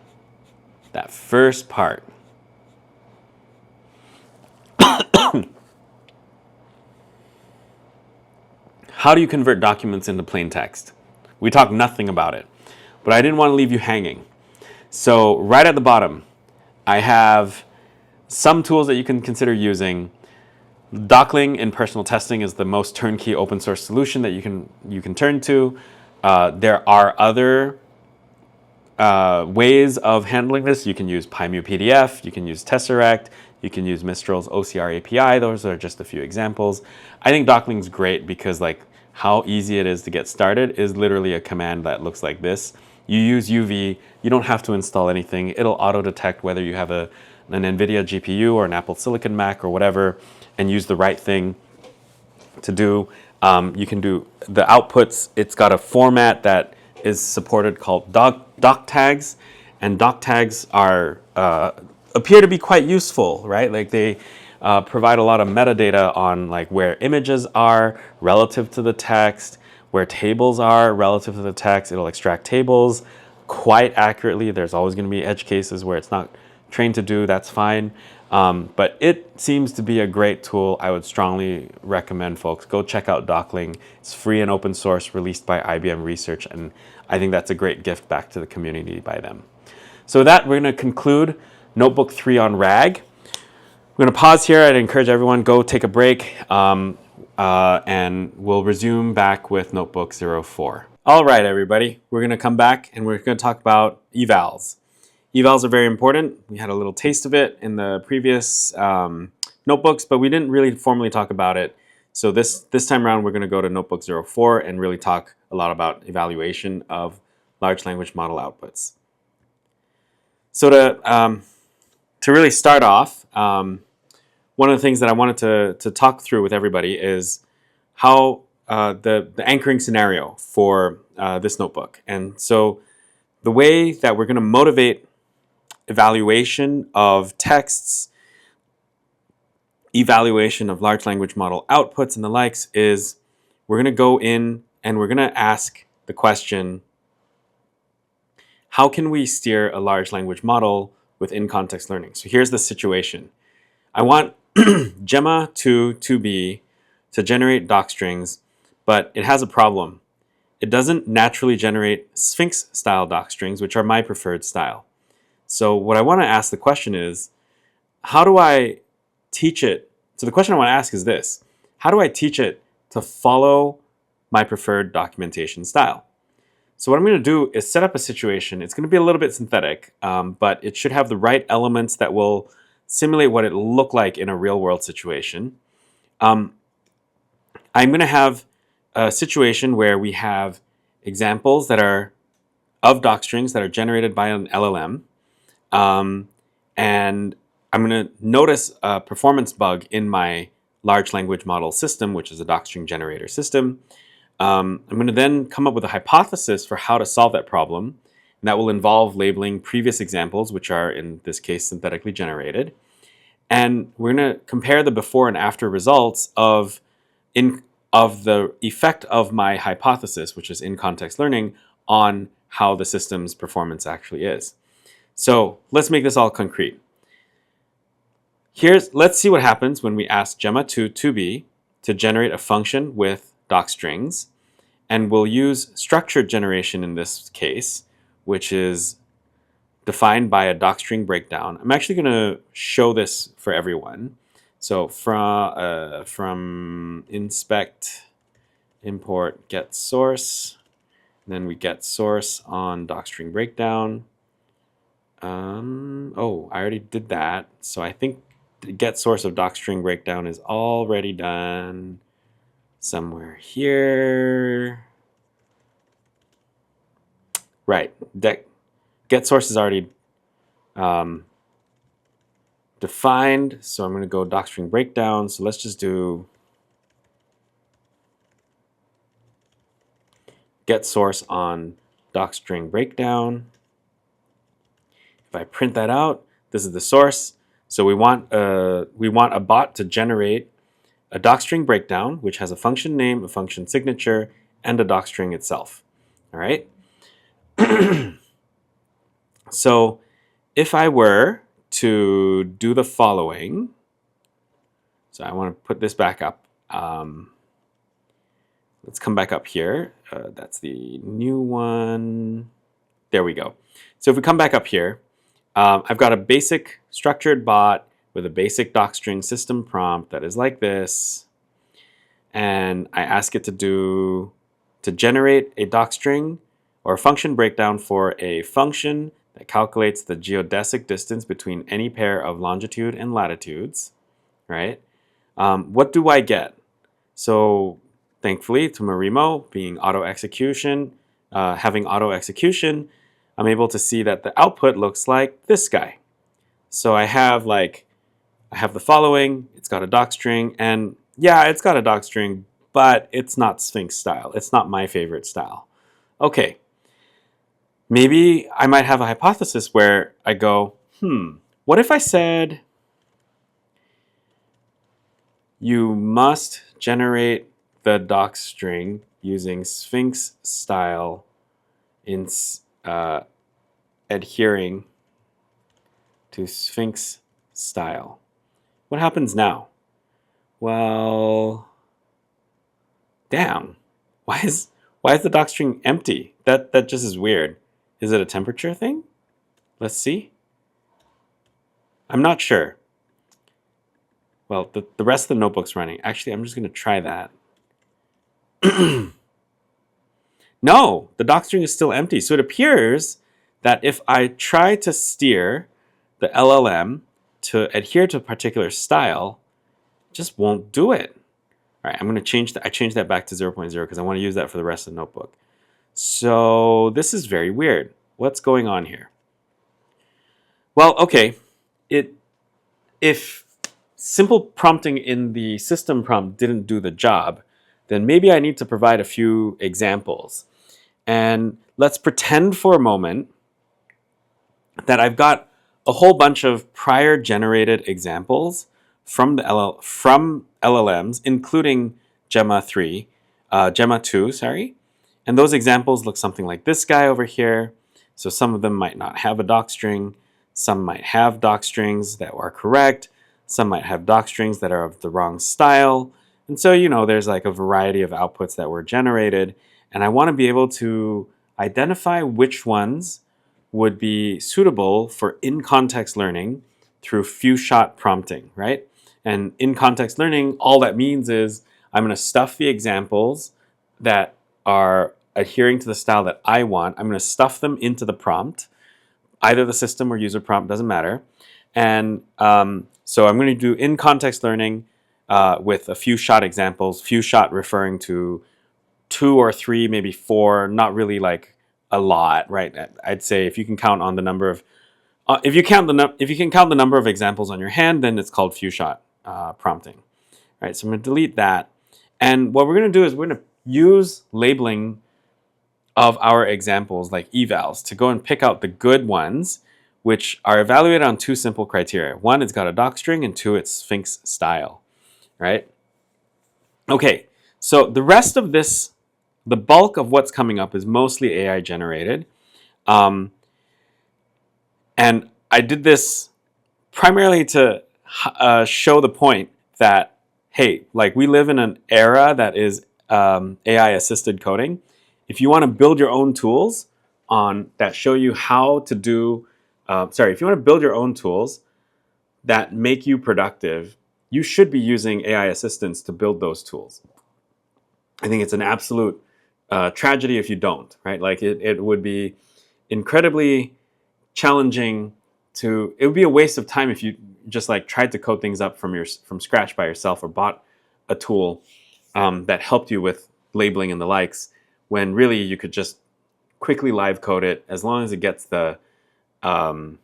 Speaker 1: that first part. How do you convert documents into plain text? We talked nothing about it, but I didn't want to leave you hanging. So right at the bottom, I have some tools that you can consider using. Dockling in personal testing is the most turnkey open source solution that you can turn to. There are other ways of handling this. You can use PyMu PDF, you can use Tesseract, you can use Mistral's OCR API. Those are just a few examples. I think Dockling's great because like how easy it is to get started is literally a command that looks like this. You use UV, you don't have to install anything. It'll auto detect whether you have an NVIDIA GPU or an Apple Silicon Mac or whatever, and use the right thing to do. You can do the outputs. It's got a format that is supported called doc tags, and doc tags are appear to be quite useful, right? Like they provide a lot of metadata on like where images are relative to the text, where tables are relative to the text. It'll extract tables quite accurately. There's always going to be edge cases where it's not trained to do. That's fine. But it seems to be a great tool. I would strongly recommend folks go check out Dockling. It's free and open source, released by IBM Research, and I think that's a great gift back to the community by them. So with that, we're going to conclude Notebook 3 on RAG. We're going to pause here. I'd encourage everyone go take a break, and we'll resume back with Notebook 04. All right, everybody. We're going to come back and we're going to talk about evals. Evals are very important. We had a little taste of it in the previous notebooks, but we didn't really formally talk about it. So this time around, we're going to go to Notebook 04 and really talk a lot about evaluation of large language model outputs. So to really start off, one of the things that I wanted to talk through with everybody is how the anchoring scenario for this notebook. And so the way that we're going to motivate evaluation of texts, evaluation of large language model outputs and the likes is we're going to go in and we're going to ask the question, how can we steer a large language model with in-context learning? So here's the situation. I want Gemma 2b to generate doc strings, but it has a problem. It doesn't naturally generate Sphinx style doc strings, which are my preferred style. So what I want to ask the question is, how do I teach it? So the question I want to ask is this: how do I teach it to follow my preferred documentation style? So what I'm going to do is set up a situation. It's going to be a little bit synthetic, but it should have the right elements that will simulate what it'll look like in a real world situation. I'm going to have a situation where we have examples that are of doc strings that are generated by an LLM. And I'm going to notice a performance bug in my large language model system, which is a docstring generator system. I'm going to then come up with a hypothesis for how to solve that problem. And that will involve labeling previous examples, which are in this case synthetically generated. And we're going to compare the before and after results of the effect of my hypothesis, which is in-context learning, on how the system's performance actually is. So let's make this all concrete. Let's see what happens when we ask Gemma 2b to generate a function with doc strings. And we'll use structured generation in this case, which is defined by a docstring breakdown. I'm actually going to show this for everyone. So from inspect, import, get source, then we get source on docstring breakdown. Oh, I already did that. So I think the get source of docstring breakdown is already done somewhere here. Right, get source is already defined. So I'm going to go docstring breakdown. So let's just do get source on docstring breakdown. If I print that out, this is the source. So we want a bot to generate a docstring breakdown, which has a function name, a function signature, and a docstring itself. All right. So if I were to do the following, so I want to put this back up. Let's come back up here. That's the new one. There we go. So if we come back up here, I've got a basic structured bot with a basic docstring system prompt that is like this. And I ask it to do to generate a docstring or a function breakdown for a function that calculates the geodesic distance between any pair of longitude and latitudes, right? What do I get? So thankfully, to Marimo being auto execution, having auto execution, I'm able to see that the output looks like this guy. So I have the following. It's got a docstring, and yeah, it's got a docstring, but it's not Sphinx style. It's not my favorite style. Okay, maybe I might have a hypothesis where I go, what if I said you must generate the docstring using Sphinx style in adhering to Sphinx style? What happens now? Well, damn. Why is the docstring empty? That just is weird. Is it a temperature thing? Let's see. I'm not sure. Well, the rest of the notebook's running. Actually, I'm just going to try that. No, the docstring is still empty. So it appears that if I try to steer the LLM to adhere to a particular style, it just won't do it. All right, I'm going to change that. I changed that back to 0.0 because I want to use that for the rest of the notebook. So this is very weird. What's going on here? Well, okay, if simple prompting in the system prompt didn't do the job, then maybe I need to provide a few examples. And let's pretend for a moment that I've got a whole bunch of prior generated examples from LLMs, including Gemma 2, sorry. And those examples look something like this guy over here. So some of them might not have a docstring. Some might have docstrings that are correct. Some might have docstrings that are of the wrong style. And so, there's like a variety of outputs that were generated. And I want to be able to identify which ones would be suitable for in-context learning through few-shot prompting, right? And in-context learning, all that means is I'm going to stuff the examples that are adhering to the style that I want. I'm going to stuff them into the prompt, either the system or user prompt, doesn't matter. And so I'm going to do in-context learning with a few-shot examples, few-shot referring to 2 or 3, maybe 4, not really like a lot, right? I'd say if you can count on the number of if you can count the number of examples on your hand, then it's called few-shot prompting, right? So I'm going to delete that, and what we're going to do is we're going to use labeling of our examples like evals to go and pick out the good ones, which are evaluated on 2 simple criteria. 1, it's got a docstring, and 2, it's Sphinx style, right? Okay, so the rest of this, the bulk of what's coming up is mostly AI generated. And I did this primarily to show the point that, hey, like we live in an era that is AI assisted coding. If you want to build your own tools that show you how to do, if you want to build your own tools that make you productive, you should be using AI assistants to build those tools. I think it's an absolute tragedy if you don't, right? Like it would be incredibly challenging it would be a waste of time if you just like tried to code things up from scratch by yourself or bought a tool that helped you with labeling and the likes, when really you could just quickly live code it as long as it gets the outputs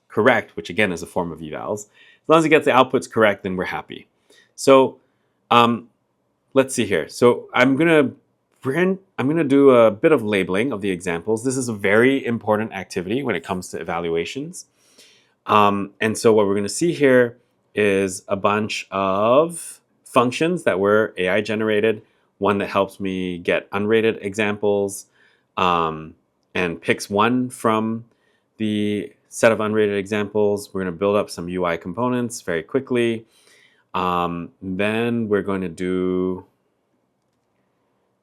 Speaker 1: correct, which again is a form of evals. As long as it gets the outputs correct, then we're happy. So let's see here. So I'm gonna do a bit of labeling of the examples. This is a very important activity when it comes to evaluations. And so what we're gonna see here is a bunch of functions that were AI generated, one that helps me get unrated examples, and picks one from the set of unrated examples. We're gonna build up some UI components very quickly. Then we're going to do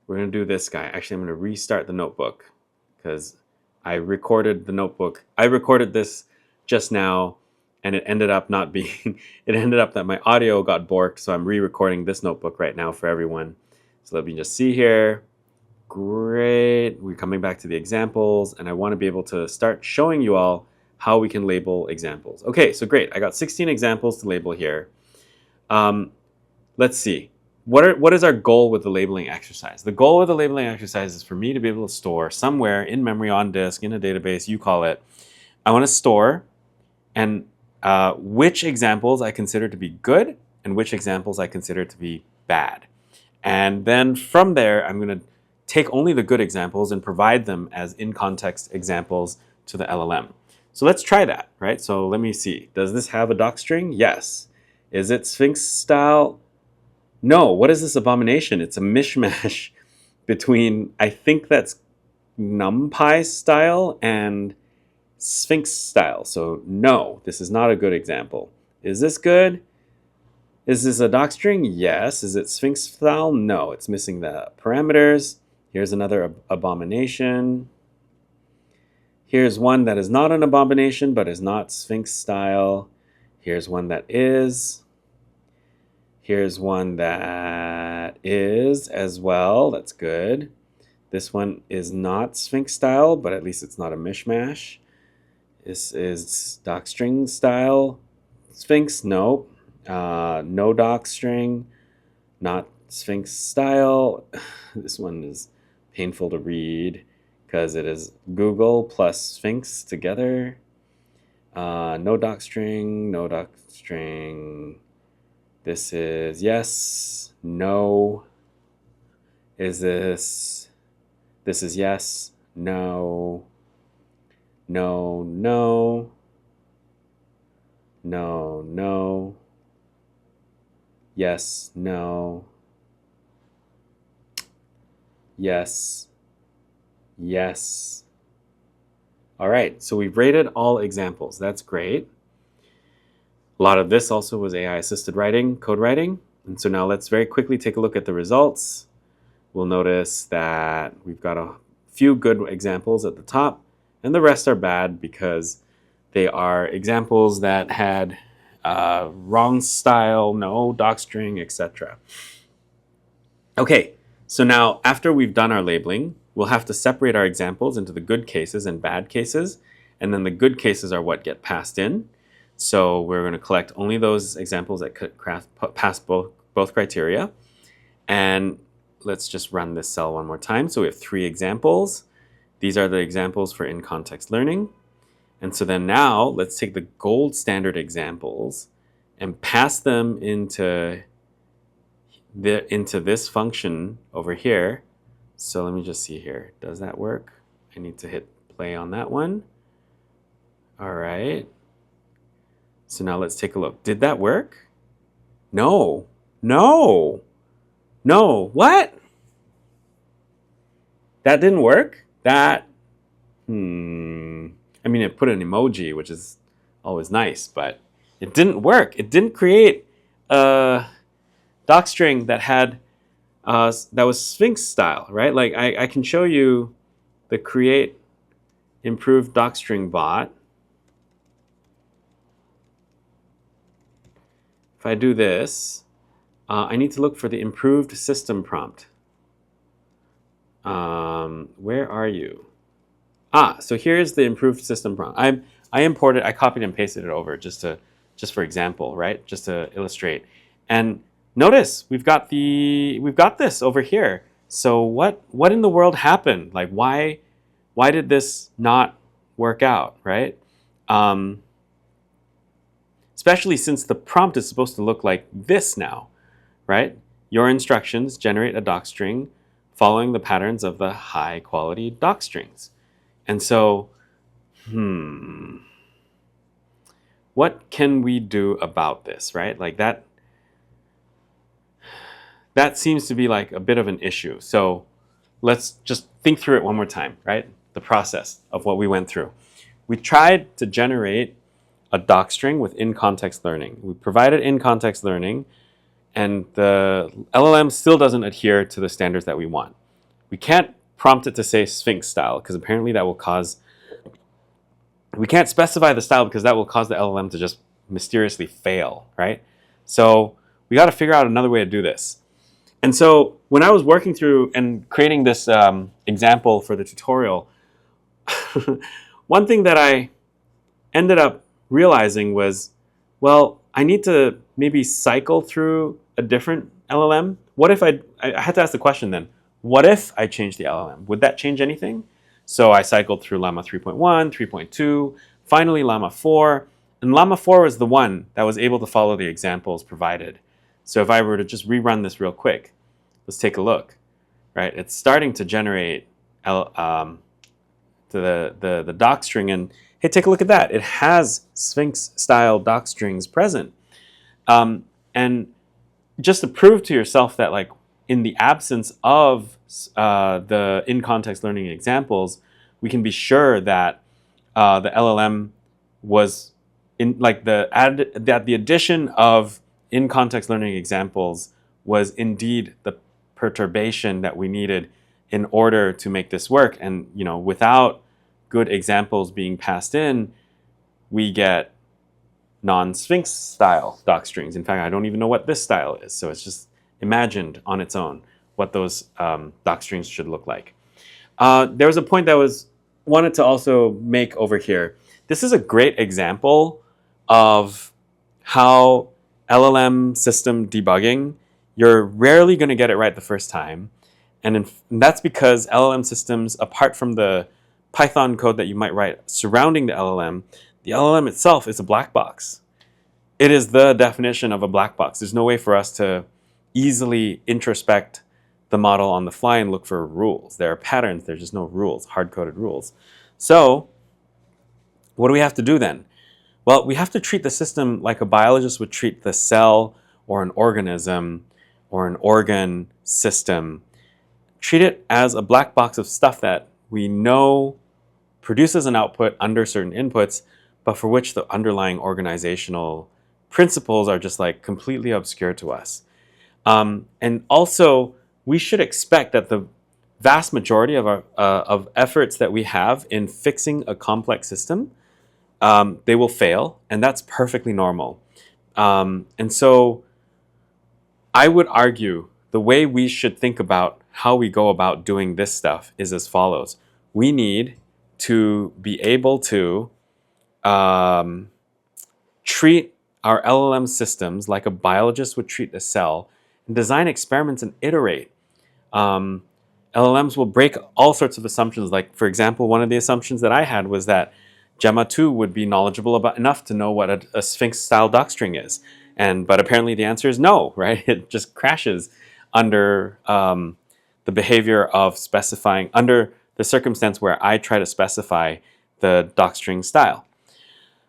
Speaker 1: this guy. Actually, I'm going to restart the notebook because I recorded the notebook. I recorded this just now, and it ended up not being, it ended up that my audio got borked, so I'm re-recording this notebook right now for everyone. So let me just see here. Great. We're coming back to the examples, and I want to be able to start showing you all how we can label examples. Okay, so great. I got 16 examples to label here. Let's see. What is our goal with the labeling exercise? The goal of the labeling exercise is for me to be able to store somewhere in memory, on disk, in a database, you call it. I want to store and which examples I consider to be good and which examples I consider to be bad. And then from there, I'm going to take only the good examples and provide them as in-context examples to the LLM. So let's try that, right? So let me see. Does this have a docstring? Yes. Is it Sphinx style? No. What is this abomination? It's a mishmash between, I think that's NumPy style and Sphinx style. So no, this is not a good example. Is this good? Is this a docstring? Yes. Is it Sphinx style? No, it's missing the parameters. Here's another abomination. Here's one that is not an abomination, but is not Sphinx style. Here's one that is. Here's one that is as well. That's good. This one is not Sphinx style, but at least it's not a mishmash. This is docstring style. Sphinx, no. No docstring, not Sphinx style. This one is painful to read because it is Google plus Sphinx together. No docstring, no docstring. This is yes, no. Is this? This is yes, no. No, no. No, no. Yes, no. Yes. Yes. All right, so we've rated all examples. That's great. A lot of this also was AI-assisted writing, code writing. And so now let's very quickly take a look at the results. We'll notice that we've got a few good examples at the top, and the rest are bad because they are examples that had wrong style, no docstring, etc. Okay, so now after we've done our labeling, we'll have to separate our examples into the good cases and bad cases, and then the good cases are what get passed in. So we're going to collect only those examples that could pass both criteria. And let's just run this cell one more time. So we have 3 examples. These are the examples for in-context learning. And so then now let's take the gold standard examples and pass them into this function over here. So let me just see here. Does that work? I need to hit play on that one. All right. So now let's take a look. Did that work? No. No. No. What? That didn't work? That, I mean, it put an emoji, which is always nice, but it didn't work. It didn't create a docstring that had, that was Sphinx style, right? Like I can show you the create improved docstring bot. If I do this, I need to look for the improved system prompt. Where are you? So here's the improved system prompt. I copied and pasted it over just for example, right? Just to illustrate. And notice we've got this over here. So what in the world happened? Like why did this not work out, right? Especially since the prompt is supposed to look like this now, right? Your instructions generate a docstring following the patterns of the high quality docstrings. And so, what can we do about this, right? Like that seems to be like a bit of an issue. So let's just think through it one more time, right? The process of what we went through. We tried to generate a docstring with in-context learning. We provided in-context learning, and the LLM still doesn't adhere to the standards that we want. We can't prompt it to say Sphinx style, because apparently that will cause... We can't specify the style because that will cause the LLM to just mysteriously fail, right? So we got to figure out another way to do this. And so when I was working through and creating this example for the tutorial, one thing that I ended up realizing was, well, I need to maybe cycle through a different LLM. What if I had to ask the question then, what if I change the LLM? Would that change anything? So I cycled through Llama 3.1, 3.2, finally Llama 4. And Llama 4 was the one that was able to follow the examples provided. So if I were to just rerun this real quick, let's take a look, right? It's starting to generate the doc string, and hey, take a look at that. It has Sphinx-style doc strings present. And just to prove to yourself that, like, in the absence of the in-context learning examples, we can be sure that the LLM was in, like, that the addition of in-context learning examples was indeed the perturbation that we needed in order to make this work. And without good examples being passed in, we get non-Sphinx style doc strings. In fact, I don't even know what this style is, so it's just imagined on its own what those doc strings should look like. There was a point that was wanted to also make over here. This is a great example of how LLM system debugging, you're rarely going to get it right the first time. And that's because LLM systems, apart from the Python code that you might write surrounding the LLM itself is a black box. It is the definition of a black box. There's no way for us to easily introspect the model on the fly and look for rules. There are patterns, there's just no rules, hard-coded rules. So what do we have to do then? Well, we have to treat the system like a biologist would treat the cell or an organism or an organ system. Treat it as a black box of stuff that we know produces an output under certain inputs, but for which the underlying organizational principles are just like completely obscure to us. And also, we should expect that the vast majority of our of efforts that we have in fixing a complex system, they will fail, and that's perfectly normal. And so I would argue the way we should think about how we go about doing this stuff is as follows. We need to be able to treat our LLM systems like a biologist would treat a cell, and design experiments and iterate. LLMs will break all sorts of assumptions. Like, for example, one of the assumptions that I had was that Gemma 2 would be knowledgeable about enough to know what a Sphinx-style docstring is. But apparently the answer is no, right? It just crashes under the behavior of specifying, under the circumstance where I try to specify the docstring style.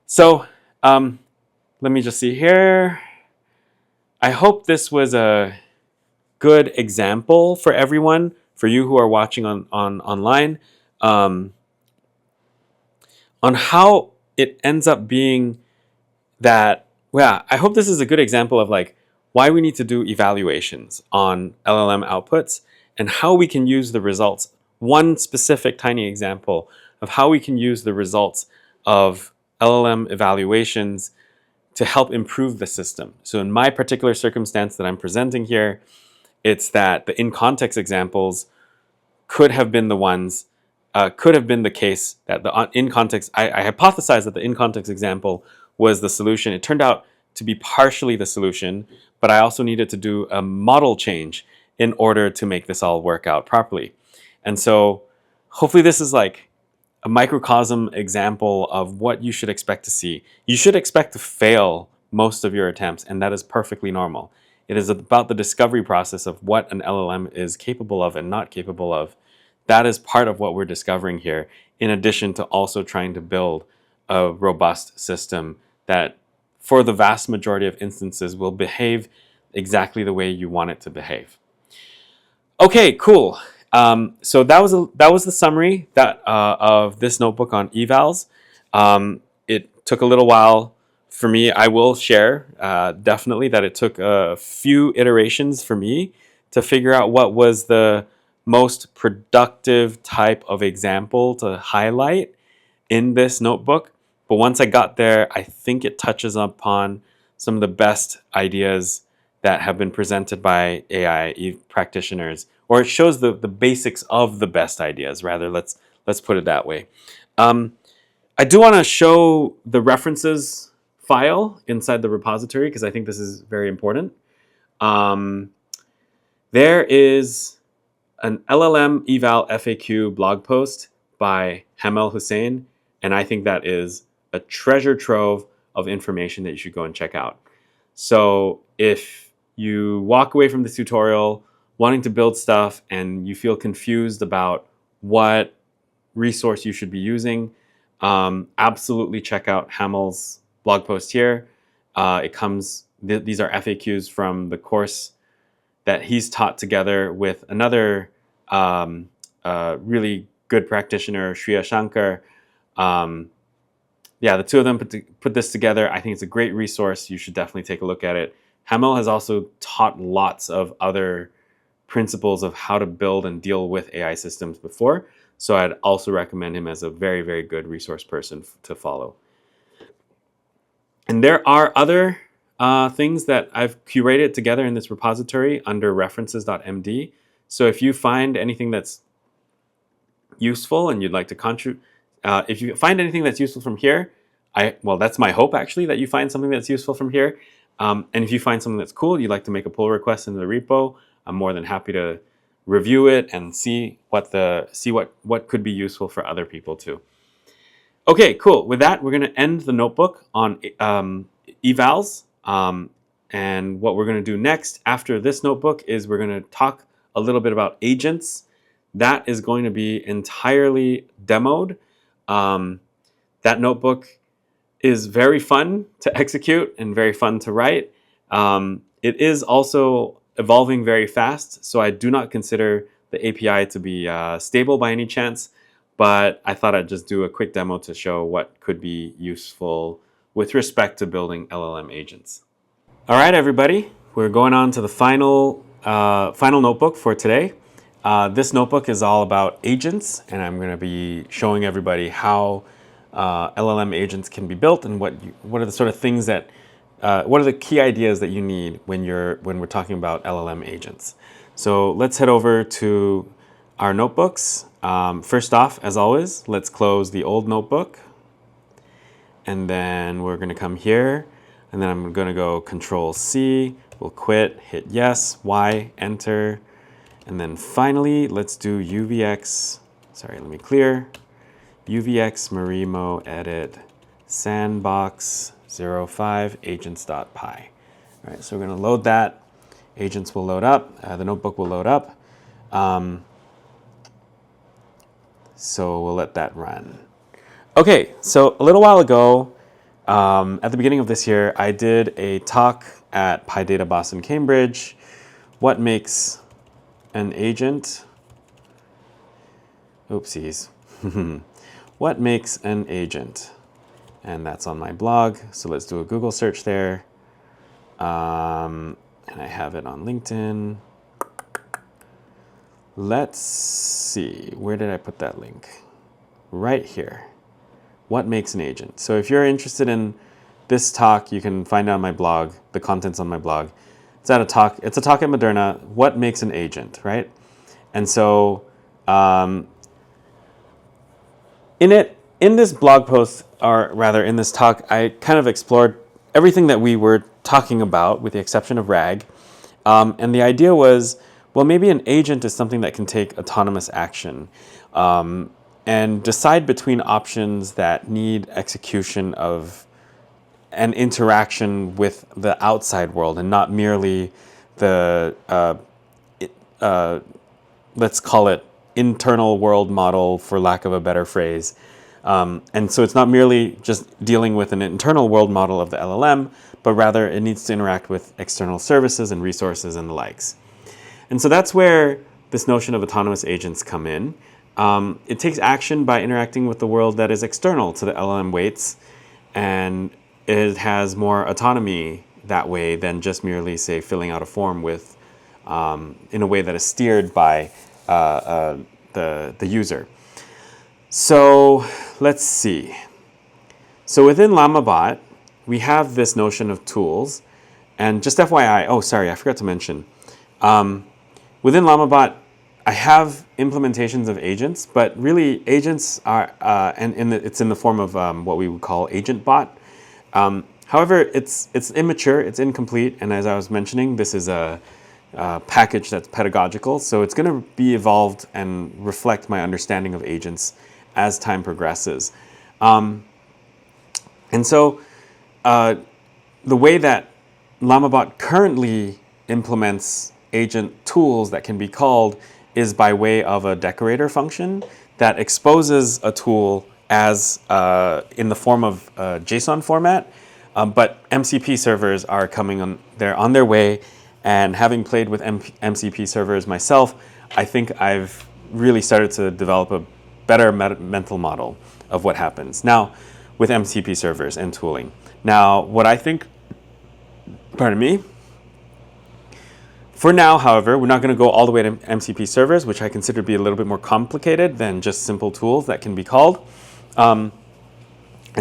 Speaker 1: So let me just see here. I hope this was a good example for everyone, for you who are watching online, on how it ends up being that, yeah, I hope this is a good example of like why we need to do evaluations on LLM outputs and how we can use the results. One specific tiny example of how we can use the results of LLM evaluations to help improve the system. So in my particular circumstance that I'm presenting here, it's that the in-context examples could have been the ones, could have been the case that the in-context, I hypothesized that the in-context example was the solution. It turned out to be partially the solution, but I also needed to do a model change in order to make this all work out properly. And so hopefully this is like a microcosm example of what you should expect to see. You should expect to fail most of your attempts, and that is perfectly normal. It is about the discovery process of what an LLM is capable of and not capable of. That is part of what we're discovering here, in addition to also trying to build a robust system that, for the vast majority of instances, will behave exactly the way you want it to behave. Okay, cool. So that was the summary of this notebook on evals. It took a little while for me. I will share definitely that it took a few iterations for me to figure out what was the most productive type of example to highlight in this notebook. But once I got there, I think it touches upon some of the best ideas that have been presented by AI practitioners, or it shows the basics of the best ideas. Rather, let's put it that way. I do want to show the references file inside the repository because I think this is very important. There is an LLM eval FAQ blog post by Hamel Hussein, and I think that is a treasure trove of information that you should go and check out. So if you walk away from this tutorial wanting to build stuff and you feel confused about what resource you should be using, absolutely check out Hamel's blog post here. These are FAQs from the course that he's taught together with another really good practitioner, Shreya Shankar. Yeah, the two of them put this together. I think it's a great resource. You should definitely take a look at it. Hamel has also taught lots of other principles of how to build and deal with AI systems before. So I'd also recommend him as a very, very good resource person to follow. And there are other things that I've curated together in this repository under references.md. So if you find anything that's useful and you'd like to contribute, if you find anything that's useful from here, well, that's my hope actually, that you find something that's useful from here. And if you find something that's cool, you'd like to make a pull request into the repo, I'm more than happy to review it and see what could be useful for other people too. Okay, cool. With that, we're going to end the notebook on evals. And what we're going to do next after this notebook is we're going to talk a little bit about agents. That is going to be entirely demoed. That notebook is very fun to execute and very fun to write. It is also evolving very fast, so I do not consider the API to be stable by any chance, but I thought I'd just do a quick demo to show what could be useful with respect to building LLM agents. All right, everybody, we're going on to the final notebook for today. This notebook is all about agents, and I'm going to be showing everybody how LLM agents can be built and what are the sort of things that what are the key ideas that you need when we're talking about LLM agents. So let's head over to our notebooks. First off, as always, let's close the old notebook, and then we're going to come here, and then I'm going to go Control-C, we'll quit, hit yes, Y, enter, and then finally, let's do UVX, sorry, let me clear, UVX Marimo edit sandbox 05 agents.py. All right, so we're going to load that. Agents will load up. The notebook will load up. So we'll let that run. Okay, so a little while ago, at the beginning of this year, I did a talk at PyData Boston Cambridge. What makes an agent? Oopsies. What makes an agent? And that's on my blog. So let's do a Google search there. And I have it on LinkedIn. Let's see, where did I put that link? Right here. What makes an agent? So if you're interested in this talk, you can find it on my blog, the contents on my blog. It's a talk at Moderna, what makes an agent, right? And so in this blog post, or rather in this talk, I kind of explored everything that we were talking about with the exception of RAG. And the idea was, well, maybe an agent is something that can take autonomous action and decide between options that need execution of an interaction with the outside world and not merely the, let's call it internal world model, for lack of a better phrase. And so it's not merely just dealing with an internal world model of the LLM, but rather it needs to interact with external services and resources and the likes. And so that's where this notion of autonomous agents come in. It takes action by interacting with the world that is external to the LLM weights, and it has more autonomy that way than just merely, say, filling out a form with in a way that is steered by the user. So let's see. So within LlamaBot, we have this notion of tools, And just FYI, oh, sorry, I forgot to mention. Within LlamaBot, I have implementations of agents, but really agents are, it's in the form of what we would call AgentBot. However, it's immature, it's incomplete, and as I was mentioning, this is a package that's pedagogical, so it's going to be evolved and reflect my understanding of agents as time progresses. And so the way that LlamaBot currently implements agent tools that can be called is by way of a decorator function that exposes a tool as in the form of JSON format. But MCP servers are coming on, they're on their way, and having played with MCP servers myself, I think I've really started to develop a better mental model of what happens now with MCP servers and tooling. Now, what I think, pardon me, for now, however, we're not going to go all the way to MCP servers, which I consider to be a little bit more complicated than just simple tools that can be called. And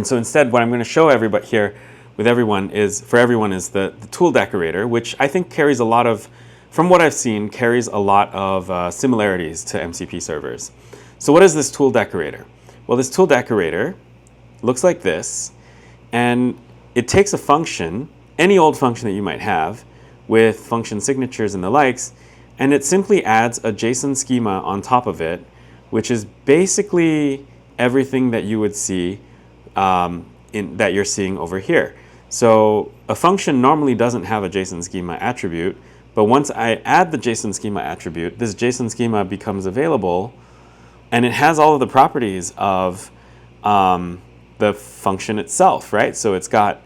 Speaker 1: so instead, what I'm going to show everybody here with everyone is the tool decorator, which I think carries a lot of, from what I've seen, carries a lot of similarities to MCP servers. So what is this tool decorator? Well, this tool decorator looks like this, and it takes a function, any old function that you might have, with function signatures and the likes, and it simply adds a JSON schema on top of it, which is basically everything that you would see that you're seeing over here. So a function normally doesn't have a JSON schema attribute, but once I add the JSON schema attribute, this JSON schema becomes available, and it has all of the properties of the function itself, right? So it's got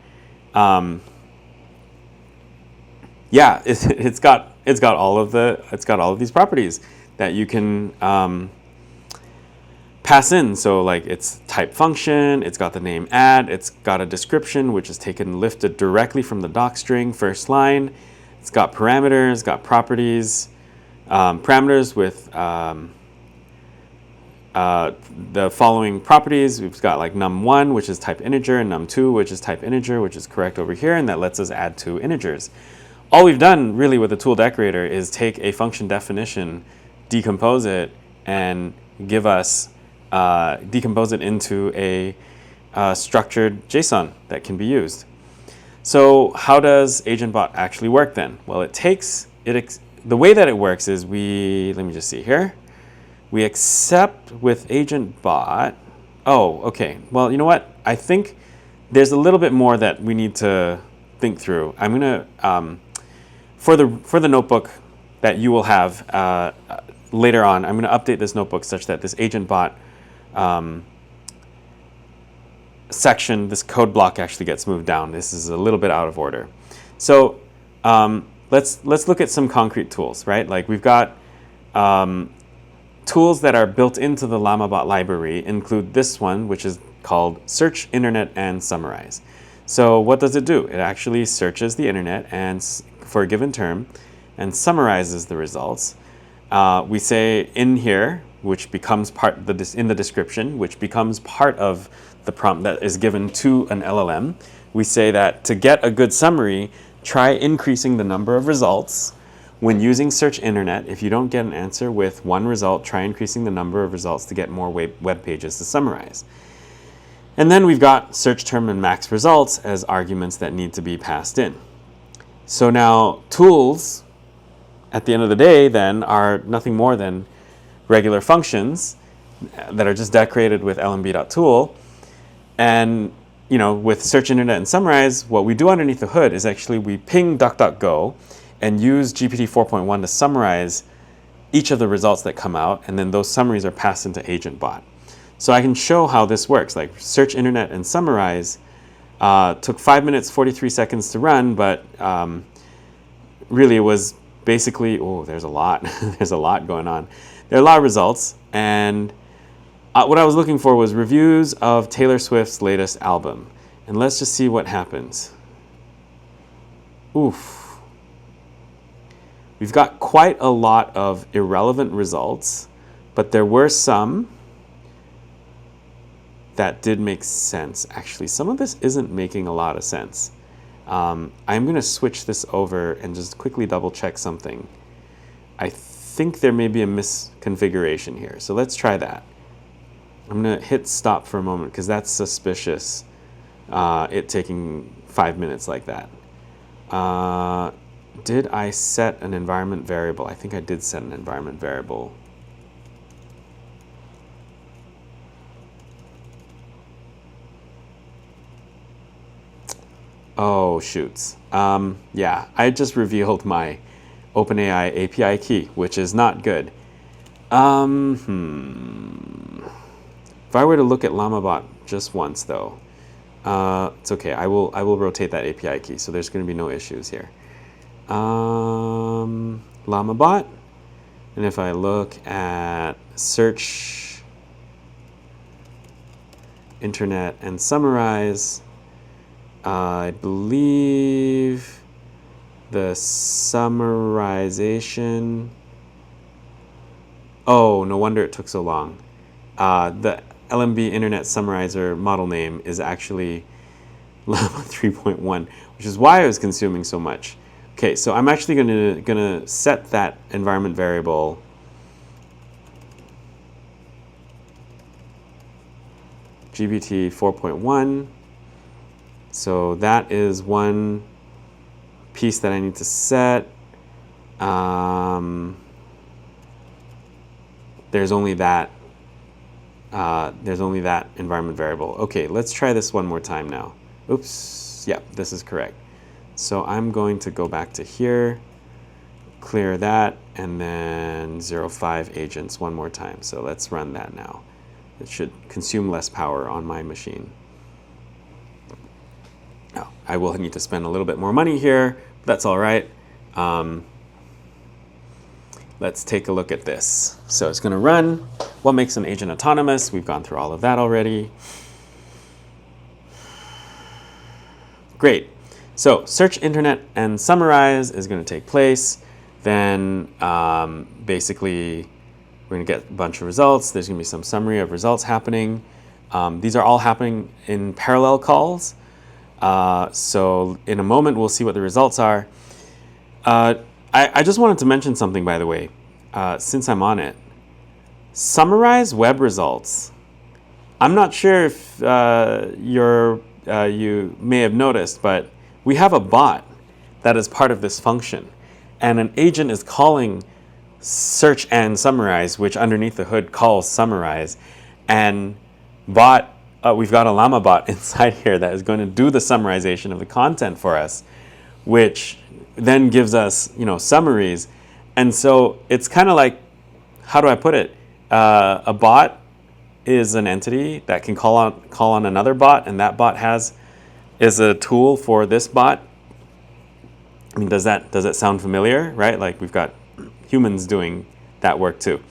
Speaker 1: it's got all of these properties that you can pass in. So like it's type function, it's got the name add, it's got a description which is lifted directly from the doc string first line. It's got parameters, got properties, parameters with the following properties. We've got like num1, which is type integer, and num2, which is type integer, which is correct over here, and that lets us add two integers. All we've done really with the tool decorator is take a function definition, decompose it, and give us decompose it into a structured JSON that can be used. So how does AgentBot actually work then? Well, the way that it works is let me just see here. We accept with AgentBot. Oh, okay. Well, you know what? I think there's a little bit more that we need to think through. I'm gonna for the notebook that you will have later on, I'm going to update this notebook such that this AgentBot section, this code block actually gets moved down. This is a little bit out of order. So let's look at some concrete tools, right? Like we've got tools that are built into the LlamaBot library include this one, which is called Search, Internet, and Summarize. So what does it do? It actually searches the internet and for a given term and summarizes the results. We say in here, which becomes in the description, which becomes part of the prompt that is given to an LLM. We say that to get a good summary, try increasing the number of results. When using search internet, if you don't get an answer with one result, try increasing the number of results to get more web pages to summarize. And then we've got search term and max results as arguments that need to be passed in. So now tools, at the end of the day, then, are nothing more than regular functions that are just decorated with lmb.tool. And with search internet and summarize, what we do underneath the hood is actually we ping DuckDuckGo and use GPT 4.1 to summarize each of the results that come out, and then those summaries are passed into AgentBot. So I can show how this works. Like search internet and summarize took 5 minutes, 43 seconds to run, but really it was basically, there's a lot. There's a lot going on. There are a lot of results, and what I was looking for was reviews of Taylor Swift's latest album. And let's just see what happens. Oof. We've got quite a lot of irrelevant results, but there were some that did make sense. Actually, some of this isn't making a lot of sense. I'm going to switch this over and just quickly double check something. I think there may be a misconfiguration here. So let's try that. I'm going to hit stop for a moment because that's suspicious, it taking 5 minutes like that. Did I set an environment variable? I think I did set an environment variable. Oh, shoots. Yeah, I just revealed my OpenAI API key, which is not good. If I were to look at LlamaBot just once, though, it's okay. I will rotate that API key, so there's going to be no issues here. LlamaBot, and if I look at search, internet, and summarize, I believe the summarization. Oh, no wonder it took so long. The LMB Internet Summarizer model name is actually Llama 3.1, which is why I was consuming so much. Okay, so I'm actually gonna set that environment variable GPT 4.1. So that is one piece that I need to set. There's only that environment variable. Okay, let's try this one more time now. Oops, yeah, this is correct. So I'm going to go back to here, clear that, and then 05 agents one more time. So let's run that now. It should consume less power on my machine. Now, I will need to spend a little bit more money here, but that's all right. Let's take a look at this. So it's going to run. What makes an agent autonomous? We've gone through all of that already. Great. So search, internet, and summarize is going to take place. Then basically, we're going to get a bunch of results. There's going to be some summary of results happening. These are all happening in parallel calls. So in a moment, we'll see what the results are. I just wanted to mention something, by the way, since I'm on it. Summarize web results. I'm not sure if you may have noticed, but we have a bot that is part of this function. And an agent is calling search and summarize, which underneath the hood calls summarize. And bot, we've got a LlamaBot inside here that is going to do the summarization of the content for us, which then gives us, summaries. And so it's kind of like, how do I put it? A bot is an entity that can call on another bot, and that bot is a tool for this bot. I mean, does that sound familiar, right? Like we've got humans doing that work too.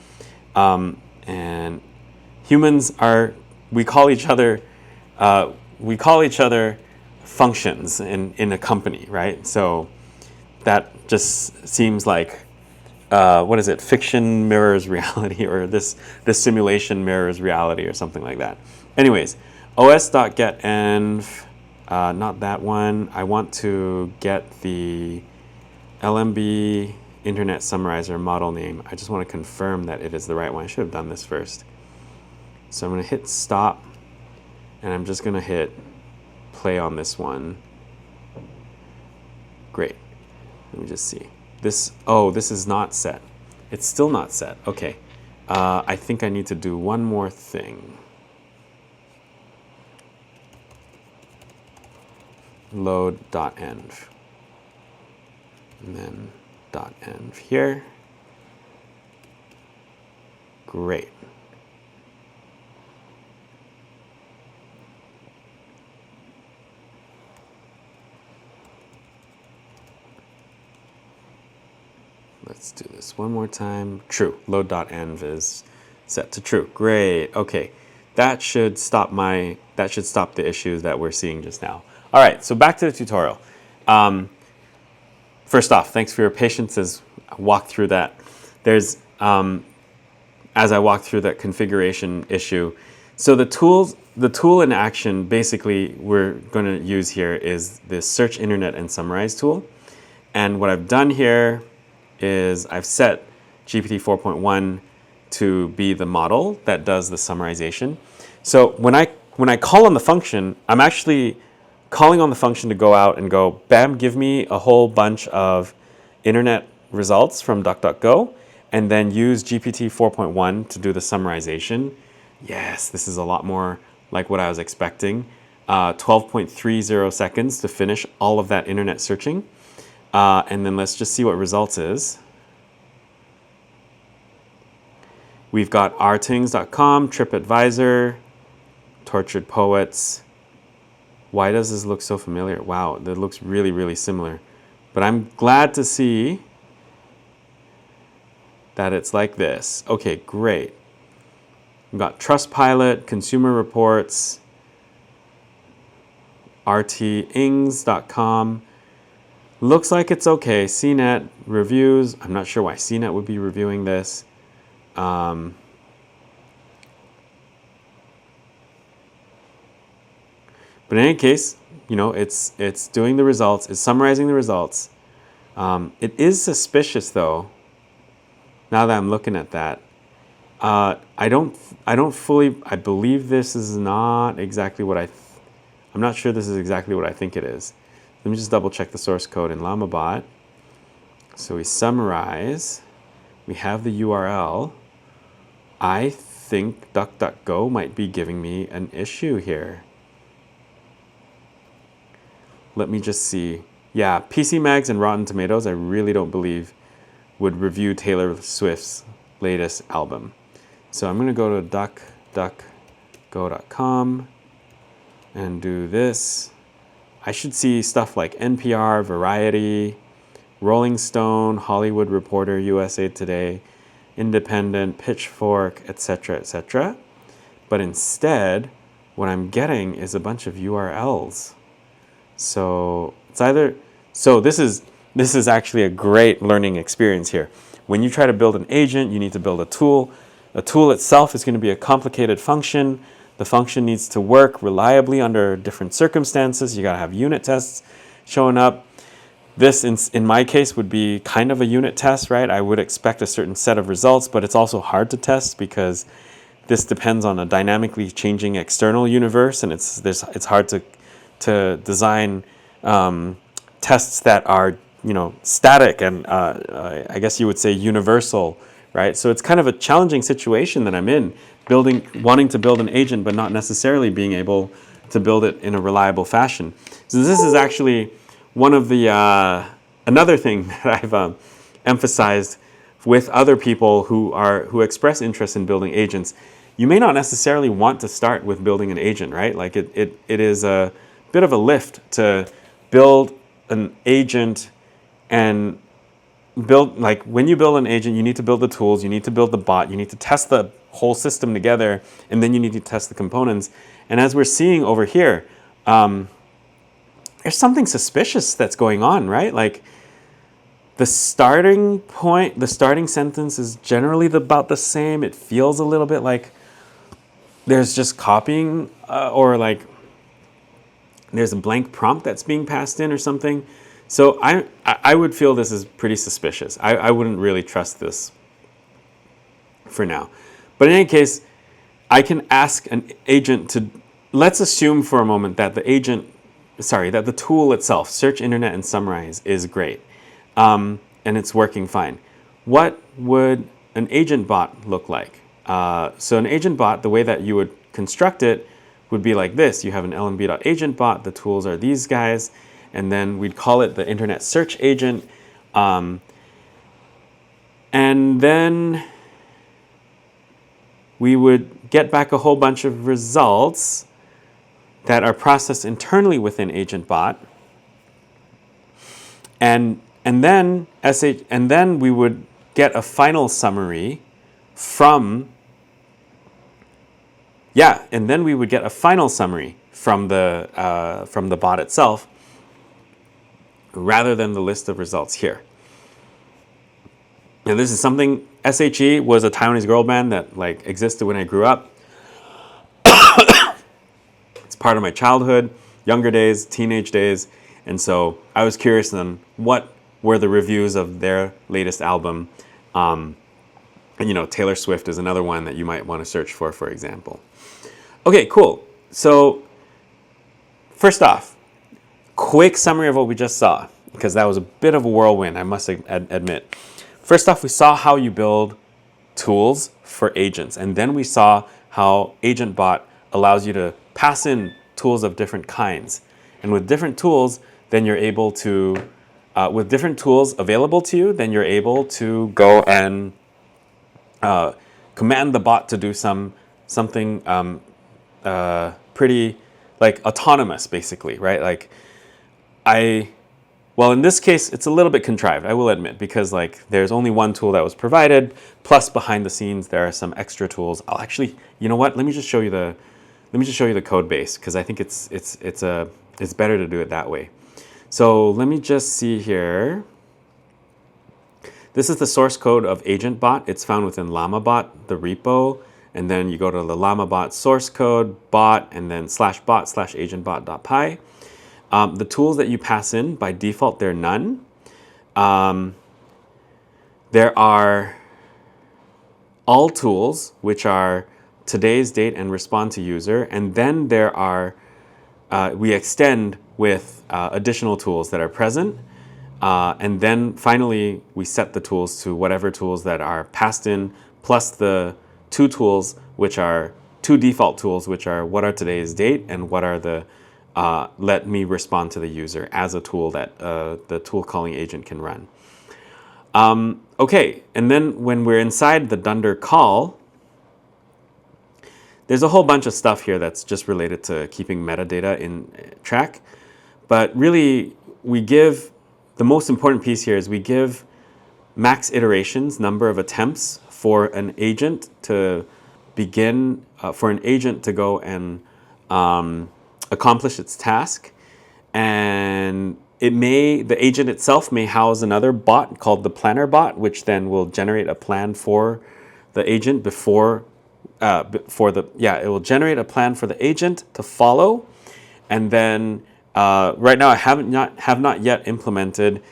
Speaker 1: And humans we call each other functions in a company, right? So that just seems like, what is it? Fiction mirrors reality, or this simulation mirrors reality, or something like that. Anyways, os.getEnv, not that one. I want to get the LMB Internet Summarizer model name. I just want to confirm that it is the right one. I should have done this first. So I'm going to hit stop, and I'm just going to hit play on this one. Great. Let me just see. This is not set. It's still not set. Okay. I think I need to do one more thing. Load.env. And then .env here. Great. Let's do this one more time. True. Load.env is set to true. Great. Okay. That should stop the issues that we're seeing just now. All right, so back to the tutorial. First off, thanks for your patience as I walk through that. As I walk through that configuration issue. So the tools the tool in action basically we're going to use here is this search internet and summarize tool. And what I've done here is I've set GPT 4.1 to be the model that does the summarization. So when I call on the function, I'm actually calling on the function to go out and go, bam, give me a whole bunch of internet results from DuckDuckGo, and then use GPT 4.1 to do the summarization. Yes, this is a lot more like what I was expecting. 12.30 seconds to finish all of that internet searching. And then let's just see what results is. We've got rtings.com, TripAdvisor, Tortured Poets. Why does this look so familiar? Wow, that looks really, really similar. But I'm glad to see that it's like this. Okay, great. We've got Trustpilot, Consumer Reports, rtings.com. Looks like it's okay. CNET, reviews. I'm not sure why CNET would be reviewing this. But in any case, you know, it's doing the results, it's summarizing the results. It is suspicious though, now that I'm looking at that. I believe this is not exactly what I'm not sure this is exactly what I think it is. Let me just double check the source code in LlamaBot. So we summarize, we have the URL. I think DuckDuckGo might be giving me an issue here. Let me just see. Yeah, PC Mags and Rotten Tomatoes, I really don't believe would review Taylor Swift's latest album. So I'm going to go to duckduckgo.com and do this. I should see stuff like NPR, Variety, Rolling Stone, Hollywood Reporter, USA Today, Independent, Pitchfork, etc., etc. But instead, what I'm getting is a bunch of URLs. So it's either, so this is actually a great learning experience here. When you try to build an agent, you need to build a tool. A tool itself is going to be a complicated function. The function needs to work reliably under different circumstances. You got to have unit tests showing up. This, in my case, would be kind of a unit test, right? I would expect a certain set of results, but it's also hard to test because this depends on a dynamically changing external universe, and it's hard to design tests that are, you know, static and I guess you would say universal, right? So it's kind of a challenging situation that I'm in, wanting to build an agent, but not necessarily being able to build it in a reliable fashion. So this is actually one of the another thing that I've emphasized with other people who express interest in building agents. You may not necessarily want to start with building an agent, right? Like it is a bit of a lift to build an agent and build, like when you build an agent, you need to build the tools, you need to build the bot, you need to test the whole system together, and then you need to test the components. And as we're seeing over here, there's something suspicious that's going on, right? Like the starting point, the starting sentence is generally about the same. It feels a little bit like there's just copying or like there's a blank prompt that's being passed in or something. So I would feel this is pretty suspicious. I wouldn't really trust this for now. But in any case, I can ask an agent to, let's assume for a moment that that the tool itself, Search Internet and Summarize, is great. And it's working fine. What would an agent bot look like? So an agent bot, the way that you would construct it would be like this. You have an lmb.agent bot. The tools are these guys. And then we'd call it the Internet Search Agent. And then we would get back a whole bunch of results that are processed internally within AgentBot. And then we would get a final summary from the bot itself, rather than the list of results here. Now this is something, SHE was a Taiwanese girl band that like existed when I grew up. part of my childhood, younger days, teenage days. And so I was curious on what were the reviews of their latest album. And, you know, Taylor Swift is another one that you might want to search for example. Okay, cool. So first off, quick summary of what we just saw, because that was a bit of a whirlwind, I must admit. First off, we saw how you build tools for agents, and then we saw how LlamaBot allows you to pass in tools of different kinds. And with different tools, then you're able to, with different tools available to you, then you're able to go and command the bot to do something pretty like autonomous, basically, right? Like well, in this case, it's a little bit contrived, I will admit, because like there's only one tool that was provided, plus behind the scenes there are some extra tools. I'll actually, you know what? Let me just show you the code base, because I think it's better to do it that way. So let me just see here. This is the source code of LlamaBot. It's found within LlamaBot, the repo, and then you go to the LlamaBot source code, bot, and then /bot/agentbot.py. The tools that you pass in, by default, they're none. There are all tools, which are today's date and respond to user. And then there are, we extend with additional tools that are present. And then finally, we set the tools to whatever tools that are passed in, plus the two tools, which are two default tools, which are what are today's date and what are the let me respond to the user as a tool that the tool calling agent can run. Okay, and then when we're inside the dunder call, there's a whole bunch of stuff here that's just related to keeping metadata in track. But really, we give, the most important piece here is we give max iterations, number of attempts for an agent to begin, for an agent to go and accomplish its task. And the agent itself may house another bot called the planner bot, which then will generate a plan for the agent it will generate a plan for the agent to follow. And then right now I have not yet implemented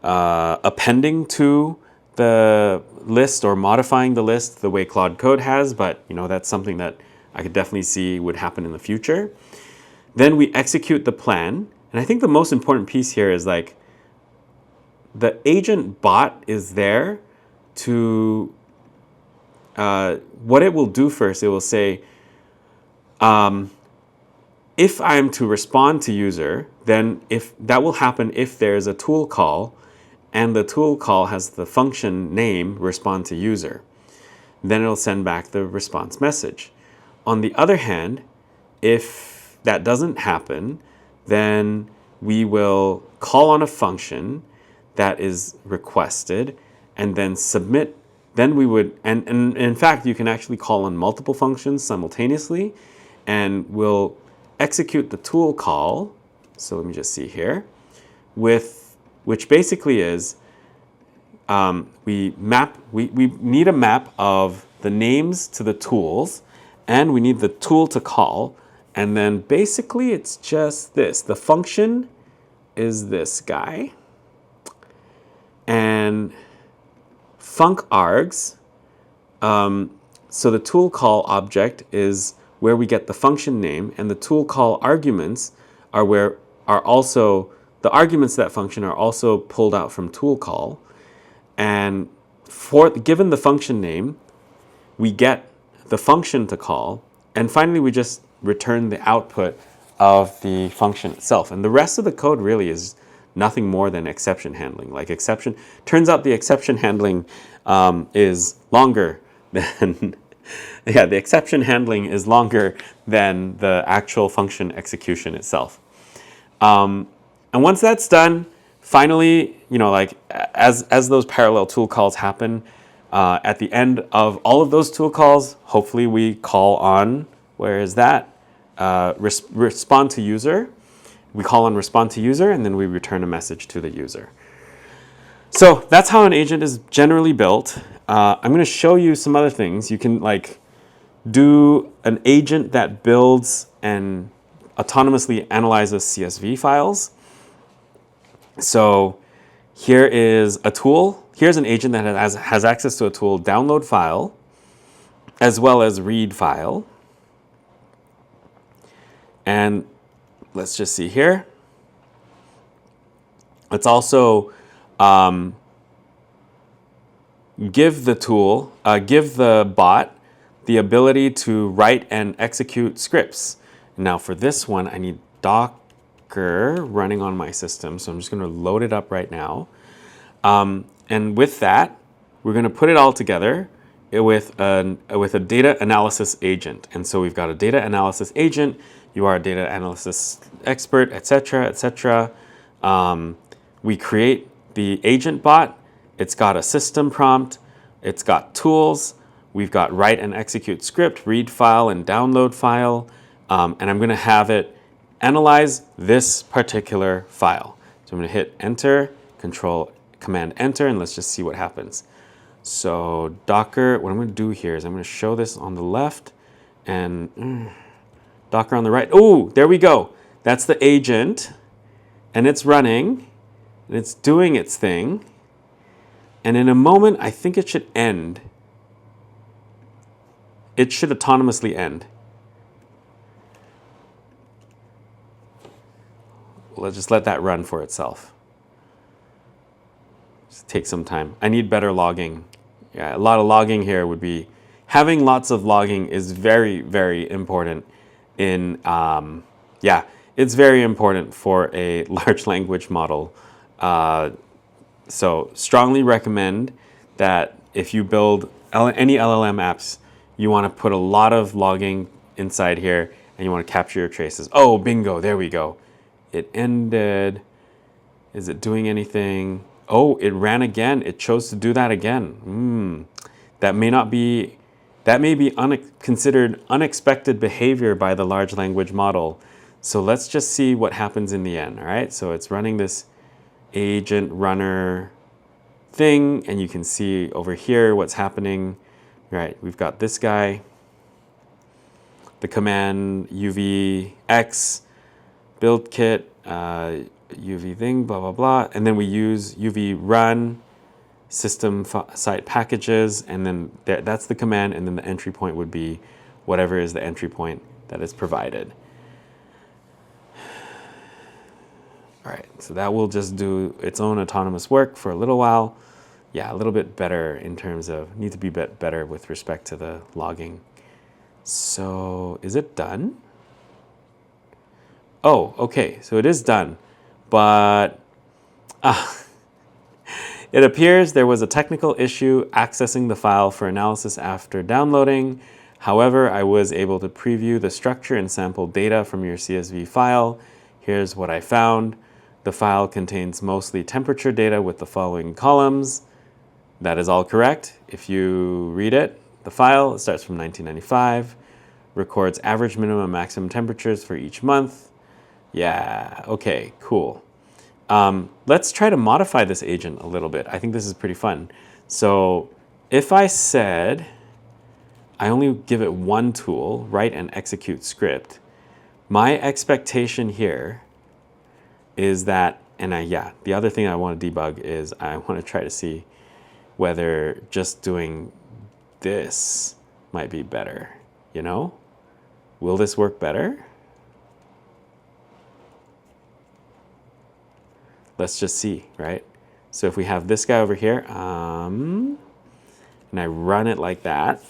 Speaker 1: appending to the list or modifying the list the way Claude Code has, but you know, that's something that I could definitely see would happen in the future. Then we execute the plan. And I think the most important piece here is like the agent bot is there to, what it will do first, it will say, if I am to respond to user, then if that will happen if there's a tool call and the tool call has the function name respond to user. Then it'll send back the response message. On the other hand, if that doesn't happen, then we will call on a function that is requested and then submit. Then we would, and in fact, you can actually call on multiple functions simultaneously, and we'll execute the tool call. So let me just see here, which basically is we need a map of the names to the tools, and we need the tool to call. And then basically it's just this. The function is this guy. And func args, so the tool call object is where we get the function name, and the tool call arguments are also, the arguments to that function are also pulled out from tool call. And given the function name, we get the function to call, and finally we just return the output of the function itself. And the rest of the code really is nothing more than exception handling. Like turns out the exception handling is longer than, the exception handling is longer than the actual function execution itself. And once that's done, finally, you know, like as those parallel tool calls happen, at the end of all of those tool calls, hopefully we call on, where is that? Respond to user. We call on respond to user, and then we return a message to the user. So that's how an agent is generally built. I'm going to show you some other things. You can like do an agent that builds and autonomously analyzes CSV files. So here is a tool. Here's an agent that has access to a tool, download file, as well as read file. And let's just see here. Let's also give the bot the ability to write and execute scripts. Now for this one, I need Docker running on my system. So I'm just going to load it up right now. And with that, we're going to put it all together with a data analysis agent. And so we've got a data analysis agent. You are a data analysis expert, etc., etc. We create the agent bot. It's got a system prompt. It's got tools. We've got write and execute script, read file, and download file. And I'm going to have it analyze this particular file. So I'm going to hit enter, command enter, and let's just see what happens. So Docker, what I'm going to do here is I'm going to show this on the left and Docker on the right. Oh, there we go. That's the agent, and it's running, and it's doing its thing. And in a moment, I think it should end. It should autonomously end. Let's just let that run for itself. Just take some time. I need better logging. Yeah, a lot of logging here would be, having lots of logging is very, very important in, it's very important for a large language model. So strongly recommend that if you build any LLM apps, you want to put a lot of logging inside here and you want to capture your traces. Oh, bingo, there we go. It ended. Is it doing anything? Oh, it ran again. It chose to do that again. That may be considered unexpected behavior by the large language model. So let's just see what happens in the end, all right? So it's running this agent runner thing, and you can see over here what's happening. Right, we've got this guy, the command uvx build kit, uv thing, blah, blah, blah. And then we use uv run system site packages, and then that's the command, and then the entry point would be whatever is the entry point that is provided. All right, so that will just do its own autonomous work for a little while. Yeah, a little bit better in terms of, need to be better with respect to the logging. So is it done? Oh, okay, so it is done, but it appears there was a technical issue accessing the file for analysis after downloading. However, I was able to preview the structure and sample data from your CSV file. Here's what I found. The file contains mostly temperature data with the following columns. That is all correct. If you read it, the file, it starts from 1995, records average, minimum, and maximum temperatures for each month. Yeah, okay, cool. Let's try to modify this agent a little bit. I think this is pretty fun. So if I said I only give it one tool, write and execute script, my expectation here is that, and the other thing I want to debug is I want to try to see whether just doing this might be better, you know? Will this work better? Let's just see, right? So if we have this guy over here, and I run it like that,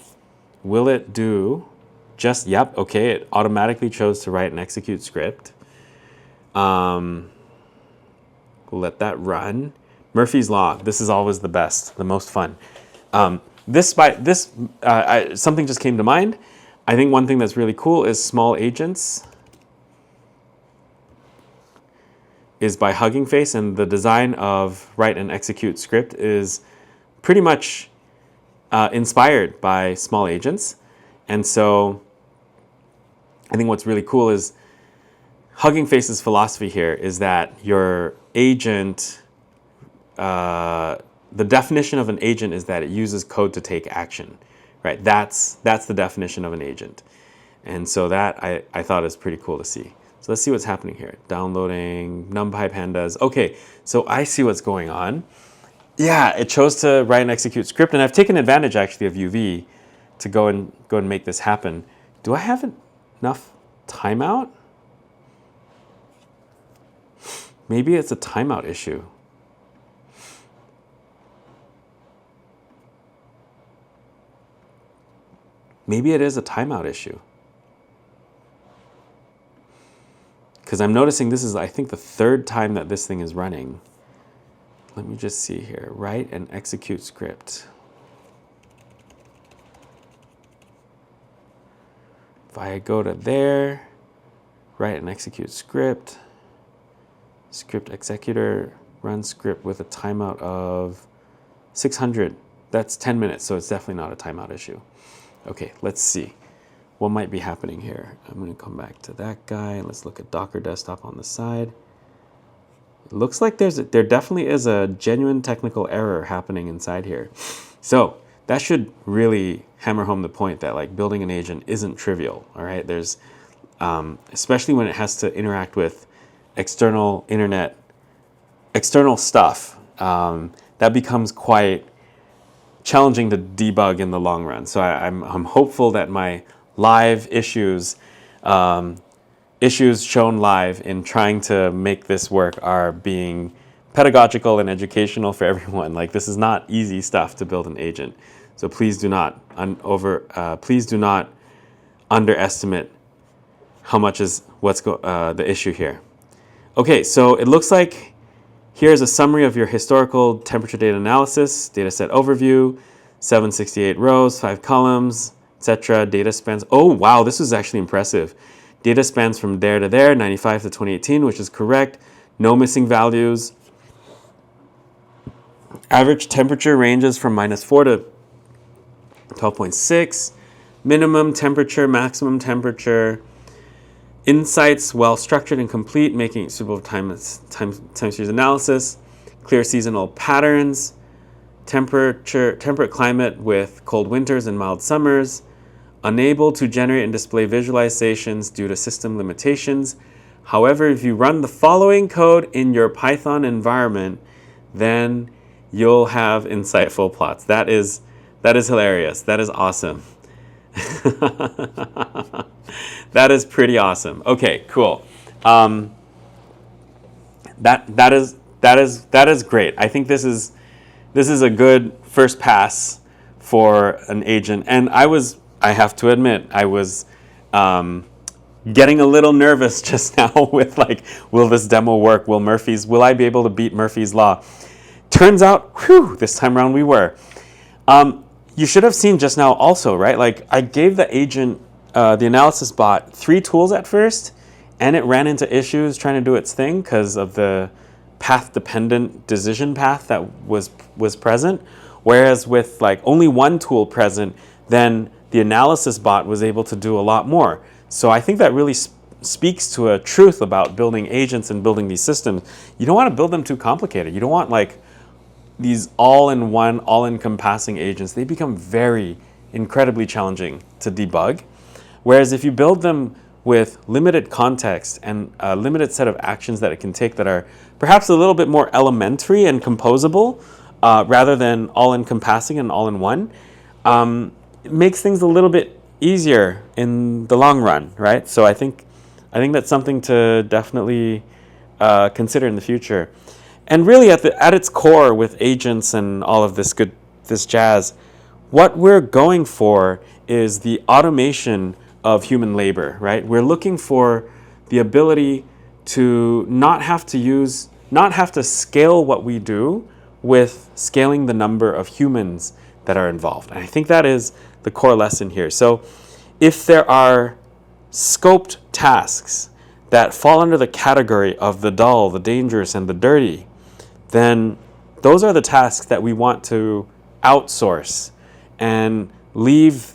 Speaker 1: will it do just, yep, okay, it automatically chose to write and execute script. We'll let that run. Murphy's Law, this is always the best, the most fun. Something just came to mind. I think one thing that's really cool is small agents is by Hugging Face, and the design of write and execute script is pretty much inspired by small agents. And so I think what's really cool is Hugging Face's philosophy here is that your agent, the definition of an agent is that it uses code to take action, right? That's the definition of an agent. And so that I thought is pretty cool to see. So let's see what's happening here. Downloading NumPy pandas. Okay, so I see what's going on. Yeah, it chose to write and execute script, and I've taken advantage actually of UV to go and make this happen. Do I have enough timeout? Maybe it's a timeout issue. Maybe it is a timeout issue. Because I'm noticing this is, I think, the third time that this thing is running. Let me just see here. Write and execute script. If I go to there, write and execute script, script executor, run script with a timeout of 600. That's 10 minutes, so it's definitely not a timeout issue. Okay, let's see. What might be happening here? I'm going to come back to that guy. Let's look at Docker Desktop on the side. It looks like there definitely is a genuine technical error happening inside here. So that should really hammer home the point that like building an agent isn't trivial. All right, there's especially when it has to interact with external internet, external stuff. That becomes quite challenging to debug in the long run. So I'm hopeful that my live issues shown live in trying to make this work are being pedagogical and educational for everyone. Like this is not easy stuff to build an agent. So please do not underestimate how much is the issue here. Okay, so it looks like here's a summary of your historical temperature data analysis, data set overview, 768 rows, 5 columns, etc. Data spans. Oh, wow, this was actually impressive. Data spans from there to there, 95 to 2018, which is correct. No missing values. Average temperature ranges from -4 to 12.6. Minimum temperature, maximum temperature. Insights well structured and complete, making it suitable for time series analysis. Clear seasonal patterns. Temperate climate with cold winters and mild summers. Unable to generate and display visualizations due to system limitations. However, if you run the following code in your Python environment, then you'll have insightful plots. That is hilarious. That is awesome. That is pretty awesome. Okay, cool. That is great. I think this is a good first pass for an agent. And I have to admit, I was getting a little nervous just now with like, will this demo work? Will I be able to beat Murphy's Law? Turns out, whew, this time around we were. You should have seen just now also, right? Like I gave the agent, the analysis bot, 3 tools at first, and it ran into issues trying to do its thing because of the path-dependent decision path that was present. Whereas with like only 1 tool present, then the analysis bot was able to do a lot more. So I think that really speaks to a truth about building agents and building these systems. You don't want to build them too complicated. You don't want like these all-in-one, all-encompassing agents. They become very incredibly challenging to debug. Whereas if you build them with limited context and a limited set of actions that it can take that are perhaps a little bit more elementary and composable, rather than all-encompassing and all-in-one, it makes things a little bit easier in the long run, right? So I think that's something to definitely consider in the future. And really, at its core, with agents and all of this jazz, what we're going for is the automation of human labor, right? We're looking for the ability to not have to scale what we do with scaling the number of humans that are involved. And I think that is the core lesson here. So if there are scoped tasks that fall under the category of the dull, the dangerous, and the dirty, then those are the tasks that we want to outsource and leave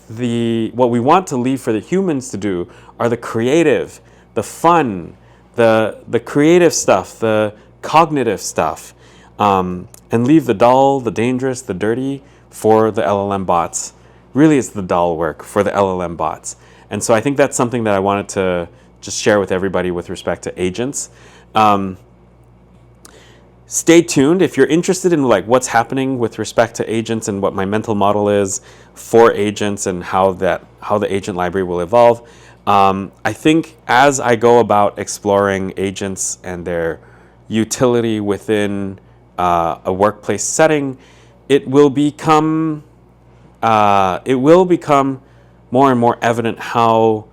Speaker 1: what we want to leave for the humans to do are the creative, the fun, the creative stuff, the cognitive stuff, and leave the dull, the dangerous, the dirty for the LLM bots really is the dull work for the LLM bots. And so I think that's something that I wanted to just share with everybody with respect to agents. Stay tuned if you're interested in like what's happening with respect to agents and what my mental model is for agents and how the agent library will evolve. I think as I go about exploring agents and their utility within a workplace setting, it will become more and more evident how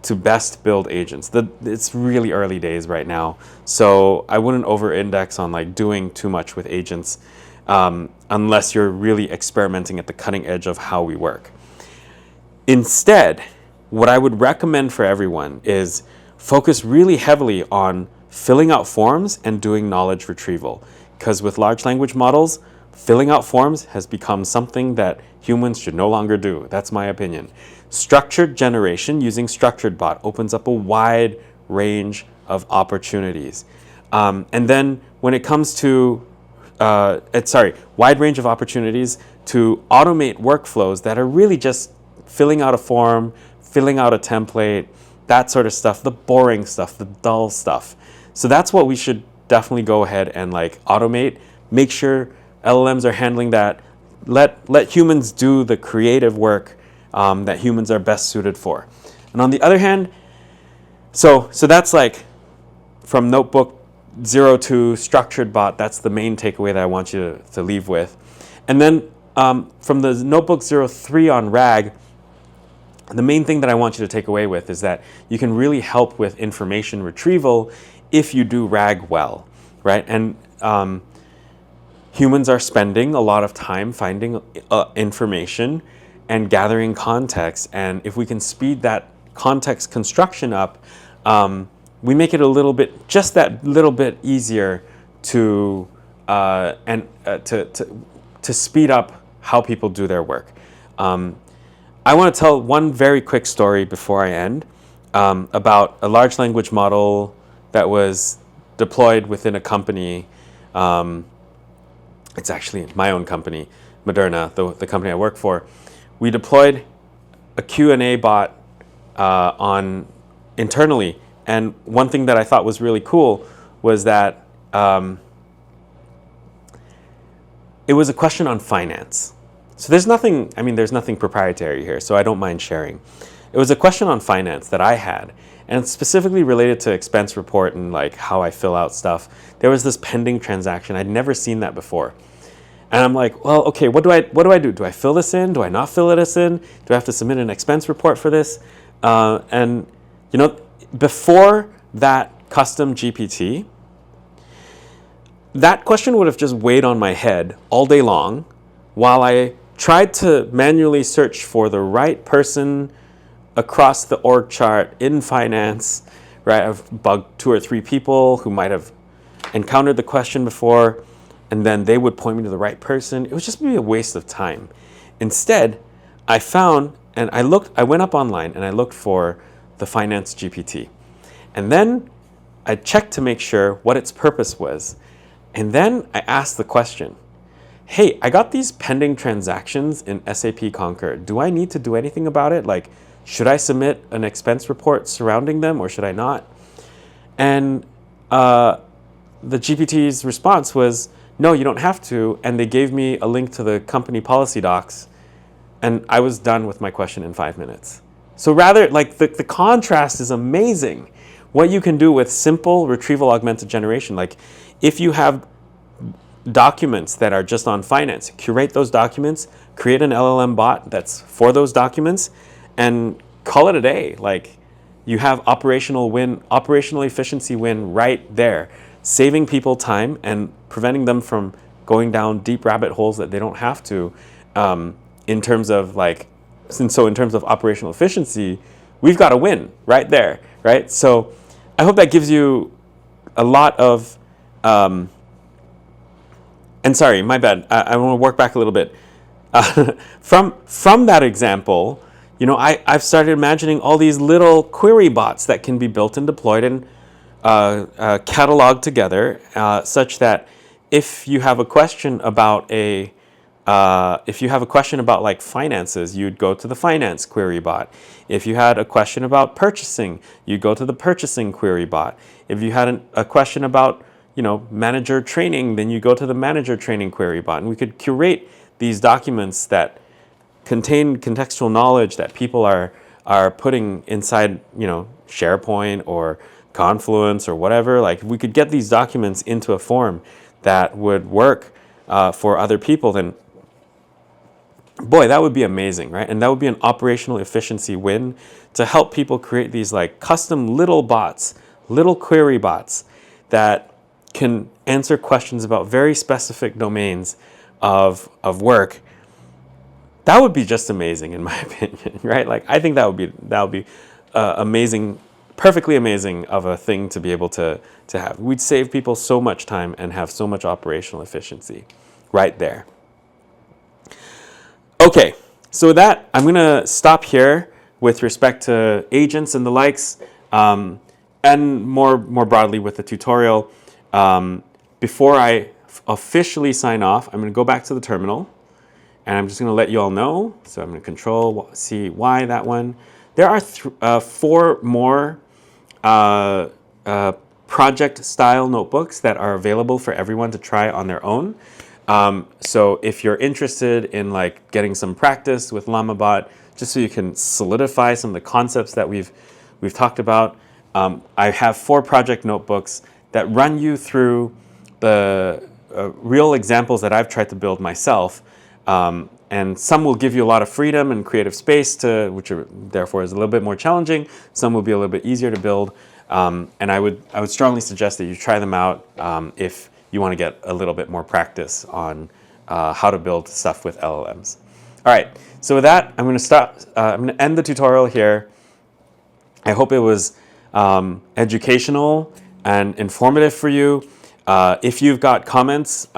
Speaker 1: to best build agents. It's really early days right now, so I wouldn't over-index on like doing too much with agents unless you're really experimenting at the cutting edge of how we work. Instead, what I would recommend for everyone is focus really heavily on filling out forms and doing knowledge retrieval, because with large language models, filling out forms has become something that humans should no longer do. That's my opinion. Structured generation using StructuredBot opens up a wide range of opportunities. And then when it comes to, wide range of opportunities to automate workflows that are really just filling out a form, filling out a template, that sort of stuff, the boring stuff, the dull stuff. So that's what we should definitely go ahead and like automate. Make sure LLMs are handling that. Let humans do the creative work that humans are best suited for. And on the other hand, so that's like from Notebook 02 StructuredBot, that's the main takeaway that I want you to leave with. And then from the Notebook 03 on RAG, the main thing that I want you to take away with is that you can really help with information retrieval if you do RAG well, right? And humans are spending a lot of time finding information and gathering context. And if we can speed that context construction up, we make it just that little bit easier to speed up how people do their work. I want to tell one very quick story before I end about a large language model that was deployed within a company. It's actually my own company, Moderna, the company I work for. We deployed a Q&A bot internally. And one thing that I thought was really cool was that it was a question on finance. So there's nothing proprietary here, so I don't mind sharing. It was a question on finance that I had, and it's specifically related to expense report and like how I fill out stuff. There was this pending transaction. I'd never seen that before. And I'm like, well, okay, what do I do? Do I fill this in? Do I not fill this in? Do I have to submit an expense report for this? And before that custom GPT, that question would have just weighed on my head all day long while I tried to manually search for the right person across the org chart in finance, right? I've bugged 2 or 3 people who might have encountered the question before, and then they would point me to the right person. It would just be a waste of time. Instead, I went up online and I looked for the finance GPT. And then I checked to make sure what its purpose was. And then I asked the question, hey, I got these pending transactions in SAP Concur. Do I need to do anything about it? Like, should I submit an expense report surrounding them or should I not? And the GPT's response was, no, you don't have to. And they gave me a link to the company policy docs. And I was done with my question in 5 minutes. So rather, like the contrast is amazing. What you can do with simple retrieval augmented generation. Like if you have documents that are just on finance, curate those documents, create an LLM bot that's for those documents, and call it a day. Like you have operational efficiency win right there, saving people time and preventing them from going down deep rabbit holes that they don't have to. In terms of operational efficiency, we've got a win right there, right? So I hope that gives you a lot of, and sorry, my bad. I want to work back a little bit. From that example, I've started imagining all these little query bots that can be built and deployed and cataloged together, such that if you have a question about a If you have a question about like finances, you'd go to the finance query bot. If you had a question about purchasing, you'd go to the purchasing query bot. If you had a question about, manager training, then you go to the manager training query bot. And we could curate these documents that contain contextual knowledge that people are putting inside, SharePoint or Confluence or whatever. Like, we could get these documents into a form that would work for other people, then boy, that would be amazing, right? And that would be an operational efficiency win to help people create these like custom little bots, little query bots that can answer questions about very specific domains of work. That would be just amazing, in my opinion, right? Like, I think that would be amazing, perfectly amazing of a thing to be able to have. We'd save people so much time and have so much operational efficiency right there. Okay, so with that, I'm going to stop here with respect to agents and the likes, and more broadly with the tutorial. Before I officially sign off, I'm going to go back to the terminal, and I'm just going to let you all know. So I'm going to Control-C-Y that one. There are 4 more project-style notebooks that are available for everyone to try on their own. So if you're interested in like getting some practice with LlamaBot, just so you can solidify some of the concepts that we've talked about, I have 4 project notebooks that run you through the real examples that I've tried to build myself. And some will give you a lot of freedom and creative space which therefore is a little bit more challenging. Some will be a little bit easier to build. And I would strongly suggest that you try them out if you want to get a little bit more practice on how to build stuff with LLMs. All right, so with that, I'm going to stop. I'm going to end the tutorial here. I hope it was educational and informative for you. If you've got comments,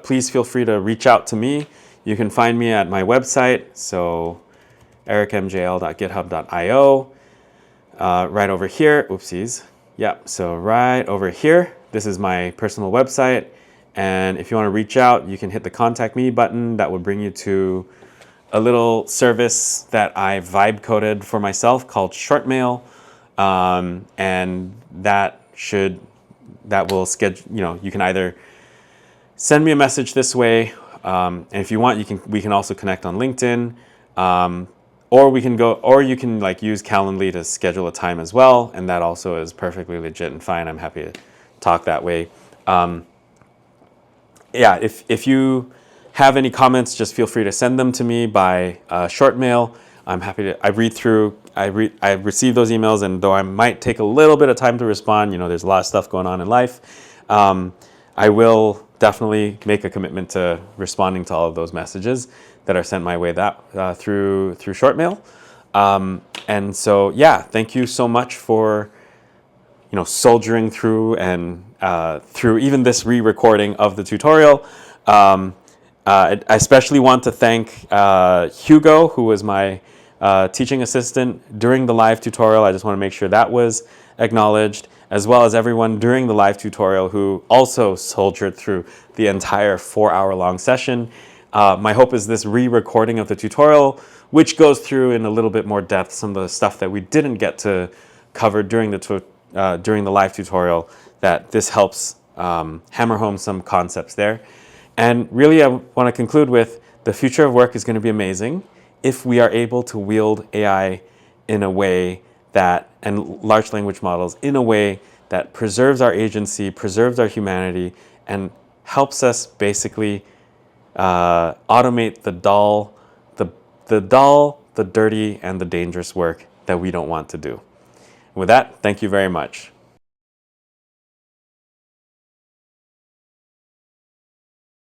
Speaker 1: please feel free to reach out to me. You can find me at my website, so ericmjl.github.io. Right over here, oopsies. Yep, so right over here. This is my personal website, and if you want to reach out, you can hit the Contact Me button. That will bring you to a little service that I vibe coded for myself called Shortmail, and that will schedule. You can either send me a message this way, and if you want, we can also connect on LinkedIn, or you can like use Calendly to schedule a time as well, and that also is perfectly legit and fine. I'm happy to talk that way. If you have any comments, just feel free to send them to me by short mail. I'm happy to. I receive those emails, and though I might take a little bit of time to respond, there's a lot of stuff going on in life. I will definitely make a commitment to responding to all of those messages that are sent my way through short mail. And so thank you so much for soldiering through and through even this re-recording of the tutorial. I especially want to thank Hugo, who was my teaching assistant during the live tutorial. I just want to make sure that was acknowledged, as well as everyone during the live tutorial who also soldiered through the entire 4-hour-long session. My hope is this re-recording of the tutorial, which goes through in a little bit more depth some of the stuff that we didn't get to cover during the live tutorial, that this helps hammer home some concepts there. And really, I want to conclude with the future of work is going to be amazing if we are able to wield AI in a way and large language models in a way that preserves our agency, preserves our humanity, and helps us basically automate the dull, the dirty, and the dangerous work that we don't want to do. With that, thank you very much.